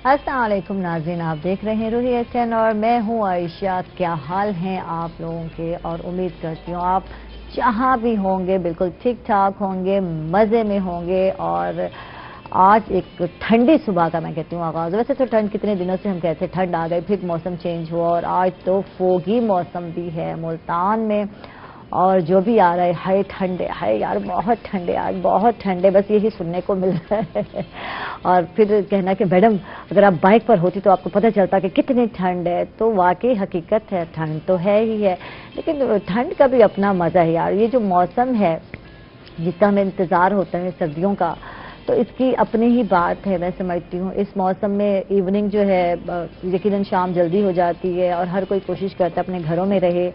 अस्सलाम वालेकुम नाज़रीन, आप देख रहे हैं रूही एचएन और मैं हूँ आयशा। क्या हाल हैं आप लोगों के, और उम्मीद करती हूँ आप जहाँ भी होंगे बिल्कुल ठीक ठाक होंगे, मज़े में होंगे। और आज एक ठंडी सुबह का मैं कहती हूँ आगाज़। वैसे तो ठंड कितने दिनों से हम कहते हैं ठंड आ गई, फिर मौसम चेंज हुआ और आज तो फोगी मौसम भी है मुल्तान में। और जो भी आ रहा है हाय ठंडे, हाय यार बहुत ठंडे, आज बहुत ठंडे, बस यही सुनने को मिल रहा है। और फिर कहना कि मैडम अगर आप बाइक पर होती तो आपको पता चलता कि कितनी ठंड है। तो वाकई हकीकत है, ठंड तो है ही है, लेकिन ठंड का भी अपना मज़ा है यार। ये जो मौसम है जिसका हमें इंतज़ार होता है सर्दियों का, तो इसकी अपनी ही बात है। मैं समझती हूँ इस मौसम में इवनिंग जो है यकीनन शाम जल्दी हो जाती है और हर कोई कोशिश करता है अपने घरों में रहे।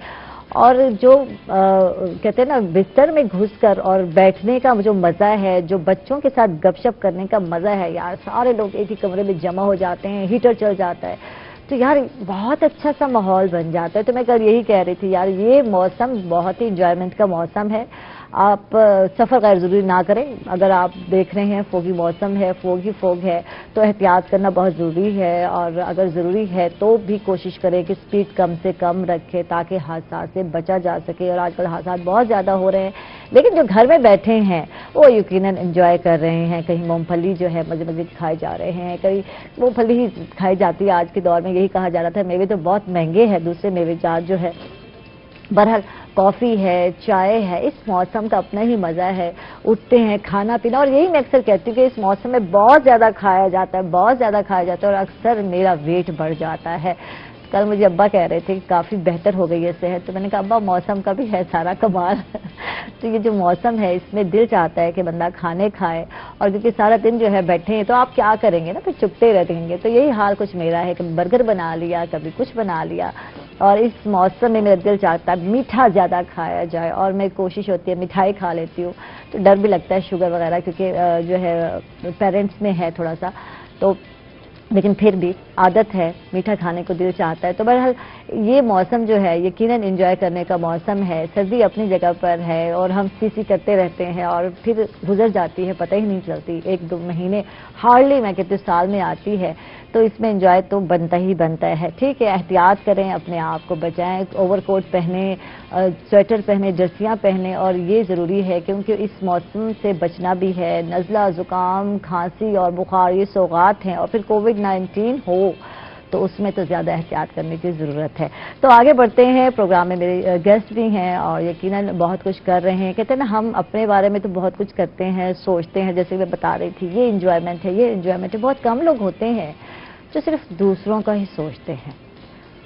और जो कहते हैं ना बिस्तर में घुसकर और बैठने का जो मज़ा है, जो बच्चों के साथ गपशप करने का मज़ा है यार, सारे लोग एक ही कमरे में जमा हो जाते हैं, हीटर चल जाता है तो यार बहुत अच्छा सा माहौल बन जाता है। तो मैं कल यही कह रही थी यार, ये मौसम बहुत ही इंजॉयमेंट का मौसम है। आप सफ़र गैर ज़रूरी ना करें। अगर आप देख रहे हैं फोगी मौसम है, फोग है, तो एहतियात करना बहुत ज़रूरी है। और अगर ज़रूरी है तो भी कोशिश करें कि स्पीड कम से कम रखें ताकि हादसा से बचा जा सके। और आजकल हादसा बहुत ज़्यादा हो रहे हैं, लेकिन जो घर में बैठे हैं वो यकीनन एंजॉय कर रहे हैं। कहीं मूंगफली जो है मज़े मज़े खाए जा रहे हैं, कहीं मूंगफली ही खाई जाती है आज के दौर में, यही कहा जा रहा था। मेवे तो बहुत महंगे हैं, दूसरे मेवे जात जो है। बहरहाल कॉफ़ी है, चाय है, इस मौसम का अपना ही मज़ा है। उठते हैं खाना पीना, और यही मैं अक्सर कहती हूँ कि इस मौसम में बहुत ज़्यादा खाया जाता है, बहुत ज़्यादा खाया जाता है और अक्सर मेरा वेट बढ़ जाता है। कल मुझे अब्बा कह रहे थे कि काफ़ी बेहतर हो गई है सेहत, तो मैंने कहा अब्बा मौसम का भी है सारा कमाल। तो ये जो मौसम है इसमें दिल चाहता है कि बंदा खाने खाए, और क्योंकि सारा दिन जो है बैठे हैं तो आप क्या करेंगे ना, फिर चुपते रहेंगे। तो यही हाल कुछ मेरा है कि बर्गर बना लिया, कभी कुछ बना लिया। और इस मौसम में मेरा दिल चाहता है मीठा ज़्यादा खाया जाए, और मैं कोशिश होती है मिठाई खा लेती हूँ। तो डर भी लगता है शुगर वगैरह, क्योंकि जो है पेरेंट्स में है थोड़ा सा, तो लेकिन फिर भी आदत है, मीठा खाने को दिल चाहता है। तो बहरहाल ये मौसम जो है यकीनन एंजॉय करने का मौसम है। सर्दी अपनी जगह पर है और हम सी करते रहते हैं और फिर गुजर जाती है, पता ही नहीं चलती। एक दो महीने हार्डली मैं कहती हूँ साल में आती है, तो इसमें एंजॉय तो बनता ही बनता है। ठीक है, एहतियात करें, अपने आप को बचाएं, ओवर कोट पहने, स्वेटर पहने, जर्सियाँ पहने। और ये ज़रूरी है क्योंकि इस मौसम से बचना भी है। नज़ला, ज़ुकाम, खांसी और बुखार ये सौगात हैं, और फिर कोविड-19 हो तो उसमें तो ज़्यादा एहतियात करने की ज़रूरत है। तो आगे बढ़ते हैं, प्रोग्राम में मेरे गेस्ट भी हैं और यकीनन बहुत कुछ कर रहे हैं। कहते हैं ना हम अपने बारे में तो बहुत कुछ करते हैं, सोचते हैं, जैसे मैं बता रही थी ये इंजॉयमेंट है, ये इंजॉयमेंट है। बहुत कम लोग होते हैं जो सिर्फ दूसरों का ही सोचते हैं।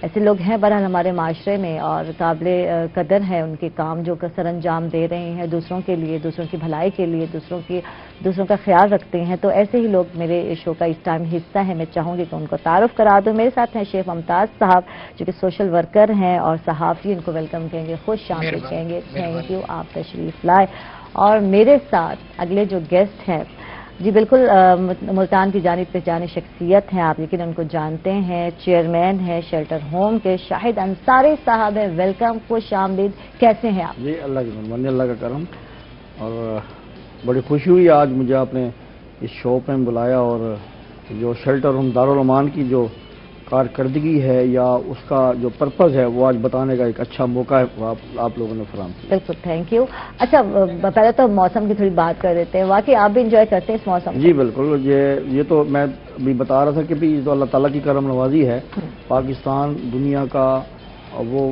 ऐसे लोग हैं बहरहाल हमारे माशरे में, और काबिले कदर है उनके काम जो सर अंजाम दे रहे हैं दूसरों के लिए, दूसरों की भलाई के लिए, दूसरों का ख्याल रखते हैं। तो ऐसे ही लोग मेरे शो का इस टाइम हिस्सा है। मैं चाहूँगी कि उनको तारुफ करा दूँ। मेरे साथ हैं शेख मुमताज़ साहब जो कि सोशल वर्कर हैं और सहाफ़ी, इनको वेलकम कहेंगे, खुश आमदीद कहेंगे, थैंक यू आप तशरीफ़ लाए। और मेरे साथ अगले जो गेस्ट हैं जी बिल्कुल मुल्तान की जानी पहचानी शख्सियत हैं, आप लेकिन उनको जानते हैं, चेयरमैन है शेल्टर होम के शाहिद अंसारी साहब हैं। वेलकम, खुश आमदीद, कैसे हैं आप? जी अल्लाह की मेहरबानी, अल्लाह का करम। और बड़ी खुशी हुई आज मुझे आपने इस शो पे बुलाया, और जो शेल्टर होम दारुल अमान की जो कारकर्दगी है या उसका जो पर्पज़ है वो आज बताने का एक अच्छा मौका है आप लोगों ने फराहम किया। बिल्कुल, थैंक यू। अच्छा पहले तो मौसम की थोड़ी बात कर देते हैं। वाकई आप भी इंजॉय करते हैं इस मौसम? जी बिल्कुल, ये तो मैं अभी बता रहा था कि भाई तो अल्लाह ताला की करम नवाजी है। पाकिस्तान दुनिया का वो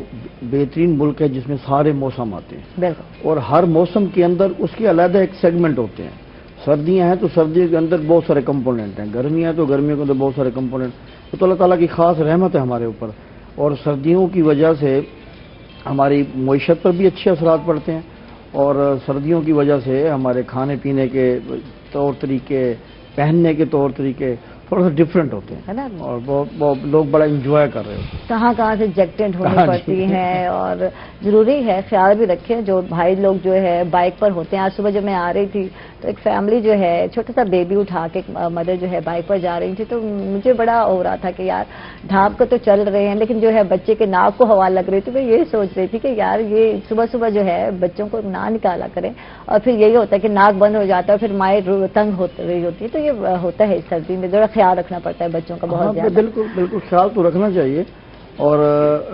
बेहतरीन मुल्क है जिसमें सारे मौसम आते हैं। बिल्कुल। और हर मौसम के अंदर उसके अलग एक सेगमेंट होते हैं। सर्दियां हैं तो सर्दियों के अंदर बहुत सारे कंपोनेंट हैं, गर्मियां हैं तो गर्मियों के अंदर बहुत सारे कंपोनेंट। तो अल्लाह ताला की खास रहमत है हमारे ऊपर, और सर्दियों की वजह से हमारी मईशत पर भी अच्छे असरात पड़ते हैं, और सर्दियों की वजह से हमारे खाने पीने के तौर तरीके, पहनने के तौर तरीके थोड़ा सा डिफरेंट होते हैं, है ना? और बहुत लोग बड़ा इंजॉय कर रहे होते हैं। कहाँ से जैकेट होनी पड़ती हैं, और ज़रूरी है ख्याल भी रखें। जो भाई लोग जो है बाइक पर होते हैं, आज सुबह जब मैं आ रही थी तो एक फैमिली जो है छोटा सा बेबी उठा के मदर जो है बाइक पर जा रही थी, तो मुझे बड़ा हो रहा था कि यार ढाब को तो चल रहे हैं लेकिन जो है बच्चे के नाक को हवा लग रही थी। मैं ये सोच रही थी कि यार ये सुबह सुबह जो है बच्चों को ना निकाला करें, और फिर यही होता है कि नाक बंद हो जाता है, फिर माएँ तंग हो रही होती है। तो ये होता है इस सर्दी में। जरा خیال رکھنا پڑتا ہے بچوں کا بہت زیادہ. بالکل بالکل خیال تو رکھنا چاہیے، اور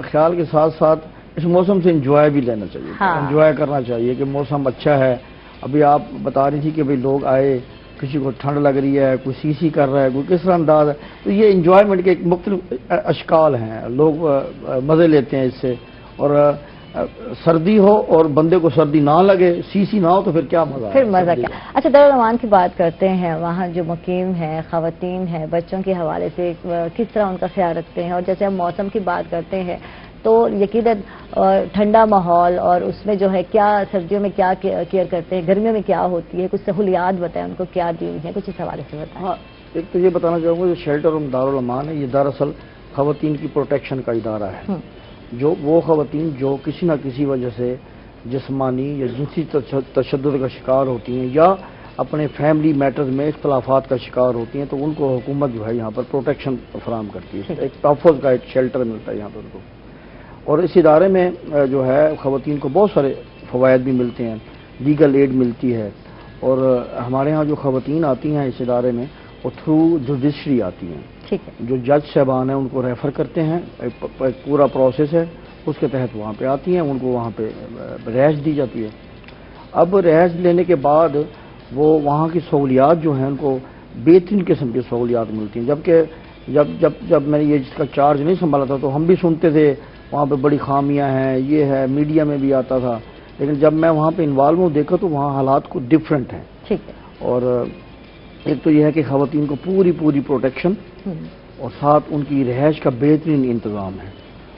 خیال کے ساتھ ساتھ اس موسم سے انجوائے بھی لینا چاہیے، انجوائے کرنا چاہیے کہ موسم اچھا ہے. ابھی آپ بتا رہی تھی کہ بھئی لوگ آئے، کسی کو ٹھنڈ لگ رہی ہے، کوئی سی کر رہا ہے، کوئی کس طرح انداز ہے، تو یہ انجوائمنٹ کے ایک مختلف اشکال ہیں، لوگ مزے لیتے ہیں اس سے. اور سردی ہو اور بندے کو سردی نہ لگے، سی نہ ہو، تو پھر کیا مزہ ہے؟ پھر مزہ کیا. اچھا، دارالامان کی بات کرتے ہیں، وہاں جو مقیم ہیں خواتین ہیں، بچوں کے حوالے سے کس طرح ان کا خیال رکھتے ہیں؟ اور جیسے ہم موسم کی بات کرتے ہیں تو یقیناً ٹھنڈا ماحول، اور اس میں جو ہے کیا سردیوں میں کیا کیئر کرتے ہیں، گرمیوں میں کیا ہوتی ہے، کچھ سہولیات بتائیں ان کو کیا دی ہوئی ہیں، کچھ اس حوالے سے بتائیں. ہاں، ایک تو یہ بتانا چاہوں گا، جو شیلٹر دارالامان ہے، یہ دراصل خواتین کی پروٹیکشن کا ادارہ ہے. جو وہ خواتین جو کسی نہ کسی وجہ سے جسمانی یا جنسی تشدد کا شکار ہوتی ہیں یا اپنے فیملی میٹرز میں اختلافات کا شکار ہوتی ہیں، تو ان کو حکومت جو ہے یہاں پر پروٹیکشن فراہم کرتی ہے. ایک تحفظ کا ایک شیلٹر ملتا ہے یہاں پر ان کو. اور اس ادارے میں جو ہے خواتین کو بہت سارے فوائد بھی ملتے ہیں، لیگل ایڈ ملتی ہے. اور ہمارے ہاں جو خواتین آتی ہیں اس ادارے میں، وہ تھرو جوڈیشری آتی ہیں. جو جج صاحبان ہیں ان کو ریفر کرتے ہیں، ایک پورا پروسیس ہے، اس کے تحت وہاں پہ آتی ہیں، ان کو وہاں پہ رہائش دی جاتی ہے. اب رہائش لینے کے بعد وہ وہاں کی سہولیات جو ہیں ان کو بہترین قسم کی سہولیات ملتی ہیں. جبکہ جب میں نے یہ جس کا چارج نہیں سنبھالا تھا تو ہم بھی سنتے تھے وہاں پہ بڑی خامیاں ہیں، یہ ہے، میڈیا میں بھی آتا تھا. لیکن جب میں وہاں پہ انوالو ہوں، دیکھا تو وہاں حالات کو ڈفرینٹ ہیں. اور ایک تو یہ ہے کہ خواتین کو پوری پروٹیکشن اور ساتھ ان کی رہائش کا بہترین انتظام ہے.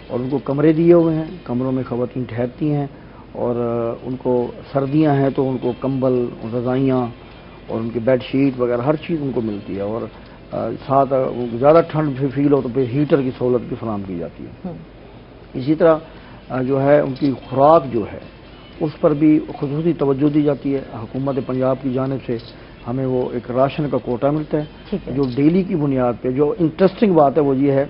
اور ان کو کمرے دیے ہوئے ہیں، کمروں میں خواتین ٹھہرتی ہیں. اور ان کو سردیاں ہیں تو ان کو کمبل، رضائیاں اور ان کی بیڈ شیٹ وغیرہ ہر چیز ان کو ملتی ہے. اور ساتھ زیادہ ٹھنڈ فیل ہو تو پھر ہیٹر کی سہولت بھی فراہم کی جاتی ہے. اسی طرح جو ہے ان کی خوراک جو ہے اس پر بھی خصوصی توجہ دی جاتی ہے. حکومت پنجاب کی جانب سے ہمیں وہ ایک راشن کا کوٹا ملتا ہے جو ڈیلی کی بنیاد پہ. جو انٹرسٹنگ بات ہے وہ یہ ہے،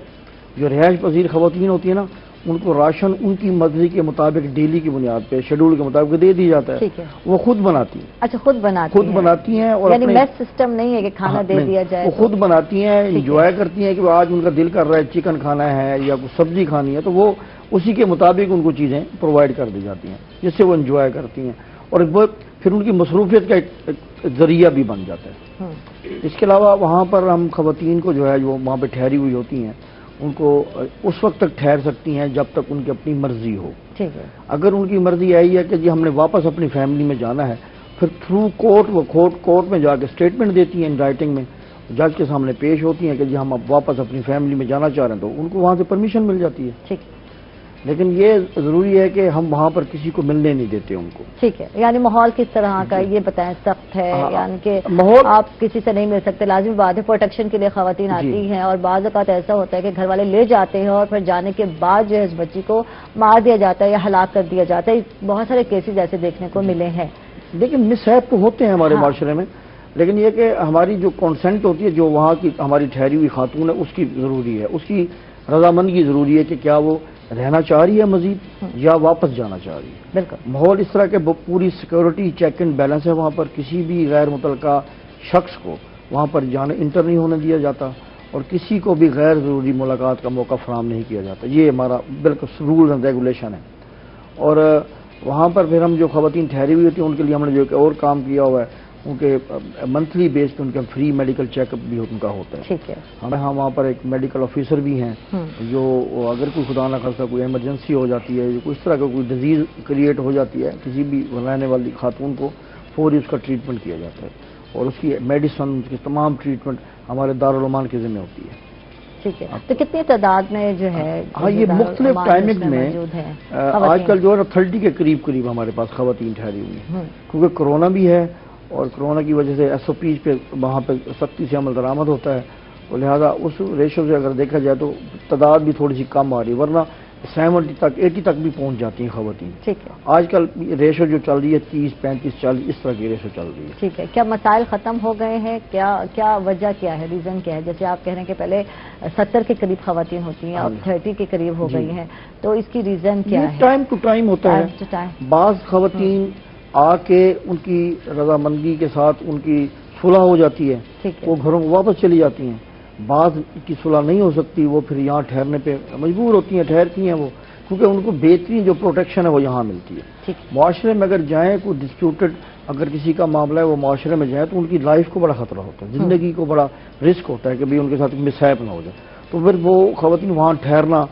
جو رہائش پذیر خواتین ہوتی ہیں نا، ان کو راشن ان کی مرضی کے مطابق ڈیلی کی بنیاد پہ شیڈول کے مطابق دے دی جاتا ہے. وہ خود بناتی ہیں. اچھا، خود بناتی ہیں. اور یعنی میس سسٹم نہیں ہے کہ کھانا دے دیا جائے. وہ خود بناتی ہیں، انجوائے کرتی ہیں کہ آج ان کا دل کر رہا ہے چکن کھانا ہے یا کوئی سبزی کھانی ہے، تو وہ اسی کے مطابق ان کو چیزیں پرووائڈ کر دی جاتی ہیں جس سے وہ انجوائے کرتی ہیں. اور پھر ان کی مصروفیت کا ایک ذریعہ بھی بن جاتا ہے. اس کے علاوہ وہاں پر ہم خواتین کو جو ہے جو وہاں پہ ٹھہری ہوئی ہوتی ہیں ان کو اس وقت تک ٹھہر سکتی ہیں جب تک ان کی اپنی مرضی ہو. اگر ان کی مرضی آئی ہے کہ جی ہم نے واپس اپنی فیملی میں جانا ہے، پھر تھرو کورٹ وہ کورٹ میں جا کے اسٹیٹمنٹ دیتی ہیں ان رائٹنگ میں، جج کے سامنے پیش ہوتی ہیں کہ جی ہم اب واپس اپنی فیملی میں جانا چاہ رہے ہیں، تو ان کو وہاں سے پرمیشن مل جاتی ہے. لیکن یہ ضروری ہے کہ ہم وہاں پر کسی کو ملنے نہیں دیتے ان کو. ٹھیک ہے. یعنی ماحول کس طرح کا یہ بتائیں، سخت ہے یعنی کہ آپ کسی سے نہیں مل سکتے؟ لازمی بات ہے پروٹیکشن کے لیے خواتین آتی ہیں، اور بعض اوقات ایسا ہوتا ہے کہ گھر والے لے جاتے ہیں اور پھر جانے کے بعد جو ہے اس بچی کو مار دیا جاتا ہے یا ہلاک کر دیا جاتا ہے. بہت سارے کیسز ایسے دیکھنے کو ملے ہیں. لیکن مس ہیپ تو ہوتے ہیں ہمارے معاشرے میں، لیکن یہ کہ ہماری جو کنسنٹ ہوتی ہے، جو وہاں کی ہماری ٹھہری ہوئی خاتون ہے، اس کی ضروری ہے، اس کی رضامندی ضروری ہے کہ کیا وہ رہنا چاہ رہی ہے مزید یا واپس جانا چاہ رہی ہے. بالکل. ماحول اس طرح کے پوری سیکورٹی چیک اینڈ بیلنس ہے وہاں پر. کسی بھی غیر متعلقہ شخص کو وہاں پر جانے انٹر نہیں ہونے دیا جاتا، اور کسی کو بھی غیر ضروری ملاقات کا موقع فراہم نہیں کیا جاتا. یہ ہمارا بالکل رول اینڈ ریگولیشن ہے. اور وہاں پر پھر ہم جو خواتین ٹھہری ہوئی ہوتی ہیں ان کے لیے ہم نے جو اور کام کیا ہوا ہے، ان کے منتھلی بیس پہ ان کا فری میڈیکل چیک اپ بھی ان کا ہوتا ہے. ہمیں وہاں پر ایک میڈیکل آفیسر بھی ہیں جو اگر کوئی خدا نہ خاصہ کوئی ایمرجنسی ہو جاتی ہے، کوئی اس طرح کا کوئی ڈیزیز کریٹ ہو جاتی ہے کسی بھی رہنے والی خاتون کو، فوری اس کا ٹریٹمنٹ کیا جاتا ہے. اور اس کی میڈیسن، اس کی تمام ٹریٹمنٹ ہمارے دارالامان کے ذمہ ہوتی ہے. ٹھیک ہے. تو کتنی تعداد میں جو ہے؟ ہاں، یہ مختلف ٹائمنگ میں آج کل جو ہے 30 کے قریب ہمارے پاس خواتین ٹھہری ہوئی ہیں، کیونکہ کرونا بھی ہے اور کرونا کی وجہ سے ایس او پیز پہ وہاں پہ سختی سے عمل درآمد ہوتا ہے، اور لہذا اس ریشو سے اگر دیکھا جائے تو تعداد بھی تھوڑی سی کم آ رہی ہے، ورنہ 70 تک 80 تک بھی پہنچ جاتی ہیں خواتین. ٹھیک ہے. آج کل ریشو جو چل رہی ہے 30 35 40 اس طرح کی ریشو چل رہی ہے. ٹھیک ہے. کیا مسائل ختم ہو گئے ہیں؟ کیا وجہ کیا ہے، ریزن کیا ہے؟ جیسے آپ کہہ رہے ہیں کہ پہلے 70 کے قریب خواتین ہوتی ہیں، اب 30 کے قریب ہو گئی ہیں، تو اس کی ریزن کیا ہے؟ ٹائم ٹو ٹائم ہوتا ہے. بعض خواتین آ کے ان کی رضامندی کے ساتھ ان کی صلح ہو جاتی ہے، وہ گھروں کو واپس چلی جاتی ہیں. بعض کی صلح نہیں ہو سکتی، وہ پھر یہاں ٹھہرنے پہ مجبور ہوتی ہیں، ٹھہرتی ہیں وہ، کیونکہ ان کو بہترین جو پروٹیکشن ہے وہ یہاں ملتی ہے۔ معاشرے میں اگر جائیں، کوئی ڈسپیوٹڈ اگر کسی کا معاملہ ہے وہ معاشرے میں جائیں تو ان کی لائف کو بڑا خطرہ ہوتا ہے، زندگی کو بڑا رسک ہوتا ہے کہ بھی ان کے ساتھ مس ہیپ نہ ہو جائے، تو پھر وہ خواتین وہاں ٹھہرنا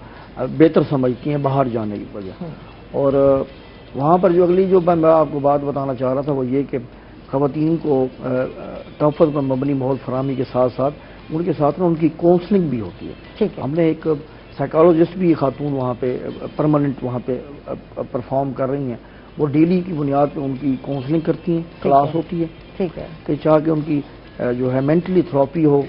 بہتر سمجھتی ہیں باہر جانے کی وجہ۔ اور وہاں پر جو اگلی جو میں آپ کو بات بتانا چاہ رہا تھا وہ یہ کہ خواتین کو تحفظ پر مبنی ماحول فراہمی کے ساتھ ساتھ ان کے ساتھ ان کی کاؤنسلنگ بھی ہوتی ہے۔ ہم نے ایک سائیکالوجسٹ بھی خاتون وہاں پہ پرماننٹ وہاں پہ پرفارم کر رہی ہیں، وہ ڈیلی کی بنیاد پہ ان کی کاؤنسلنگ کرتی ہیں، کلاس ہوتی ہے کہ چاہ کہ ان کی جو ہے مینٹلی تھراپی ہو،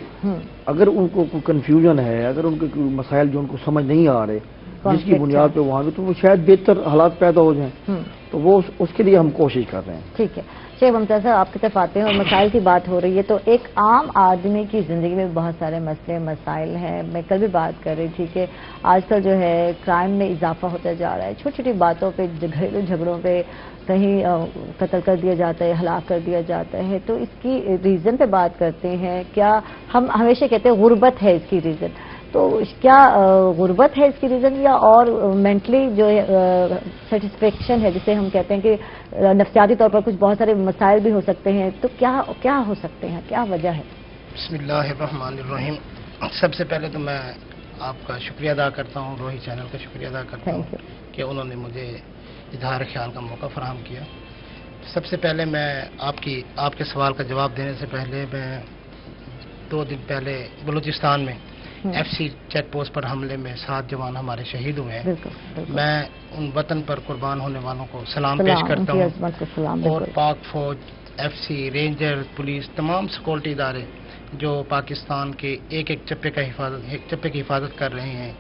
اگر ان کو کوئی کنفیوژن ہے، اگر ان کے کوئی مسائل جو ان کو سمجھ نہیں آ رہے جس کی بنیاد پہ وہاں پہ، تو وہ شاید بہتر حالات پیدا ہو جائیں، تو وہ اس کے لیے ہم کوشش کر رہے ہیں۔ ٹھیک ہے شیخ ممتاز صاحب، آپ کی طرف آتے ہیں اور مسائل کی بات ہو رہی ہے، تو ایک عام آدمی کی زندگی میں بہت سارے مسئلے مسائل ہیں۔ میں کل بھی بات کر رہی تھی کہ آج کل جو ہے کرائم میں اضافہ ہوتا جا رہا ہے، چھوٹی چھوٹی باتوں پہ، گھریلو جھگڑوں پہ کہیں قتل کر دیا جاتا ہے، ہلاک کر دیا جاتا ہے، تو اس کی ریزن پہ بات کرتے ہیں۔ کیا ہم ہمیشہ کہتے ہیں غربت ہے اس کی ریزن، تو کیا غربت ہے اس کی ریزن، یا اور مینٹلی جو سیٹسفیکشن ہے جسے ہم کہتے ہیں کہ نفسیاتی طور پر کچھ بہت سارے مسائل بھی ہو سکتے ہیں، تو کیا ہو سکتے ہیں، کیا وجہ ہے؟ بسم اللہ الرحمن الرحیم۔ سب سے پہلے تو میں آپ کا شکریہ ادا کرتا ہوں، روہی چینل کا شکریہ ادا کرتا ہوں کہ انہوں نے مجھے اظہار خیال کا موقع فراہم کیا۔ سب سے پہلے میں آپ کے سوال کا جواب دینے سے پہلے میں 2 دن پہلے بلوچستان میں ایف سی چیک پوسٹ پر حملے میں 7 جوان ہمارے شہید ہوئے ہیں۔ میں ان وطن پر قربان ہونے والوں کو سلام پیش کرتا ہوں، اور پاک فوج، ایف سی، رینجر، پولیس، تمام سیکورٹی ادارے جو پاکستان کے ایک چپے کی حفاظت کر رہے ہیں،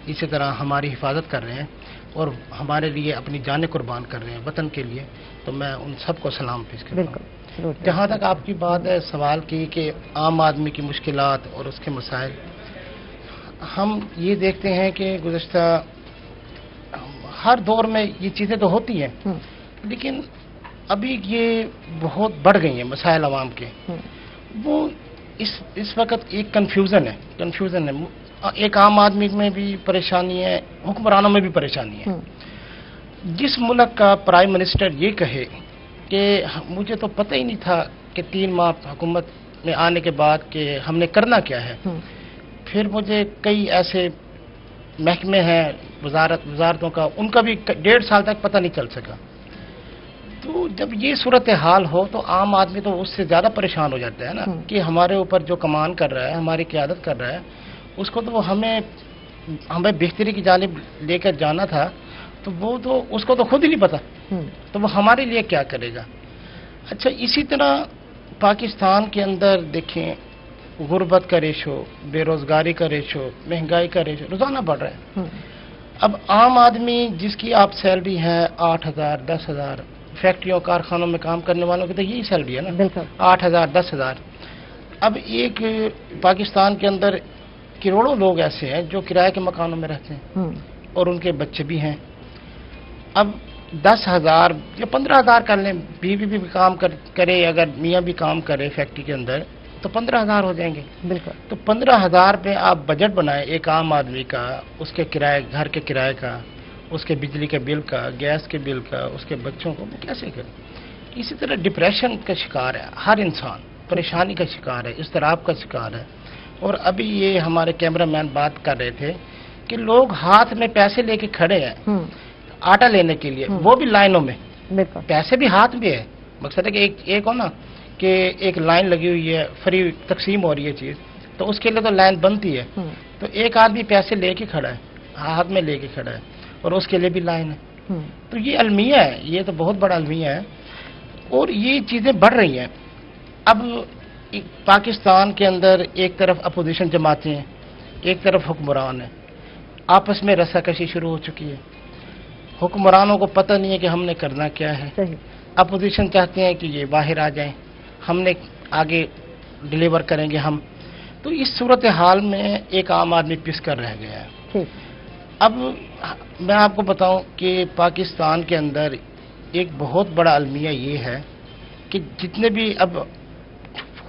اسی طرح ہماری حفاظت کر رہے ہیں اور ہمارے لیے اپنی جانیں قربان کر رہے ہیں وطن کے لیے، تو میں ان سب کو سلام پیش کرتا ہوں۔ جہاں تک آپ کی بات ہے، سوال کی کہ عام آدمی کی مشکلات اور اس کے مسائل، ہم یہ دیکھتے ہیں کہ گزشتہ ہر دور میں یہ چیزیں تو ہوتی ہیں، لیکن ابھی یہ بہت بڑھ گئی ہیں مسائل عوام کے۔ وہ اس وقت ایک کنفیوژن ہے، ایک عام آدمی میں بھی پریشانی ہے، حکمرانوں میں بھی پریشانی ہے۔ جس ملک کا پرائم منسٹر یہ کہے کہ مجھے تو پتہ ہی نہیں تھا کہ 3 ماہ حکومت میں آنے کے بعد کہ ہم نے کرنا کیا ہے، پھر مجھے کئی ایسے محکمے ہیں وزارتوں کا، ان کا بھی 1.5 سال تک پتہ نہیں چل سکا۔ تو جب یہ صورتحال ہو تو عام آدمی تو اس سے زیادہ پریشان ہو جاتا ہے نا، کہ ہمارے اوپر جو کمان کر رہا ہے، ہماری قیادت کر رہا ہے، اس کو تو ہمیں بہتری کی جانب لے کر جانا تھا، تو وہ تو اس کو تو خود ہی نہیں پتا، تو وہ ہمارے لیے کیا کرے گا۔ اچھا، اسی طرح پاکستان کے اندر دیکھیں، غربت کا ریشو، بے روزگاری کا ریشو، مہنگائی کا ریشو روزانہ بڑھ رہا ہے۔ اب عام آدمی جس کی آپ سیلری ہے 8,000 10,000، فیکٹریوں کارخانوں میں کام کرنے والوں کی تو یہی سیلری ہے نا، 8,000 10,000۔ اب ایک پاکستان کے اندر کروڑوں لوگ ایسے ہیں جو کرائے کے مکانوں میں رہتے ہیں اور ان کے بچے بھی ہیں۔ اب 10,000 یا 15,000 کر لیں، بیوی بھی کام کرے، اگر میاں بھی کام کرے فیکٹری کے اندر، تو 15,000 ہو جائیں گے۔ تو 15,000 پہ آپ بجٹ بنائیں ایک عام آدمی کا، اس کے کرائے، گھر کے کرائے کا، اس کے بجلی کے بل کا، گیس کے بل کا، اس کے بچوں کو، وہ کیسے کرے؟ اسی طرح ڈپریشن کا شکار ہے ہر انسان، پریشانی کا شکار ہے، اضطراب کا شکار ہے۔ اور ابھی یہ ہمارے کیمرہ مین بات کر رہے تھے کہ لوگ ہاتھ میں پیسے لے کے کھڑے ہیں آٹا لینے کے لیے، وہ بھی لائنوں میں، پیسے بھی ہاتھ میں ہے۔ مقصد ہے کہ ایک ہو نا کہ ایک لائن لگی ہوئی ہے، فری تقسیم ہو رہی ہے چیز، تو اس کے لیے تو لائن بنتی ہے، تو ایک آدمی پیسے لے کے کھڑا ہے، ہاتھ میں لے کے کھڑا ہے، اور اس کے لیے بھی لائن ہے۔ تو یہ المیہ ہے، یہ تو بہت بڑا المیہ ہے، اور یہ چیزیں بڑھ رہی ہیں۔ اب پاکستان کے اندر ایک طرف اپوزیشن جماعتیں ہیں، ایک طرف حکمران ہیں، آپس میں رسا کشی شروع ہو چکی ہے۔ حکمرانوں کو پتہ نہیں ہے کہ ہم نے کرنا کیا ہے، اپوزیشن چاہتے ہیں کہ یہ باہر آ جائیں، ہم نے آگے ڈیلیور کریں گے ہم۔ تو اس صورتحال میں ایک عام آدمی پس کر رہ گیا ہے۔ اب میں آپ کو بتاؤں کہ پاکستان کے اندر ایک بہت بڑا المیہ یہ ہے کہ جتنے بھی اب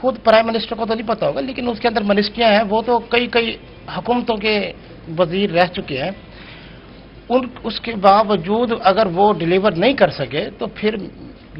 खुद प्राइम मिनिस्टर को तो नहीं पता होगा, लेकिन उसके अंदर मिनिस्ट्रियां हैं, वो तो कई कई हुकूमतों के वजीर रह चुके हैं। उसके बावजूद अगर वो डिलीवर नहीं कर सके तो फिर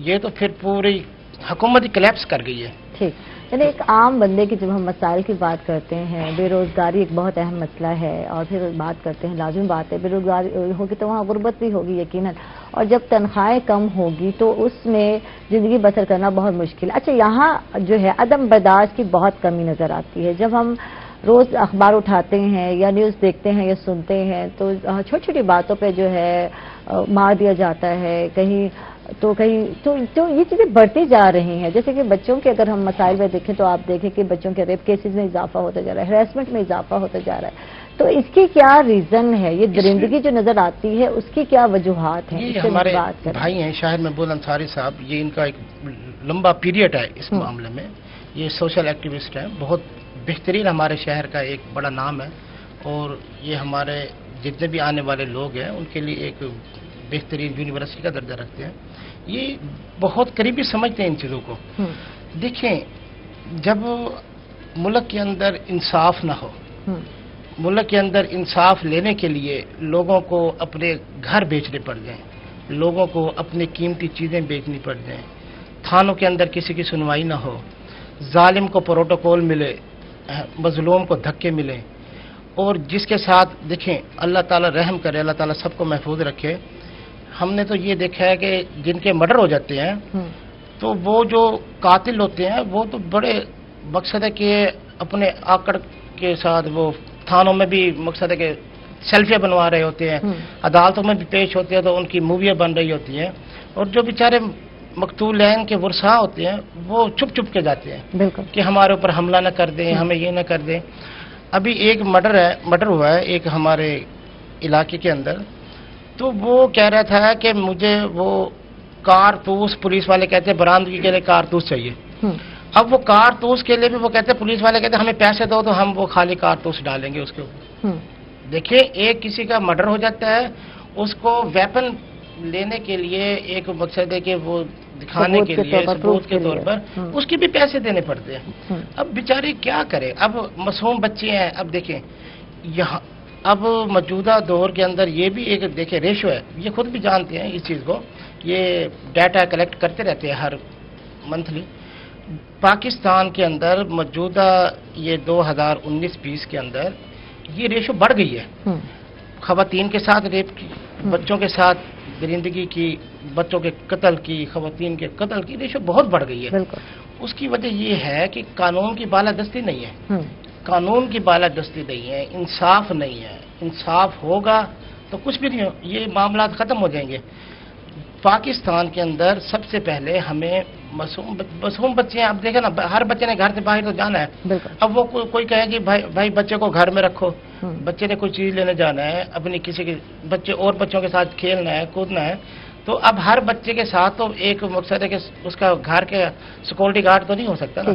ये तो फिर पूरी हुकूमत ही कोलैप्स कर गई है। ठीक, यानी एक आम बंदे की जब हम मसाइल की बात करते हैं, बेरोजगारी एक बहुत अहम मसला है, और फिर बात करते हैं, लाजिम बात है बेरोजगारी होगी तो वहाँ गुर्बत भी होगी यकीनन, और जब तनख्वाहें कम होगी तो उसमें ज़िंदगी बसर करना बहुत मुश्किल। अच्छा, यहाँ जो है अदम बर्दाश्त की बहुत कमी नज़र आती है। जब हम रोज़ अखबार उठाते हैं या न्यूज़ देखते हैं या सुनते हैं तो छोटी छोटी बातों पे जो है मार दिया जाता है, कहीं तो ये चीज़ें बढ़ती जा रही हैं। जैसे कि बच्चों के अगर हम मसाइल में देखें तो आप देखें कि बच्चों के रेप केसेस में इजाफा होता जा रहा है, हैरेसमेंट में इजाफा होता जा रहा है। तो इसकी क्या रीज़न है? ये दरिंदगी जो नज़र आती है उसकी क्या वजूहात हैं? ये हमारे भाई हैं शाहिद महबूब अंसारी साहब, ये इनका एक लंबा पीरियड है इस मामले में। ये सोशल एक्टिविस्ट हैं, बहुत बेहतरीन, हमारे शहर का एक बड़ा नाम है, और ये हमारे जितने भी आने वाले लोग हैं उनके लिए एक बेहतरीन यूनिवर्सिटी का दर्जा रखते हैं। ये बहुत करीबी समझते हैं इन चीज़ों को। देखें, जब मुल्क के अंदर इंसाफ ना हो, मुल्क के अंदर इंसाफ लेने के लिए लोगों को अपने घर बेचने पड़ जाएं, लोगों को अपनी कीमती चीज़ें बेचनी पड़ जाएं, थानों के अंदर किसी की सुनवाई ना हो, जालिम को प्रोटोकॉल मिले, मजलूम को धक्के मिले, और जिसके साथ देखें अल्लाह ताला रहम करे, अल्लाह ताला सबको महफूज रखे। हमने तो ये देखा है कि जिनके मर्डर हो जाते हैं तो वो जो कातिल होते हैं वो तो बड़े मकसद है कि अपने आकड़ के साथ वो थानों में भी मकसद है कि सेल्फियाँ बनवा रहे होते हैं, अदालतों में भी पेश होते हैं तो उनकी मूवियाँ बन रही होती हैं, और जो बेचारे मकतूलैन के वर्सा होते हैं वो छुप छुप के जाते हैं कि हमारे ऊपर हमला न कर दें, हमें ये न कर दें। अभी एक मर्डर हुआ है एक हमारे इलाके के अंदर, तो वो कह रहा था कि मुझे वो कारतूस, पुलिस वाले कहते हैं बरामदगी के लिए कारतूस चाहिए। अब वो कारतूस के लिए भी वो कहते हैं, पुलिस वाले कहते हैं हमें पैसे दो तो हम वो खाली कारतूस डालेंगे उसके ऊपर। देखिए, एक किसी का मर्डर हो जाता है, उसको वेपन लेने के लिए एक मकसद है कि वो दिखाने के लिए सबूत के तौर पर उसके भी पैसे देने पड़ते हैं। अब बेचारे क्या करें, अब मासूम बच्चे हैं। अब देखें, यहाँ अब मौजूदा दौर के अंदर ये भी एक देखें रेशो है, ये खुद भी जानते हैं इस चीज़ को, ये डाटा कलेक्ट करते रहते हैं हर मंथली। पाकिस्तान के अंदर मौजूदा ये 2019-20 के अंदर ये रेशो बढ़ गई है। खवातीन के साथ रेप की, बच्चों के साथ दरिंदगी की, बच्चों के कत्ल की, खवातीन के कत्ल की रेशो बहुत बढ़ गई है। उसकी वजह ये है कि कानून की बालादस्ती नहीं है, कानून की बालादस्ती नहीं है, इंसाफ नहीं है। इंसाफ होगा तो कुछ भी नहीं हो, ये मामला खत्म हो जाएंगे। पाकिस्तान के अंदर सबसे पहले हमें मासूम बच्चे हैं। अब देखे ना, हर बच्चे ने घर से बाहर तो जाना है। अब वो कोई कहे कि भाई बच्चे को घर में रखो, बच्चे ने कोई चीज लेने जाना है, अपनी किसी के बच्चे और बच्चों के साथ खेलना है, कूदना है, तो अब हर बच्चे के साथ तो एक मकसद है कि उसका घर के सिक्योरिटी गार्ड तो नहीं हो सकता ना,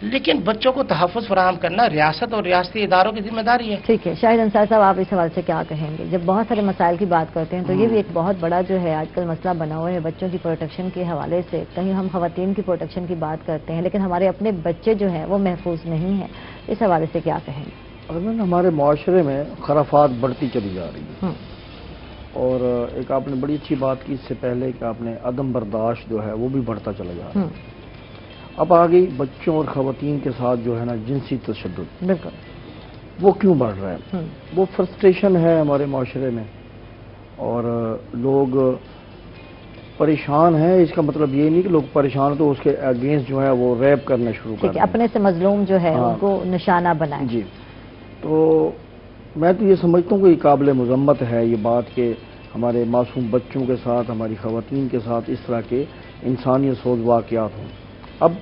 लेकिन बच्चों को तहफ़्फ़ुज़ फराहम करना रियासत और रियासती इदारों की जिम्मेदारी है। ठीक है, शाहिद अंसारी साहब, आप इस हवाले से क्या कहेंगे? जब बहुत सारे मसाइल की बात करते हैं तो ये भी एक बहुत बड़ा जो है आजकल मसला बना हुआ है बच्चों की प्रोटेक्शन के हवाले से। कहीं हम खवातीन की प्रोटेक्शन की बात करते हैं लेकिन हमारे अपने बच्चे जो हैं वो महफूज नहीं हैं, इस हवाले से क्या कहेंगे? अगर हमारे माशरे में खराफात बढ़ती चली जा रही है, और एक आपने बड़ी अच्छी बात की इससे पहले कि आपने अदम बर्दाश्त जो है वो भी बढ़ता चला जा रहा है। अब आ गई बच्चों और खवातीन के साथ जो है ना जिनसी तशद्दुद, बिल्कुल, वो क्यों बढ़ रहा है? वो फ्रस्ट्रेशन है हमारे माशरे में, और लोग परेशान हैं। इसका मतलब ये नहीं कि लोग परेशान तो उसके अगेंस्ट जो है वो रैप करना शुरू कर, अपने से मजलूम जो है उनको निशाना बनाए। जी, तो मैं तो ये समझता हूँ कि काबिल मज़म्मत है ये बात कि हमारे मासूम बच्चों के साथ, हमारी खवातीन के साथ इस तरह के इंसानियत सोज़ वाक़यात हों। अब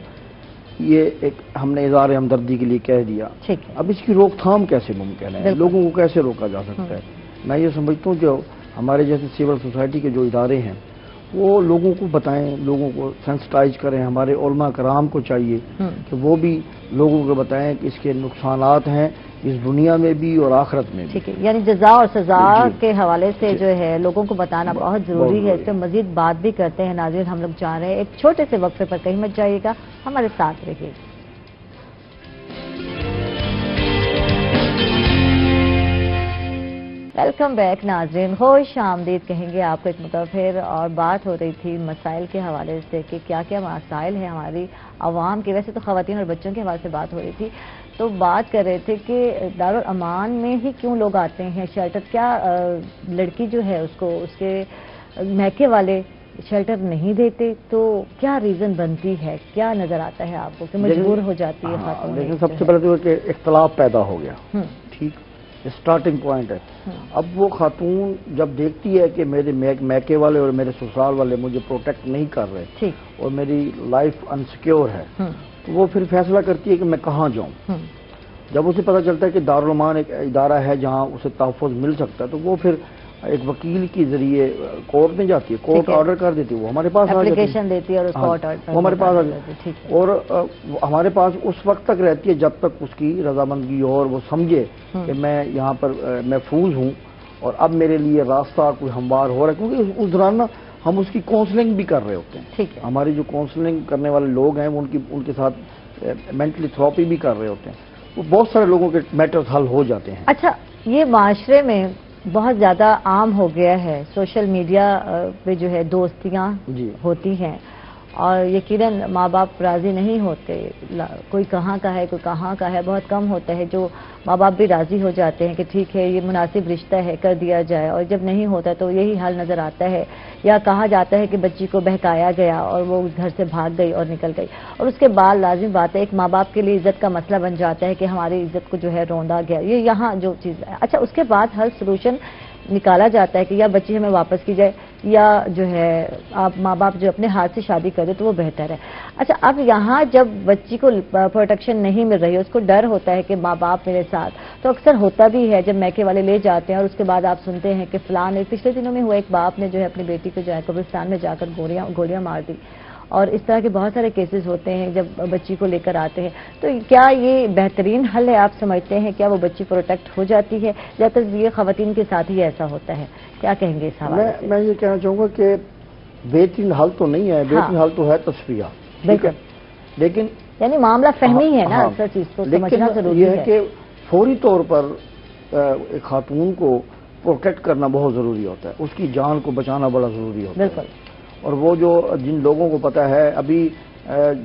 ये एक हमने इज़हार हमदर्दी के लिए कह दिया, अब इसकी रोकथाम कैसे मुमकिन है, लोगों को कैसे रोका जा सकता है? मैं ये समझता हूँ जो हमारे जैसे सिविल सोसाइटी के जो इदारे हैं वो लोगों को बताएं, लोगों को सेंसिटाइज करें। हमारे उलमा कराम को चाहिए कि वो भी लोगों को बताएं कि इसके नुकसानात हैं इस दुनिया में भी और आखिरत में भी। ठीक है, यानी जज़ा और सज़ा के हवाले से जो है लोगों को बताना बहुत ज़रूरी है। इस पर मज़ीद बात भी करते हैं। नाज़रीन, हम लोग जा रहे हैं एक छोटे से वक्फे पर, कहीं मत जाइएगा, हमारे साथ रहिए। वेलकम बैक नाज़रीन, खुश आमदीद कहेंगे आपको एक मरतबा फिर। और बात हो रही थी मसाइल के हवाले से कि क्या क्या मसाइल हैं हमारी आवाम के। वैसे तो ख़वातीन और बच्चों के हवाले से बात हो रही थी, तो बात कर रहे थे कि दारुल अमान में ही क्यों लोग आते हैं शेल्टर। क्या लड़की जो है उसको उसके मैके वाले शेल्टर नहीं देते, तो क्या रीज़न बनती है, क्या नज़र आता है आपको कि मजबूर हो जाती है खातून? लेकिन सबसे पहले तो कि इख्तलाफ पैदा हो गया, ठीक, स्टार्टिंग पॉइंट है। अब वो खातून जब देखती है कि मेरे मैके वाले और मेरे ससुराल वाले मुझे प्रोटेक्ट नहीं कर रहे और मेरी लाइफ अनसिक्योर है, तो वो फिर फैसला करती है कि मैं कहाँ जाऊँ। जब उसे पता चलता है कि दारुल अमान एक इदारा है जहाँ उसे तहफ़्फ़ुज़ मिल सकता है, तो वो फिर एक वकील के जरिए कोर्ट में जाती है, कोर्ट ऑर्डर कर देती है, वो हमारे पास एप्लीकेशन देती है और उसको ऑर्डर वो हमारे पास आ जाती है। और हमारे पास उस वक्त तक रहती है जब तक उसकी रजामंदगी हो और वो समझे कि मैं यहाँ पर महफूज हूँ और अब मेरे लिए रास्ता कोई हमवार हो रहा है। क्योंकि उस दौरान ना हम उसकी काउंसलिंग भी कर रहे होते हैं। हमारी जो काउंसलिंग करने वाले लोग हैं वो उनके साथ मेंटली थेरेपी भी कर रहे होते हैं, वो बहुत सारे लोगों के मैटर्स हल हो जाते हैं। अच्छा, ये माशरे में बहुत ज़्यादा आम हो गया है, सोशल मीडिया पे जो है दोस्तियाँ होती हैं और यकीनन माँ बाप राज़ी नहीं होते। कोई कहाँ का है, कोई कहाँ का है, बहुत कम होता है जो माँ बाप भी राज़ी हो जाते हैं कि ठीक है ये मुनासिब रिश्ता है, कर दिया जाए। और जब नहीं होता तो यही हाल नज़र आता है, या कहा जाता है कि बच्ची को बहकाया गया और वो घर से भाग गई और निकल गई, और उसके बाद लाजिम बात है एक माँ बाप के लिए इज़्ज़त का मसला बन जाता है कि हमारी इज़्ज़त को जो है रोंदा गया। ये यहाँ जो चीज़ है। अच्छा, उसके बाद हर सोल्यूशन निकाला जाता है कि या बच्ची हमें वापस की जाए या जो है आप माँ बाप जो अपने हाथ से शादी कर दे तो वो बेहतर है। अच्छा, अब यहाँ जब बच्ची को प्रोटेक्शन नहीं मिल रही है, उसको डर होता है कि माँ बाप मेरे साथ, तो अक्सर होता भी है जब मैके वाले ले जाते हैं और उसके बाद आप सुनते हैं कि फलान, पिछले दिनों में हुआ एक बाप ने जो है अपनी बेटी को जो है कब्रिस्तान में जाकर गोलियां मार दी, और इस तरह के बहुत सारे केसेस होते हैं जब बच्ची को लेकर आते हैं। तो क्या ये बेहतरीन हल है, आप समझते हैं? क्या वो बच्ची प्रोटेक्ट हो जाती है? ज़्यादातर ये ख़वातीन के साथ ही ऐसा होता है, क्या कहेंगे इस हवाले से? मैं ये कहना चाहूँगा कि बेहतरीन हल तो नहीं है, बेहतरीन हल तो है तस्फिया, ठीक है, लेकिन यानी मामला फहमी है ना, अक्सर चीज़ को समझना जरूरी है कि फौरी तौर पर एक खातून को प्रोटेक्ट करना बहुत ज़रूरी होता है, उसकी जान को बचाना बड़ा ज़रूरी होता है। बिल्कुल। और वो जो जिन लोगों को पता है, अभी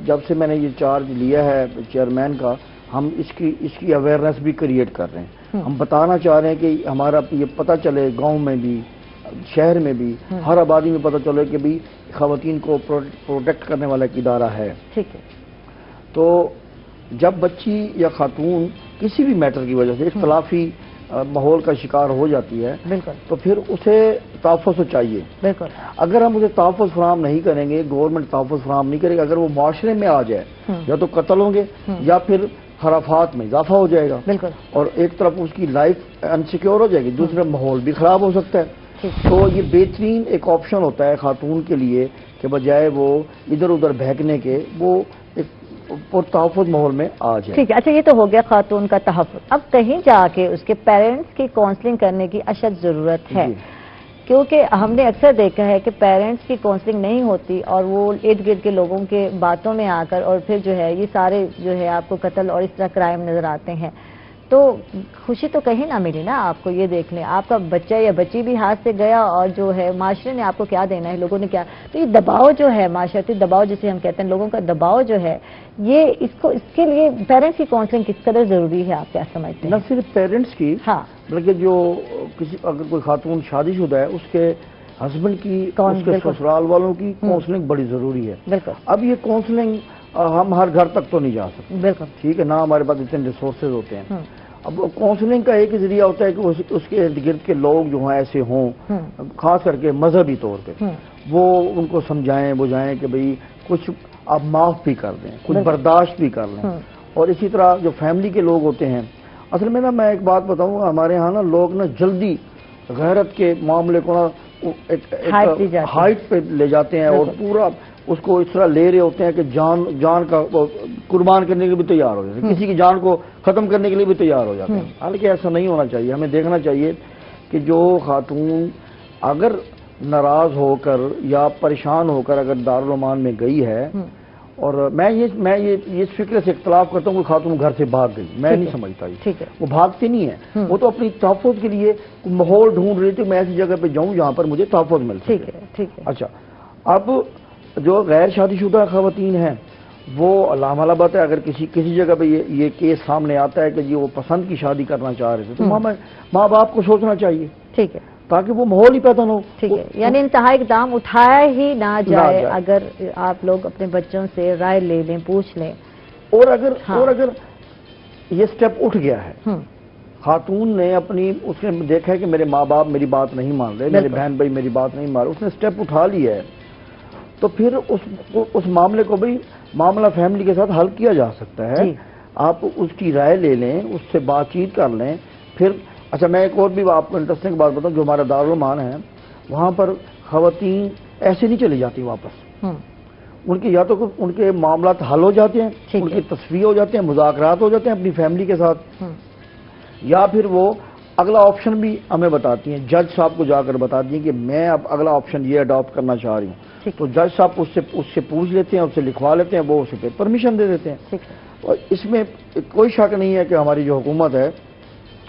जब से मैंने ये चार्ज लिया है चेयरमैन का, हम इसकी अवेयरनेस भी क्रिएट कर रहे हैं। हम बताना चाह रहे हैं कि हमारा ये पता चले, गांव में भी शहर में भी हर आबादी में पता चले कि भाई ख़वातीन को प्रोटेक्ट करने वाला एक इदारा है। ठीक है। तो जब बच्ची या खातून किसी भी मैटर की वजह से इख्तलाफी माहौल का शिकार हो जाती है, बिल्कुल, तो फिर उसे तहफ़्फ़ुज़ चाहिए। बिल्कुल। अगर हम उसे तहफ़्फ़ुज़ फराहम नहीं करेंगे, गवर्नमेंट तहफ़्फ़ुज़ फराहम नहीं करेगी, अगर वो माशरे में आ जाए या तो कत्ल होंगे या फिर खराफात में इजाफा हो जाएगा। बिल्कुल। और एक तरफ उसकी लाइफ अनसिक्योर हो जाएगी, दूसरा माहौल भी खराब हो सकता है। तो ये बेहतरीन एक ऑप्शन होता है खातून के लिए कि बजाय वो इधर उधर बहकने के, वो और तहफ़्फ़ुज़ माहौल में आ जाए। ठीक है। अच्छा, ये तो हो गया खातून का तहफ़्फ़ुज़। अब कहीं जाके उसके पेरेंट्स की काउंसलिंग करने की अशद ज़रूरत है, क्योंकि हमने अक्सर देखा है कि पेरेंट्स की काउंसलिंग नहीं होती और वो इर्द गिर्द के लोगों के बातों में आकर और फिर जो है ये सारे जो है आपको कत्ल और इस तरह क्राइम नज़र आते हैं। तो खुशी तो कहीं ना मिली ना आपको। ये देख लें, आपका बच्चा या बच्ची भी हाथ से गया और जो है माशरे ने आपको क्या देना है, लोगों ने क्या। तो ये दबाव जो है, माशरती दबाव जिसे हम कहते हैं, लोगों का दबाव जो है, ये इसके लिए पेरेंट्स की काउंसलिंग किस कदर जरूरी है, आप क्या समझते हैं? न सिर्फ पेरेंट्स की, हाँ, बल्कि जो अगर कोई खातून शादीशुदा है उसके हस्बैंड की, उसके ससुराल वालों की काउंसलिंग बड़ी जरूरी है। बिल्कुल। अब ये काउंसलिंग हम हर घर तक तो नहीं जा सकते। बिल्कुल। ठीक है ना, हमारे पास इतने रिसोर्सेज होते हैं। अब काउंसलिंग का एक जरिया होता है कि उसके इर्द गिर्द के लोग जो हैं ऐसे हों, खास करके मजहबी तौर पे, वो उनको समझाएं बुझाएं कि भाई कुछ आप माफ भी कर दें, कुछ बर्दाश्त भी कर लें। और इसी तरह जो फैमिली के लोग होते हैं, असल में ना मैं एक बात बताऊँ, हमारे यहाँ ना लोग ना जल्दी गैरत के मामले को ना एक हाइट पे ले जाते हैं और पूरा उसको इस तरह ले रहे होते हैं कि जान का कुर्बान करने के लिए भी तैयार हो जाते हैं, किसी की जान को खत्म करने के लिए भी तैयार हो जाते हैं। हालांकि ऐसा नहीं होना चाहिए। हमें देखना चाहिए कि जो खातून अगर नाराज होकर या परेशान होकर अगर दारुल अमान में गई है اور میں یہ اس فکر سے اختلاف کرتا ہوں کہ خاتون گھر سے بھاگ گئی، میں نہیں سمجھتا یہ، وہ بھاگتے نہیں ہیں، وہ تو اپنی تحفظ کے لیے ماحول ڈھونڈ رہی تھی، میں ایسی جگہ پہ جاؤں جہاں پر مجھے تحفظ مل سکے۔ اچھا، اب جو غیر شادی شدہ خواتین ہیں وہ علامہ بات ہے، اگر کسی جگہ پہ یہ کیس سامنے آتا ہے کہ جی وہ پسند کی شادی کرنا چاہ رہے تھے تو ماں باپ کو سوچنا چاہیے، ٹھیک ہے، تاکہ وہ ماحول ہی پیدا نہ ہو، ٹھیک ہے، یعنی انتہائی اقدام اٹھایا ہی نہ جائے اگر آپ لوگ اپنے بچوں سے رائے لے لیں، پوچھ لیں، اور اگر یہ سٹیپ اٹھ گیا ہے، خاتون نے اس نے دیکھا ہے کہ میرے ماں باپ میری بات نہیں مان رہے، میرے بہن بھائی میری بات نہیں مان رہے، اس نے سٹیپ اٹھا لیا ہے، تو پھر اس معاملے کو بھی معاملہ فیملی کے ساتھ حل کیا جا سکتا ہے، آپ اس کی رائے لے لیں، اس سے بات چیت کر لیں، پھر اچھا میں ایک اور بھی آپ کو انٹرسٹنگ بات بتاؤں، جو ہمارا دارالعلومان ہے وہاں پر خواتین ایسے نہیں چلی جاتی واپس، ان کی یا تو ان کے معاملات حل ہو جاتے ہیں، ان کی تصفیہ ہو جاتے ہیں، مذاکرات ہو جاتے ہیں اپنی فیملی کے ساتھ، یا پھر وہ اگلا آپشن بھی ہمیں بتاتی ہیں، جج صاحب کو جا کر بتاتی ہیں کہ میں اب اگلا آپشن یہ اڈاپٹ کرنا چاہ رہی ہوں، تو جج صاحب اس سے پوچھ لیتے ہیں، اس سے لکھوا لیتے ہیں، وہ اسے پرمیشن دے دیتے ہیں، اور اس میں کوئی شک نہیں ہے کہ ہماری جو حکومت ہے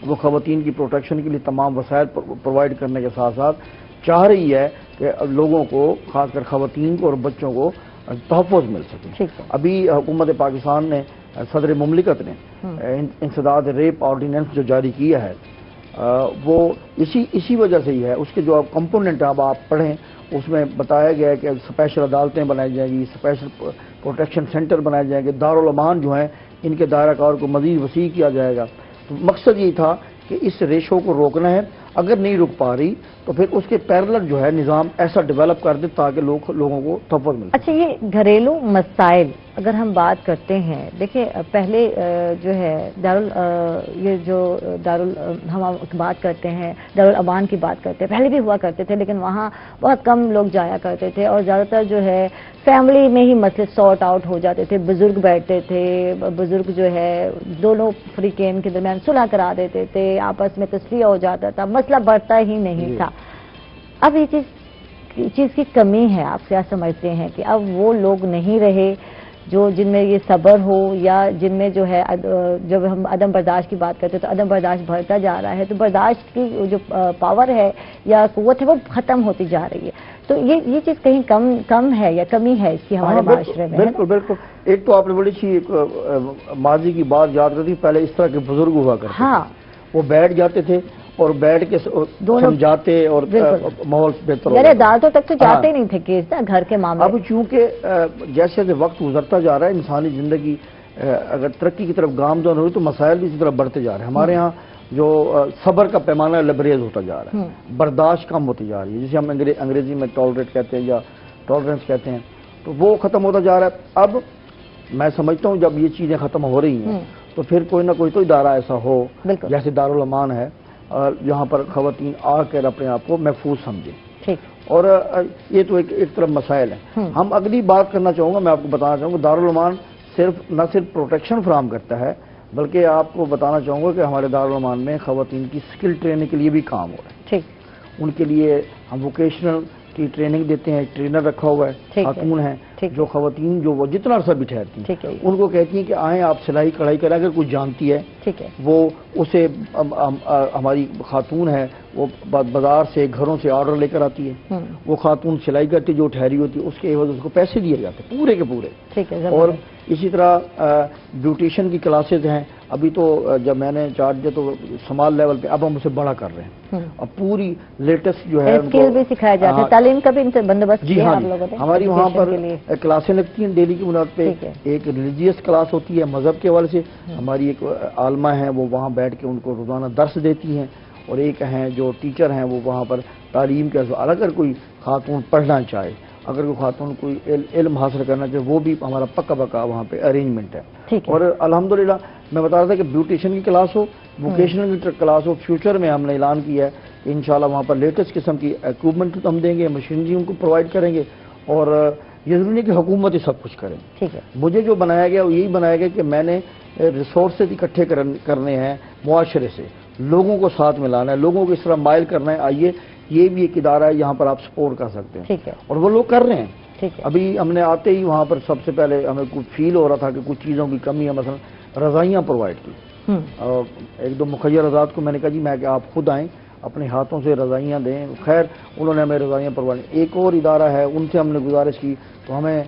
وہ خواتین کی پروٹیکشن کے لیے تمام وسائل پرووائڈ کرنے کے ساتھ ساتھ چاہ رہی ہے کہ لوگوں کو، خاص کر خواتین کو اور بچوں کو تحفظ مل سکے۔ ابھی حکومت پاکستان نے، صدر مملکت نے انسداد ریپ آرڈیننس جو جاری کیا ہے وہ اسی وجہ سے ہی ہے، اس کے جو کمپوننٹ اب آپ پڑھیں اس میں بتایا گیا ہے کہ اسپیشل عدالتیں بنائی جائیں گی، اسپیشل پروٹیکشن سینٹر بنائے جائیں گے، دارالعلومان جو ہیں ان کے دائرہ کار کو مزید وسیع کیا جائے گا۔ تو مقصد یہ تھا کہ اس ریشو کو روکنا ہے، اگر نہیں رک پا رہی تو پھر اس کے پیرلل جو ہے نظام ایسا ڈیولپ کر دے تاکہ لوگوں کو تحفظ مل۔ اچھا، یہ گھریلو مسائل اگر ہم بات کرتے ہیں، دیکھیں پہلے جو ہے ہم بات کرتے ہیں دارالعلومان کی بات کرتے ہیں، پہلے بھی ہوا کرتے تھے لیکن وہاں بہت کم لوگ جایا کرتے تھے اور زیادہ تر جو ہے فیملی میں ہی مسئلے سارٹ آؤٹ ہو جاتے تھے، بزرگ بیٹھتے تھے، بزرگ جو ہے دونوں فریقین کے درمیان صلح کرا دیتے تھے، آپس میں تصفیہ ہو جاتا تھا، مسئلہ بڑھتا ہی نہیں تھا۔ اب یہ چیز کی کمی ہے، آپ کیا سمجھتے ہیں کہ اب وہ لوگ نہیں رہے جن میں یہ صبر ہو، یا جن میں جو ہے جب ہم عدم برداشت کی بات کرتے ہیں تو عدم برداشت بڑھتا جا رہا ہے، تو برداشت کی جو پاور ہے یا قوت ہے وہ ختم ہوتی جا رہی ہے، تو یہ چیز کہیں کم ہے یا کمی ہے اس کی ہمارے معاشرے میں؟ بالکل، ایک تو آپ نے بڑی سی ماضی کی بات یاد کرتی، پہلے اس طرح کے بزرگ ہوا کرتے تھے، وہ بیٹھ جاتے تھے اور بیٹھ کے سمجھاتے اور ماحول بہتر یعنی عدالتوں تک تو جاتے نہیں تھے کیس نا گھر کے معاملے۔ اب چونکہ جیسے وقت گزرتا جا رہا ہے، انسانی زندگی اگر ترقی کی طرف گامزن ہوئی تو مسائل بھی اسی طرف بڑھتے جا رہے ہیں، ہمارے ہاں جو صبر کا پیمانہ لبریز ہوتا جا رہا ہے، برداشت کم ہوتی جا رہی ہے، جسے ہم انگریزی میں ٹالریٹ کہتے ہیں یا ٹالرنس کہتے ہیں، تو وہ ختم ہوتا جا رہا ہے۔ اب میں سمجھتا ہوں جب یہ چیزیں ختم ہو رہی ہیں تو پھر کوئی نہ کوئی تو ادارہ ایسا ہو جیسے دارالعلومان ہے جہاں پر خواتین آ کر اپنے آپ کو محفوظ سمجھیں، اور یہ تو ایک طرف مسائل ہیں۔ ہم اگلی بات کرنا چاہوں گا، میں آپ کو بتانا چاہوں گا دارالعلومان نہ صرف پروٹیکشن فراہم کرتا ہے بلکہ آپ کو بتانا چاہوں گا کہ ہمارے دارالعلومان میں خواتین کی سکل ٹریننگ کے لیے بھی کام ہو رہا ہے، ان کے لیے ہم ووکیشنل کی ٹریننگ دیتے ہیں، ٹرینر رکھا ہوا ہے، خاتون ہیں جو خواتین جو وہ جتنا عرصہ بھی ٹھہرتی ہیں ان کو کہتی ہیں کہ آئیں آپ سلائی کڑھائی کریں، اگر کوئی جانتی ہے وہ اسے ہماری خاتون ہے وہ بازار سے گھروں سے آرڈر لے کر آتی ہے، وہ خاتون سلائی کرتی جو ٹھہری ہوتی ہے اس کے عوض اس کو پیسے دیے جاتے ہیں پورے کے پورے۔ اور اسی طرح بیوٹیشین کی کلاسز ہیں، ابھی تو جب میں نے چارج دیا تو سمال لیول پہ، اب ہم اسے بڑا کر رہے ہیں، اب پوری لیٹسٹ جو ہے اسکل بھی سکھایا جاتا ہے، تعلیم کا بھی بندوبست کیا آپ لوگوں نے۔ ہماری وہاں پر کلاسیں لگتی ہیں ڈیلی کی بنیاد پہ، ایک ریلیجیس کلاس ہوتی ہے مذہب کے حوالے سے، ہماری ایک عالمہ ہیں وہ وہاں بیٹھ کے ان کو روزانہ درس دیتی ہیں، اور ایک ہیں جو ٹیچر ہیں وہ وہاں پر تعلیم کے اگر کوئی خاتون پڑھنا چاہے، اگر کوئی خاتون کوئی علم حاصل کرنا چاہے، وہ بھی ہمارا پکا وہاں پہ ارینجمنٹ ہے۔ اور الحمدللہ میں بتا رہا تھا کہ بیوٹیشین کی کلاس ہو، ووکیشنل کی کلاس ہو، فیوچر میں ہم نے اعلان کیا ہے کہ انشاءاللہ وہاں پر لیٹسٹ قسم کی اکوپمنٹ ہم دیں گے، مشینری ان کو پرووائڈ کریں گے، اور یہ ضروری نہیں کہ حکومت ہی سب کچھ کرے۔ مجھے جو بنایا گیا وہ یہی بنایا گیا کہ میں نے ریسورسز اکٹھے کرنے ہیں معاشرے سے، لوگوں کو ساتھ میں لانا ہے، لوگوں کو اس طرح مائل کرنا ہے آئیے یہ بھی ایک ادارہ ہے یہاں پر آپ سپورٹ کر سکتے ہیں، ٹھیک ہے، اور وہ لوگ کر رہے ہیں۔ ٹھیک ہے، ابھی ہم نے آتے ہی وہاں پر سب سے پہلے ہمیں کچھ فیل ہو رہا تھا کہ کچھ چیزوں کی کمی ہے، مثلا رضائیاں پرووائڈ کی۔ ایک دو مخیر آزاد کو میں نے کہا جی میں کہ آپ خود آئیں، اپنے ہاتھوں سے رضائیاں دیں، خیر انہوں نے ہمیں رضائیاں پرووائڈ۔ ایک اور ادارہ ہے، ان سے ہم نے گزارش کی تو ہمیں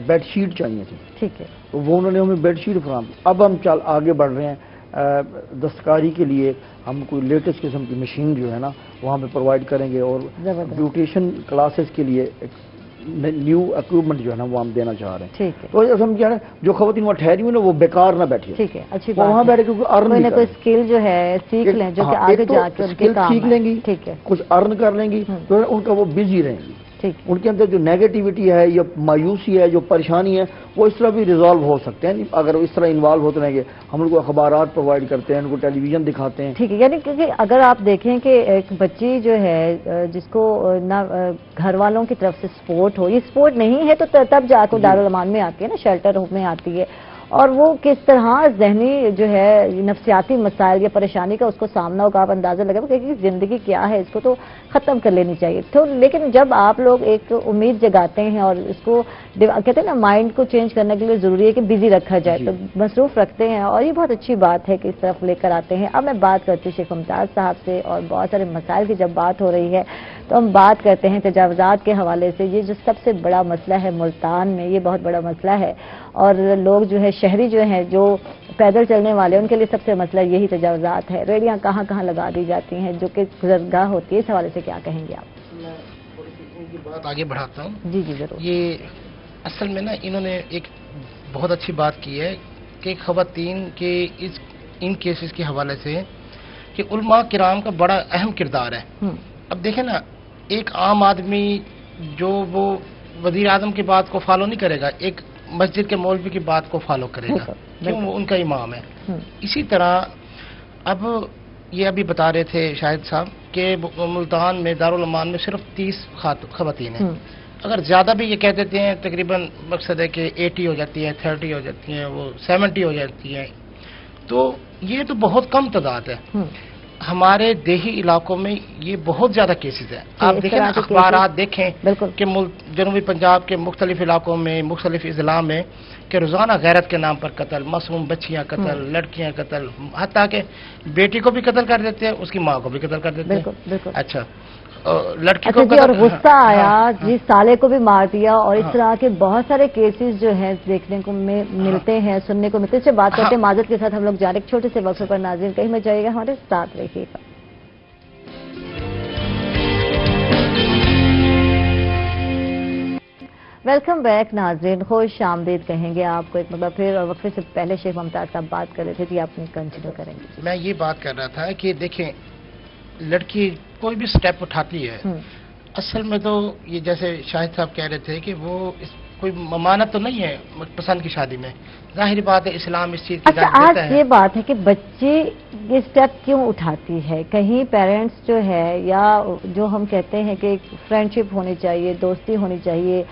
بیڈ شیٹ چاہیے تھی، ٹھیک ہے، تو وہ انہوں نے ہمیں بیڈ شیٹ فراہم۔ اب ہم آگے بڑھ رہے ہیں، دستکاری کے لیے ہم کوئی لیٹسٹ قسم کی مشین جو ہے نا وہاں پہ پرووائڈ کریں گے، اور بیوٹیشین کلاسز کے لیے نیو اکوپمنٹ جو ہے نا وہ ہم دینا چاہ رہے ہیں۔ ٹھیک ہے، تو ہم کیا ہے جو خواتین وہاں ٹھہری ہوئی نا وہ بیکار نہ بیٹھی، ٹھیک ہے، اچھی وہ وہاں بات بیٹھے ہے، کیونکہ ارن کوئی نہ بھی کوئی کریں۔ اسکل جو ہے سیکھ لیں جو کہ ہاں، آگے ایک تو جا کے ان کے اسکل کام سیکھ لیں گی، ٹھیک ہے، کچھ ارن کر لیں گی، تو ان کا وہ بزی رہیں گی، ٹھیک ہے، ان کے اندر جو نیگیٹیوٹی ہے یا مایوسی ہے، جو پریشانی ہے، وہ اس طرح بھی ریزالو ہو سکتے ہیں اگر اس طرح انوالو ہوتے رہیں گے۔ ہم ان کو اخبارات پرووائڈ کرتے ہیں، ان کو ٹیلی ویژن دکھاتے ہیں۔ ٹھیک ہے، یعنی کیونکہ اگر آپ دیکھیں کہ ایک بچی جو ہے جس کو نہ گھر والوں کی طرف سے سپورٹ ہو، یہ سپورٹ نہیں ہے تو تب جا کے دارالامان میں آتی ہے نا، شیلٹر میں آتی ہے، اور وہ کس طرح ذہنی جو ہے نفسیاتی مسائل یا پریشانی کا اس کو سامنا ہوگا، آپ اندازہ لگا کہ زندگی کیا ہے، اس کو تو ختم کر لینی چاہیے۔ تو لیکن جب آپ لوگ ایک امید جگاتے ہیں اور اس کو کہتے ہیں نا مائنڈ کو چینج کرنے کے لیے ضروری ہے کہ بزی رکھا جائے، تو مصروف رکھتے ہیں، اور یہ بہت اچھی بات ہے کہ اس طرف لے کر آتے ہیں۔ اب میں بات کرتی ہوں شیخ ممتاز صاحب سے، اور بہت سارے مسائل کی جب بات ہو رہی ہے تو ہم بات کرتے ہیں تجاوزات کے حوالے سے۔ یہ جو سب سے بڑا مسئلہ ہے ملتان میں، یہ بہت بڑا مسئلہ ہے، اور لوگ جو ہے شہری جو ہیں جو پیدل چلنے والے ان کے لیے سب سے مسئلہ یہی تجاوزات ہے۔ ریڑیاں کہاں کہاں لگا دی جاتی ہیں جو کہ گزرگاہ ہوتی ہے، اس حوالے سے کیا کہیں گے آپ؟ میں تھوڑی سی ان کی بات آگے بڑھاتا ہوں۔ جی جی ضرور۔ یہ اصل میں نا انہوں نے ایک بہت اچھی بات کی ہے کہ خواتین کے ان کیسز کے حوالے سے کہ علماء کرام کا بڑا اہم کردار ہے۔ اب دیکھیں نا، ایک عام آدمی جو وہ وزیر اعظم کی بات کو فالو نہیں کرے گا، ایک مسجد کے مولوی کی بات کو فالو کرے گا، کیوں؟ وہ ان کا امام ہے۔ اسی طرح اب یہ ابھی بتا رہے تھے شاہد صاحب کہ ملتان میں دارالامان میں صرف 30 خواتین ہیں، اگر زیادہ بھی یہ کہہ دیتے ہیں تقریباً مقصد ہے کہ 80 ہو جاتی ہیں، 30 ہو جاتی ہیں، وہ 70 ہو جاتی ہیں، تو یہ تو بہت کم تعداد ہے۔ ہمارے دیہی علاقوں میں یہ بہت زیادہ کیسز ہیں۔ آپ دیکھیں نا، اخبارات دیکھیں کہ جنوبی پنجاب کے مختلف علاقوں میں، مختلف اضلاع میں کہ روزانہ غیرت کے نام پر قتل، معصوم بچیاں قتل، لڑکیاں قتل، حتیٰ کہ بیٹی کو بھی قتل کر دیتے ہیں، اس کی ماں کو بھی قتل کر دیتے ہیں۔ اچھا، لڑکی کو اور غصہ آیا جی سالے کو بھی مار دیا، اور اس طرح کے بہت سارے کیسز جو ہیں دیکھنے کو ملتے ہیں، سننے کو ملتے ہیں۔ اس سے بات کرتے ہیں معذرت کے ساتھ ہم لوگ جا رہے ہیں ایک چھوٹے سے وقفے پر۔ ناظرین کہیں میں جائیے گا، ہمارے ساتھ رہیے گا۔ ویلکم بیک ناظرین، خوش آمدید کہیں گے آپ کو ایک مرتبہ پھر، اور وقفے سے پہلے شیخ ممتاز صاحب بات کر رہے تھے کہ آپ کنٹینیو کریں گے۔ میں یہ بات کر رہا تھا کہ دیکھیں، لڑکی کوئی بھی سٹیپ اٹھاتی ہے، اصل میں تو یہ جیسے شاہد صاحب کہہ رہے تھے کہ وہ کوئی ممانعت تو نہیں ہے پسند کی شادی میں، ظاہری بات ہے اسلام اس چیز کی اجازت دیتا ہے۔ آج یہ بات ہے کہ بچی یہ سٹیپ کیوں اٹھاتی ہے؟ کہیں پیرنٹس جو ہے، یا جو ہم کہتے ہیں کہ فرینڈ شپ ہونی چاہیے، دوستی ہونی چاہیے،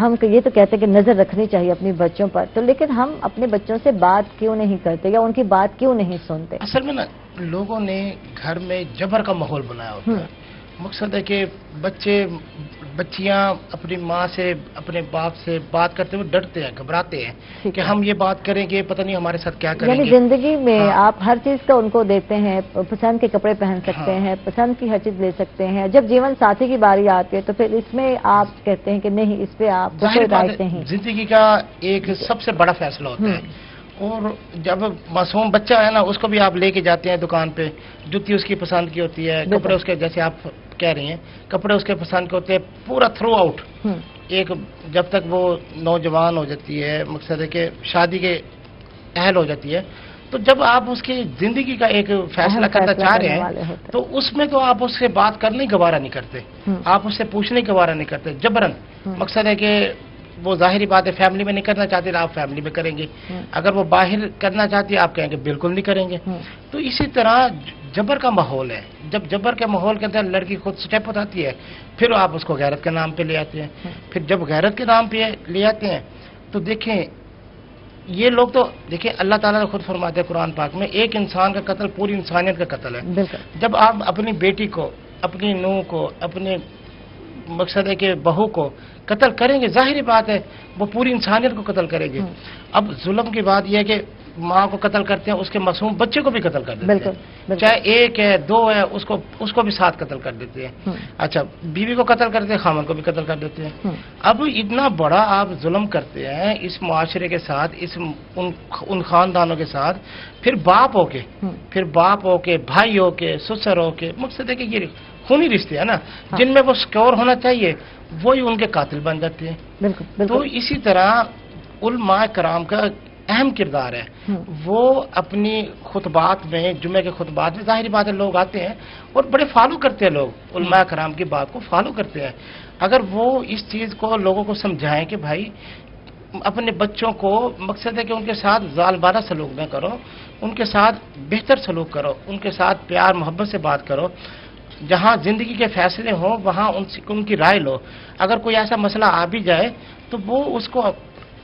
ہم یہ تو کہتے ہیں کہ نظر رکھنی چاہیے اپنی بچوں پر، تو لیکن ہم اپنے بچوں سے بات کیوں نہیں کرتے یا ان کی بات کیوں نہیں سنتے؟ اصل میں نا لوگوں نے گھر میں جبر کا ماحول بنایا ہوتا ہے۔ مقصد ہے کہ بچیاں اپنی ماں سے، اپنے باپ سے بات کرتے ہوئے ڈرتے ہیں، گھبراتے ہیں کہ ہم یہ بات کریں گے پتہ نہیں ہمارے ساتھ کیا کریں گے۔ یعنی زندگی میں آپ ہر چیز کا ان کو دیتے ہیں، پسند کے کپڑے پہن سکتے ہیں، پسند کی ہر چیز لے سکتے ہیں، جب جیون ساتھی کی باری آتی ہے تو پھر اس میں آپ کہتے ہیں کہ نہیں، اس پہ آپ کوئی رائٹ نہیں۔ زندگی کا ایک سب سے بڑا فیصلہ ہوتا ہے، اور جب معصوم بچہ ہے نا، اس کو بھی آپ لے کے جاتے ہیں دکان پہ، جوتی اس کی پسند کی ہوتی ہے، کپڑے اس کے، جیسے آپ کہہ رہی ہیں کپڑے اس کے پسند کے ہوتے ہیں، پورا تھرو آؤٹ ایک، جب تک وہ نوجوان ہو جاتی ہے، مقصد ہے کہ شادی کے اہل ہو جاتی ہے، تو جب آپ اس کی زندگی کا ایک فیصلہ کرنا چاہ رہے ہیں تو اس میں تو آپ اس سے بات کرنے گوارا نہیں کرتے، آپ اس سے پوچھنے گوارا نہیں کرتے، جبرن۔ مقصد ہے کہ وہ ظاہری بات ہے فیملی میں نہیں کرنا چاہتے، آپ فیملی میں کریں گے، اگر وہ باہر کرنا چاہتی ہے آپ کہیں گے بالکل نہیں کریں گے۔ تو اسی طرح جبر کا ماحول ہے، جب جبر کے ماحول کے اندر لڑکی خود سٹیپ اٹھاتی ہے، پھر آپ اس کو غیرت کے نام پہ لے آتے ہیں، پھر جب غیرت کے نام پہ لے آتے ہیں تو دیکھیں یہ لوگ تو دیکھیں اللہ تعالیٰ نے خود فرماتے ہیں قرآن پاک میں، ایک انسان کا قتل پوری انسانیت کا قتل ہے۔ جب آپ اپنی بیٹی کو अपनी नूह को, अपने मकसद है कि बहू को कत्ल करेंगे, जाहिर बात है वो पूरी इंसानियत को कत्ल करेंगे। अब जुल्म की बात यह है कि माँ को कत्ल करते हैं, उसके मासूम बच्चे को भी कत्ल कर देते हैं, चाहे एक है दो है, उसको भी साथ कत्ल कर देते हैं। अच्छा, बीवी को कत्ल करते हैं, खामन को भी कत्ल कर देते हैं। अब इतना बड़ा आप जुल्म करते हैं इस मुआशरे के साथ, इस उन खानदानों के साथ, फिर बाप होके भाई होके ससुर होके, मकसद है कि ये खूनी रिश्ते है ना, जिनमें वो सिक्योर होना चाहिए, वही उनके कातिल बन जाते हैं। तो इसी तरह उलमा कराम का अहम किरदार है। वो अपनी खुतबात में, जुमे के खुतबात में, जाहिर बात है लोग आते हैं और बड़े फॉलो करते हैं, लोग उलमा कराम की बात को फॉलो करते हैं। अगर वो इस चीज़ को लोगों को समझाएं कि भाई अपने बच्चों को, मकसद है कि उनके साथ जालबाना सलूक न करो, उनके साथ बेहतर सलूक करो, उनके साथ प्यार मोहब्बत से बात करो, जहाँ जिंदगी के फैसले हों वहाँ उनकी राय लो। अगर कोई ऐसा मसला आ भी जाए तो वो उसको